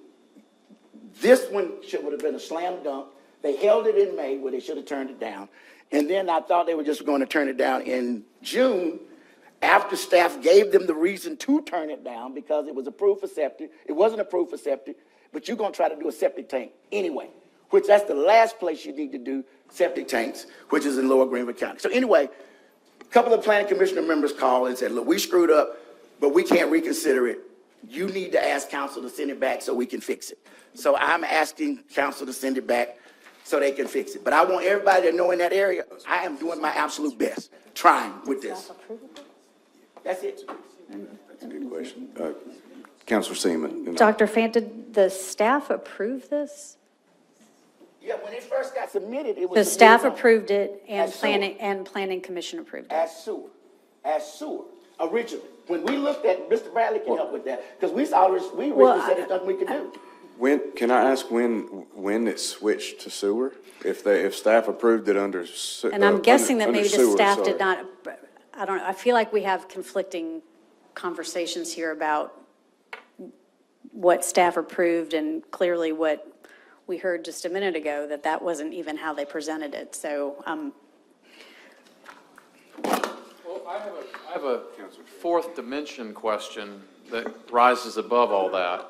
this one would have been a slam dunk. They held it in May where they should have turned it down. And then I thought they were just going to turn it down in June after staff gave them the reason to turn it down because it was approved for septic. It wasn't approved for septic, but you're going to try to do a septic tank anyway, which that's the last place you need to do septic tanks, which is in Lower Greenville County. So anyway, a couple of planning commissioner members called and said, look, we screwed up, but we can't reconsider it. You need to ask council to send it back so we can fix it. So I'm asking council to send it back so they can fix it. But I want everybody to know in that area, I am doing my absolute best, trying with this. That's it. That's a good question. Councilor Seaman. Dr. Fant, did the staff approve this? Yeah, when it first got submitted, it was. The staff submitted approved it and as sewer. planning commission approved it. As sewer, originally. When we looked at, Mr. Bradley can help with that, because we originally said there's nothing we could do. Can I ask when it switched to sewer? If staff approved it under And I'm guessing that under maybe the sewer, staff sorry. did not, I don't know, I feel like we have conflicting conversations here about what staff approved and clearly what we heard just a minute ago, that wasn't even how they presented it, so, Well, I have a fourth dimension question that rises above all that.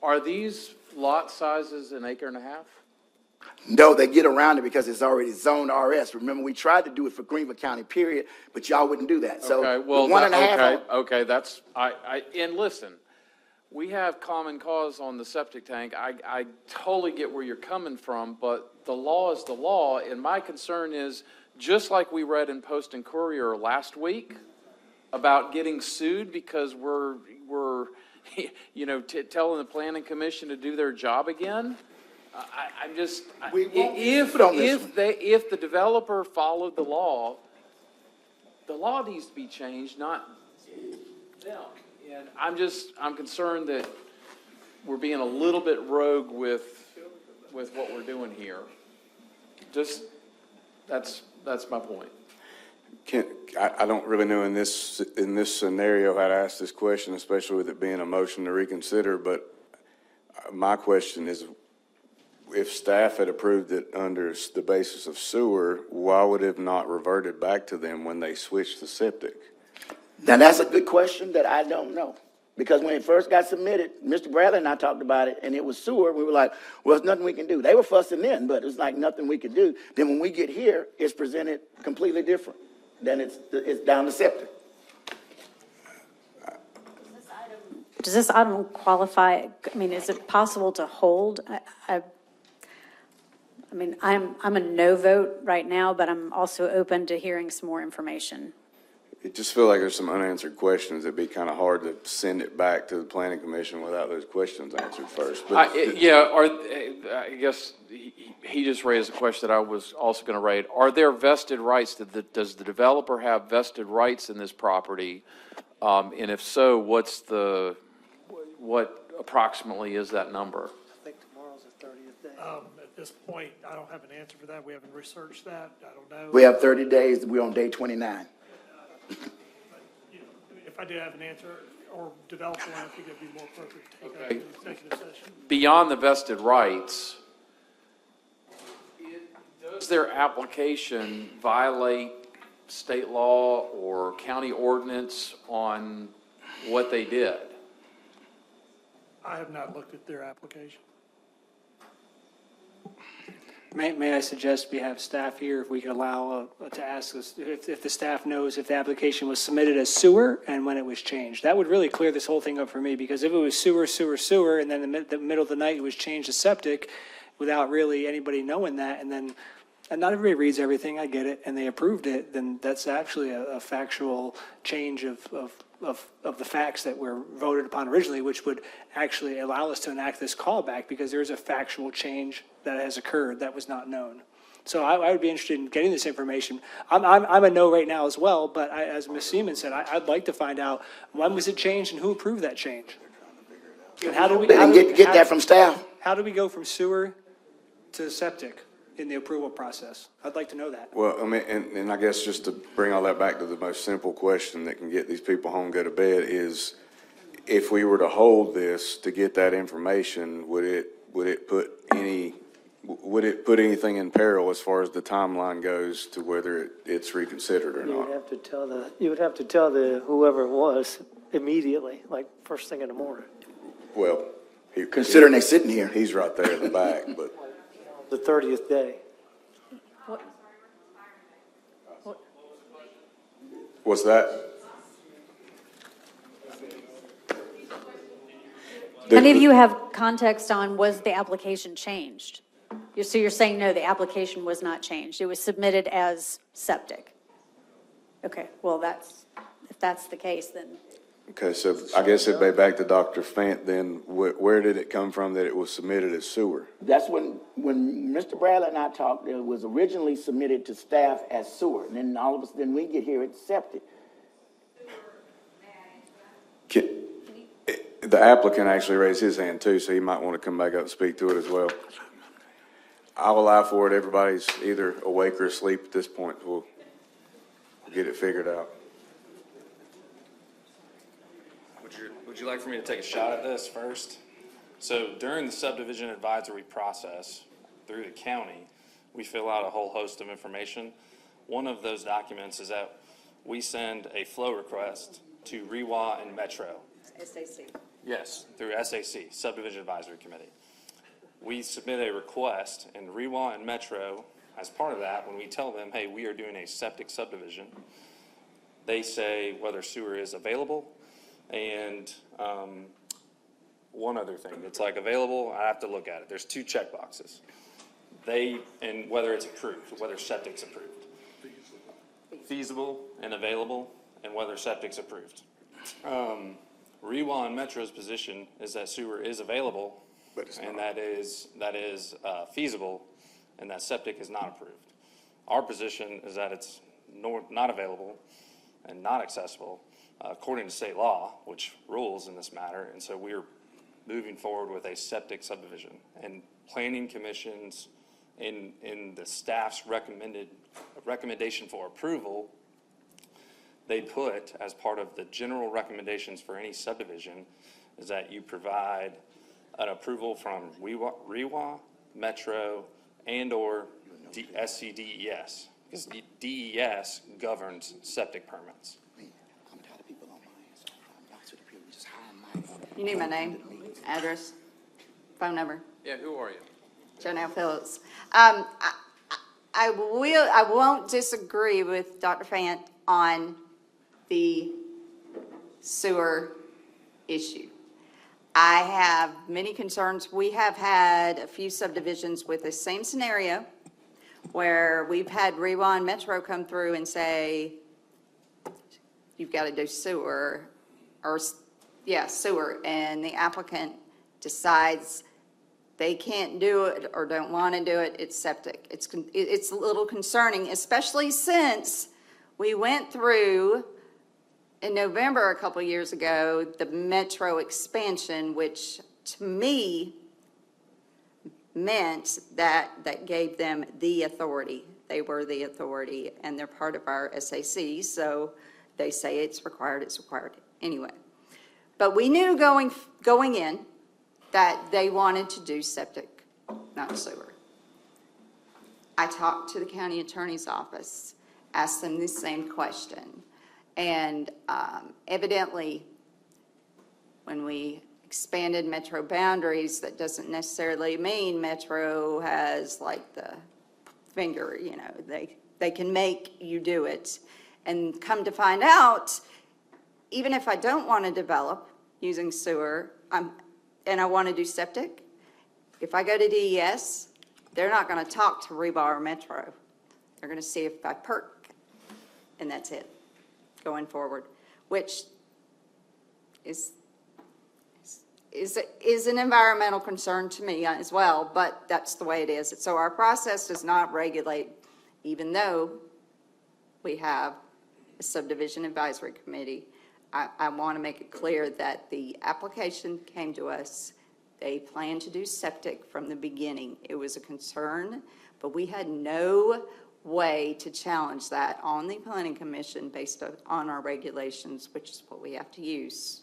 Are these lot sizes an acre and a half? No, they get around it because it's already zoned RS. Remember, we tried to do it for Greenville County, period, but y'all wouldn't do that. So Okay, well, the 1.5. okay, that's, and listen, we have common cause on the septic tank. I totally get where you're coming from, but the law is the law, and my concern is, just like we read in Post and Courier last week about getting sued because we're telling the planning commission to do their job again. I'm just, if the developer followed the law needs to be changed, not them. And I'm concerned that we're being a little bit rogue with what we're doing here. Just, that's my point. I don't really know in this scenario how to ask this question, especially with it being a motion to reconsider, but my question is, if staff had approved it under the basis of sewer, why would it have not reverted back to them when they switched to septic? Now, that's a good question that I don't know. Because when it first got submitted, Mr. Bradley and I talked about it, and it was sewer. We were like, well, there's nothing we can do. They were fussing then, but it's like nothing we could do. Then when we get here, it's presented completely different. Then it's down to septic. Does this item qualify, I mean, is it possible to hold? I mean, I'm a no vote right now, but I'm also open to hearing some more information. It just feels like there's some unanswered questions. It'd be kind of hard to send it back to the planning commission without those questions answered first. But I guess he just raised a question that I was also going to raise. Are there vested rights? Does the developer have vested rights in this property? And if so, what approximately is that number? I think tomorrow's the 30th day. At this point, I don't have an answer for that. We haven't researched that. I don't know. We have 30 days. We're on day 29. If I did have an answer or develop one, I think it'd be more appropriate to take that in executive session. Beyond the vested rights, does Does their application violate state law or county ordinance on what they did? I have not looked at their application. May I suggest we have staff here, if we could allow, to ask us, if the staff knows if the application was submitted as sewer and when it was changed. That would really clear this whole thing up for me, because if it was sewer, and then in the middle of the night it was changed to septic without really anybody knowing that, and then, and not everybody reads everything, I get it, and they approved it, then that's actually a factual change of the facts that were voted upon originally, which would actually allow us to enact this callback, because there's a factual change that has occurred that was not known. So I would be interested in getting this information. I'm a no right now as well, but as Ms. Seaman said, I'd like to find out when was it changed and who approved that change? And how do we Get that from staff. How do we go from sewer to septic in the approval process? I'd like to know that. Well, I mean, and I guess just to bring all that back to the most simple question that can get these people home, go to bed, is if we were to hold this to get that information, would it put anything in peril as far as the timeline goes to whether it's reconsidered or You not? would have to tell the whoever it was immediately, like first thing in the morning. Well, Considering they're sitting here. He's right there in the back, but. The 30th day. What's that? Any of you have context on, was the application changed? So you're saying, no, the application was not changed. It was submitted as septic. Okay, well, if that's the case, then. Okay, so I guess it'd be back to Dr. Fant then. Where did it come from that it was submitted as sewer? That's when Mr. Bradley and I talked, it was originally submitted to staff as sewer. And then all of us, then we get here, it's septic. The applicant actually raised his hand too, so he might want to come back up and speak to it as well. I'll allow for it. Everybody's either awake or asleep at this point. We'll get it figured out. Would you like for me to take a shot at this first? So during the subdivision advisory process through the county, we fill out a whole host of information. One of those documents is that we send a flow request to REWA and Metro. SAC. Yes, through SAC, Subdivision Advisory Committee. We submit a request, and REWA and Metro, as part of that, when we tell them, hey, we are doing a septic subdivision, they say whether sewer is available, and one other thing, it's like available, I have to look at it. There's two check boxes. And whether it's approved, whether septic's approved. Feasible and available, and whether septic's approved. REWA and Metro's position is that sewer is available, and that is feasible, and that septic is not approved. Our position is that it's not available and not accessible, according to state law, which rules in this matter, and so we're moving forward with a septic subdivision. And planning commissions, in the staff's recommendation for approval, they put as part of the general recommendations for any subdivision is that you provide an approval from REWA, Metro, and/or SCDES, because DES governs septic permits. You need my name, address, phone number. Yeah, who are you? Jonelle Phillips. I won't disagree with Dr. Fant on the sewer issue. I have many concerns. We have had a few subdivisions with the same scenario where we've had REWA and Metro come through and say, you've got to do sewer, or sewer, and the applicant decides they can't do it or don't want to do it, it's septic. It's a little concerning, especially since we went through in November a couple years ago, the Metro expansion, which to me meant that gave them the authority. They were the authority, and they're part of our SAC, so they say it's required, anyway. But we knew going in that they wanted to do septic, not sewer. I talked to the county attorney's office, asked them the same question. And evidently, when we expanded metro boundaries, that doesn't necessarily mean metro has like the finger, you know, they can make you do it. And come to find out, even if I don't want to develop using sewer, and I want to do septic, if I go to DES, they're not going to talk to Rebar or Metro. They're going to see if I perk, and that's it, going forward, which is an environmental concern to me as well, but that's the way it is. So our process does not regulate, even though we have a subdivision advisory committee. I want to make it clear that the application came to us. They planned to do septic from the beginning. It was a concern, but we had no way to challenge that on the planning commission based on our regulations, which is what we have to use.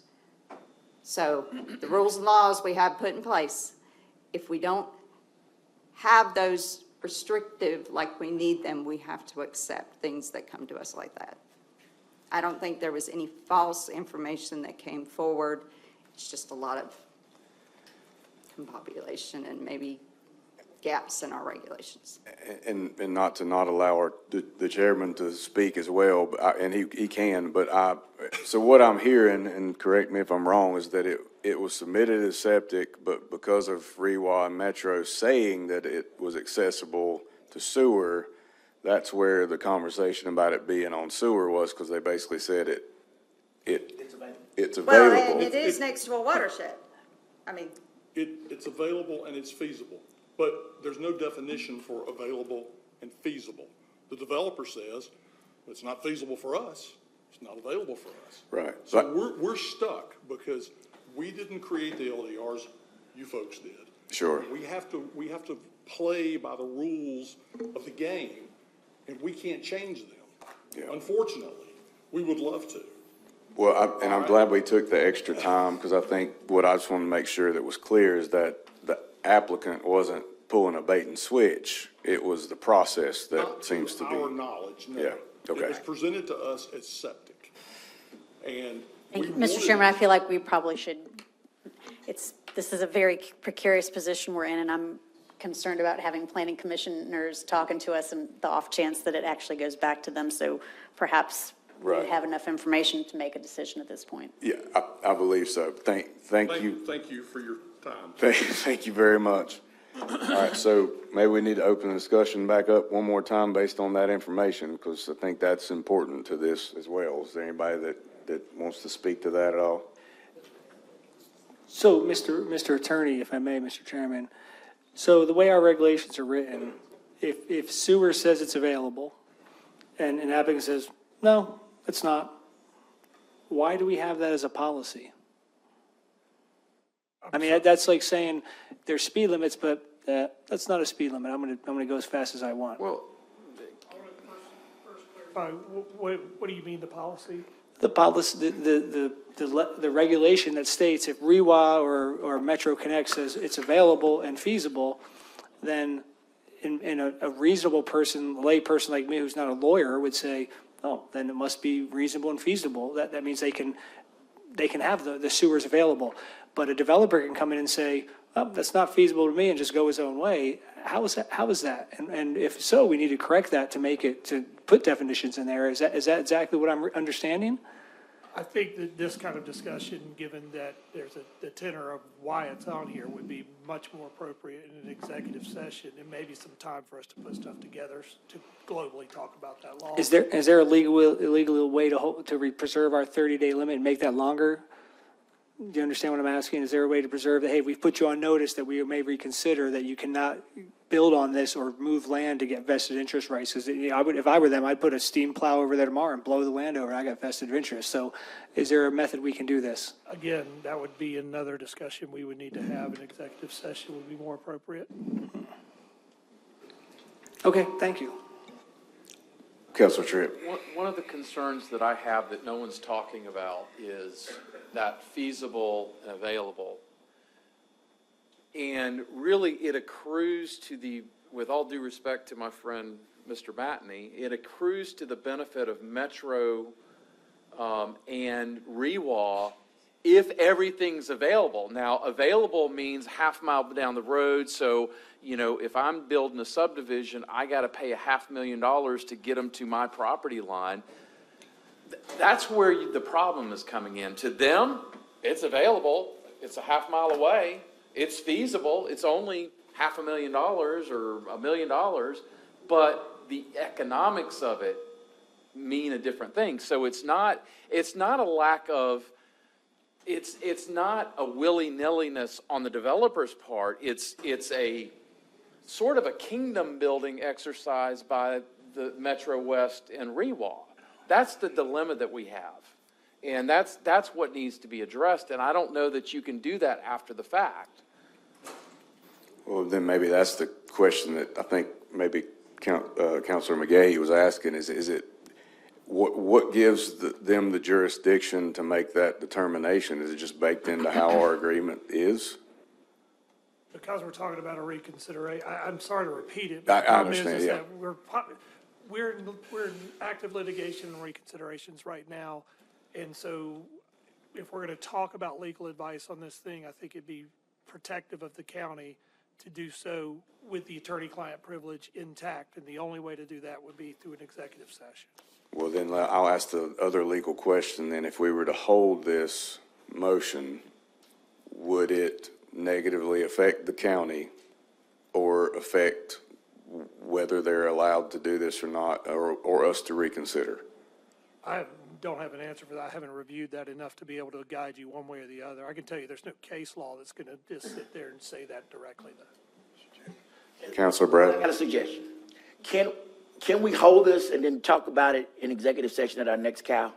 So the rules and laws we have put in place, if we don't have those restrictive like we need them, we have to accept things that come to us like that. I don't think there was any false information that came forward. It's just a lot of compopulation and maybe gaps in our regulations. And not to not allow the chairman to speak as well, but and he can, but so what I'm hearing, and correct me if I'm wrong, is that it was submitted as septic, but because of REWA and Metro saying that it was accessible to sewer, that's where the conversation about it being on sewer was, because they basically said it's available. Well, and it is next to a watershed. I mean, It's available and it's feasible, but there's no definition for available and feasible. The developer says, it's not feasible for us, it's not available for us. Right. So we're stuck because we didn't create the LDRs, you folks did. Sure. We have to play by the rules of the game, and we can't change them. Yeah. Unfortunately, we would love to. Well, I'm glad we took the extra time, because I think what I just want to make sure that was clear is that the applicant wasn't pulling a bait and switch. It was the process that Not seems to be. our knowledge, no. Yeah, okay. It was presented to us as septic, and we Mr. wanted- Chairman, I feel like we probably should, this is a very precarious position we're in, and I'm concerned about having planning commissioners talking to us and the off chance that it actually goes back to them. So perhaps we Right. have enough information to make a decision at this point. Yeah, I believe so. Thank you. Thank you for your time. Thank you very much. All right, so maybe we need to open the discussion back up one more time based on that information, because I think that's important to this as well. Is there anybody that wants to speak to that at all? So, Mr. Attorney, if I may, Mr. Chairman, so the way our regulations are written, if sewer says it's available and an applicant says, no, it's not, why do we have that as a policy? I mean, that's like saying there's speed limits, but that's not a speed limit. I'm gonna go as fast as I want. Well, What do you mean, the policy? The policy, the regulation that states if REWA or Metro Connect says it's available and feasible, then in a reasonable person, lay person like me who's not a lawyer would say, oh, then it must be reasonable and feasible. That means they can have the sewers available. But a developer can come in and say, oh, that's not feasible to me, and just go his own way. How is that? And if so, we need to correct that to put definitions in there. Is that exactly what I'm understanding? I think that this kind of discussion, given that there's the tenor of why it's on here, would be much more appropriate in an executive session, and maybe some time for us to put stuff together to globally talk about that law. Is there a illegal way to preserve our 30-day limit and make that longer? Do you understand what I'm asking? Is there a way to preserve that, hey, we've put you on notice that we may reconsider that you cannot build on this or move land to get vested interest rights? Because if I were them, I'd put a steam plow over there tomorrow and blow the land over. I got vested interest. So is there a method we can do this? Again, that would be another discussion we would need to have. An executive session would be more appropriate. Okay, thank you. Councilor Tripp. One of the concerns that I have that no one's talking about is that feasible and available. And really, it accrues to the with all due respect to my friend, Mr. Matney, it accrues to the benefit of Metro and REWA if everything's available. Now, available means half mile down the road, so, you know, if I'm building a subdivision, I got to pay $500,000 to get them to my property line. That's where the problem is coming in. To them, it's available, it's a half mile away, it's feasible, it's only $500,000 or $1 million, but the economics of it mean a different thing. So it's not a lack of, it's not a willy-nilliness on the developer's part. It's a sort of a kingdom building exercise by the Metro West and REWA. That's the dilemma that we have. And that's what needs to be addressed. And I don't know that you can do that after the fact. Well, then maybe that's the question that I think maybe Councilor McGahee was asking, is it, what gives them the jurisdiction to make that determination? Is it just baked into how our agreement is? Because we're talking about a reconsideration, I'm sorry to repeat it. I but the problem is understand, yeah. that we're in active litigation and reconsiderations right now. And so if we're going to talk about legal advice on this thing, I think it'd be protective of the county to do so with the attorney-client privilege intact. And the only way to do that would be through an executive session. Well, then I'll ask the other legal question then. If we were to hold this motion, would it negatively affect the county or affect whether they're allowed to do this or not, or us to reconsider? I don't have an answer for that. I haven't reviewed that enough to be able to guide you one way or the other. I can tell you there's no case law that's going to just sit there and say that directly, though. Councilor Brad? I got a suggestion. Can we hold this and then talk about it in executive session at our next CAL?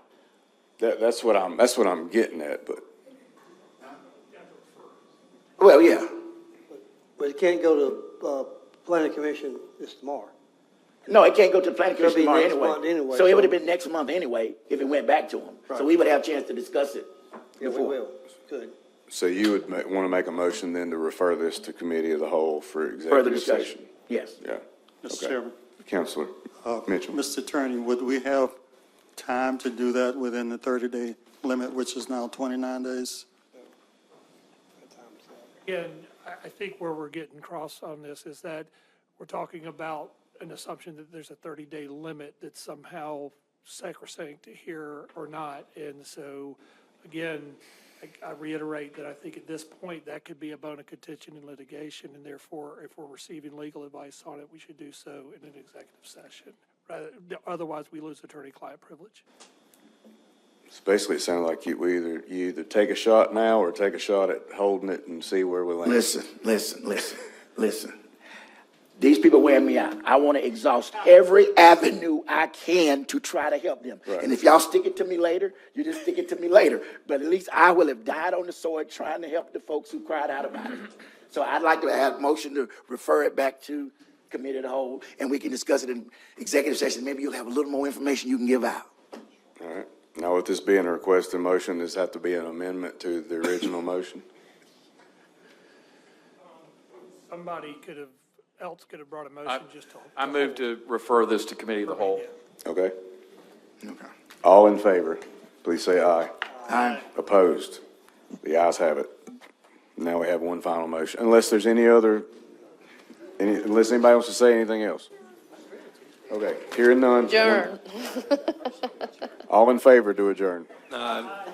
That's what I'm getting at, but. Well, yeah. But it can't go to, planning commission this tomorrow. No, it can't go to the planning It'll commission be tomorrow next anyway. month anyway, So it so- would have been next month anyway if it went back to them. So Right. we would have a chance to discuss it Yeah, we before. will. Good. So you would want to make a motion then to refer this to committee of the whole for Further executive discussion. session? Yes. Yeah. Mr. Okay. Chairman. Councilor Mitchell. Mr. Attorney, would we have time to do that within the 30-day limit, which is now 29 days? Again, I think where we're getting cross on this is that we're talking about an assumption that there's a 30-day limit that's somehow sacrosanct here or not. And so, again, I reiterate that I think at this point, that could be a bone of contention in litigation, and therefore, if we're receiving legal advice on it, we should do so in an executive session. Otherwise, we lose attorney-client privilege. So basically, it sounded like you either take a shot now or take a shot at holding it and see where we land. Listen. These people wear me out. I want to exhaust every avenue I can to try to help them. Right. And if y'all stick it to me later, you just stick it to me later. But at least I will have died on the sword trying to help the folks who cried out about it. So I'd like to have a motion to refer it back to committee of the whole, and we can discuss it in executive session. Maybe you'll have a little more information you can give out. All right. Now, with this being a requested motion, does it have to be an amendment to the original motion? Somebody else could have brought a motion just to. I move to refer this to committee of the whole. Okay. All in favor, please say aye. Aye. Opposed? The ayes have it. Now we have one final motion, unless there's unless anybody wants to say anything else. Okay, hearing none. Adjourn. All in favor to adjourn? Aye.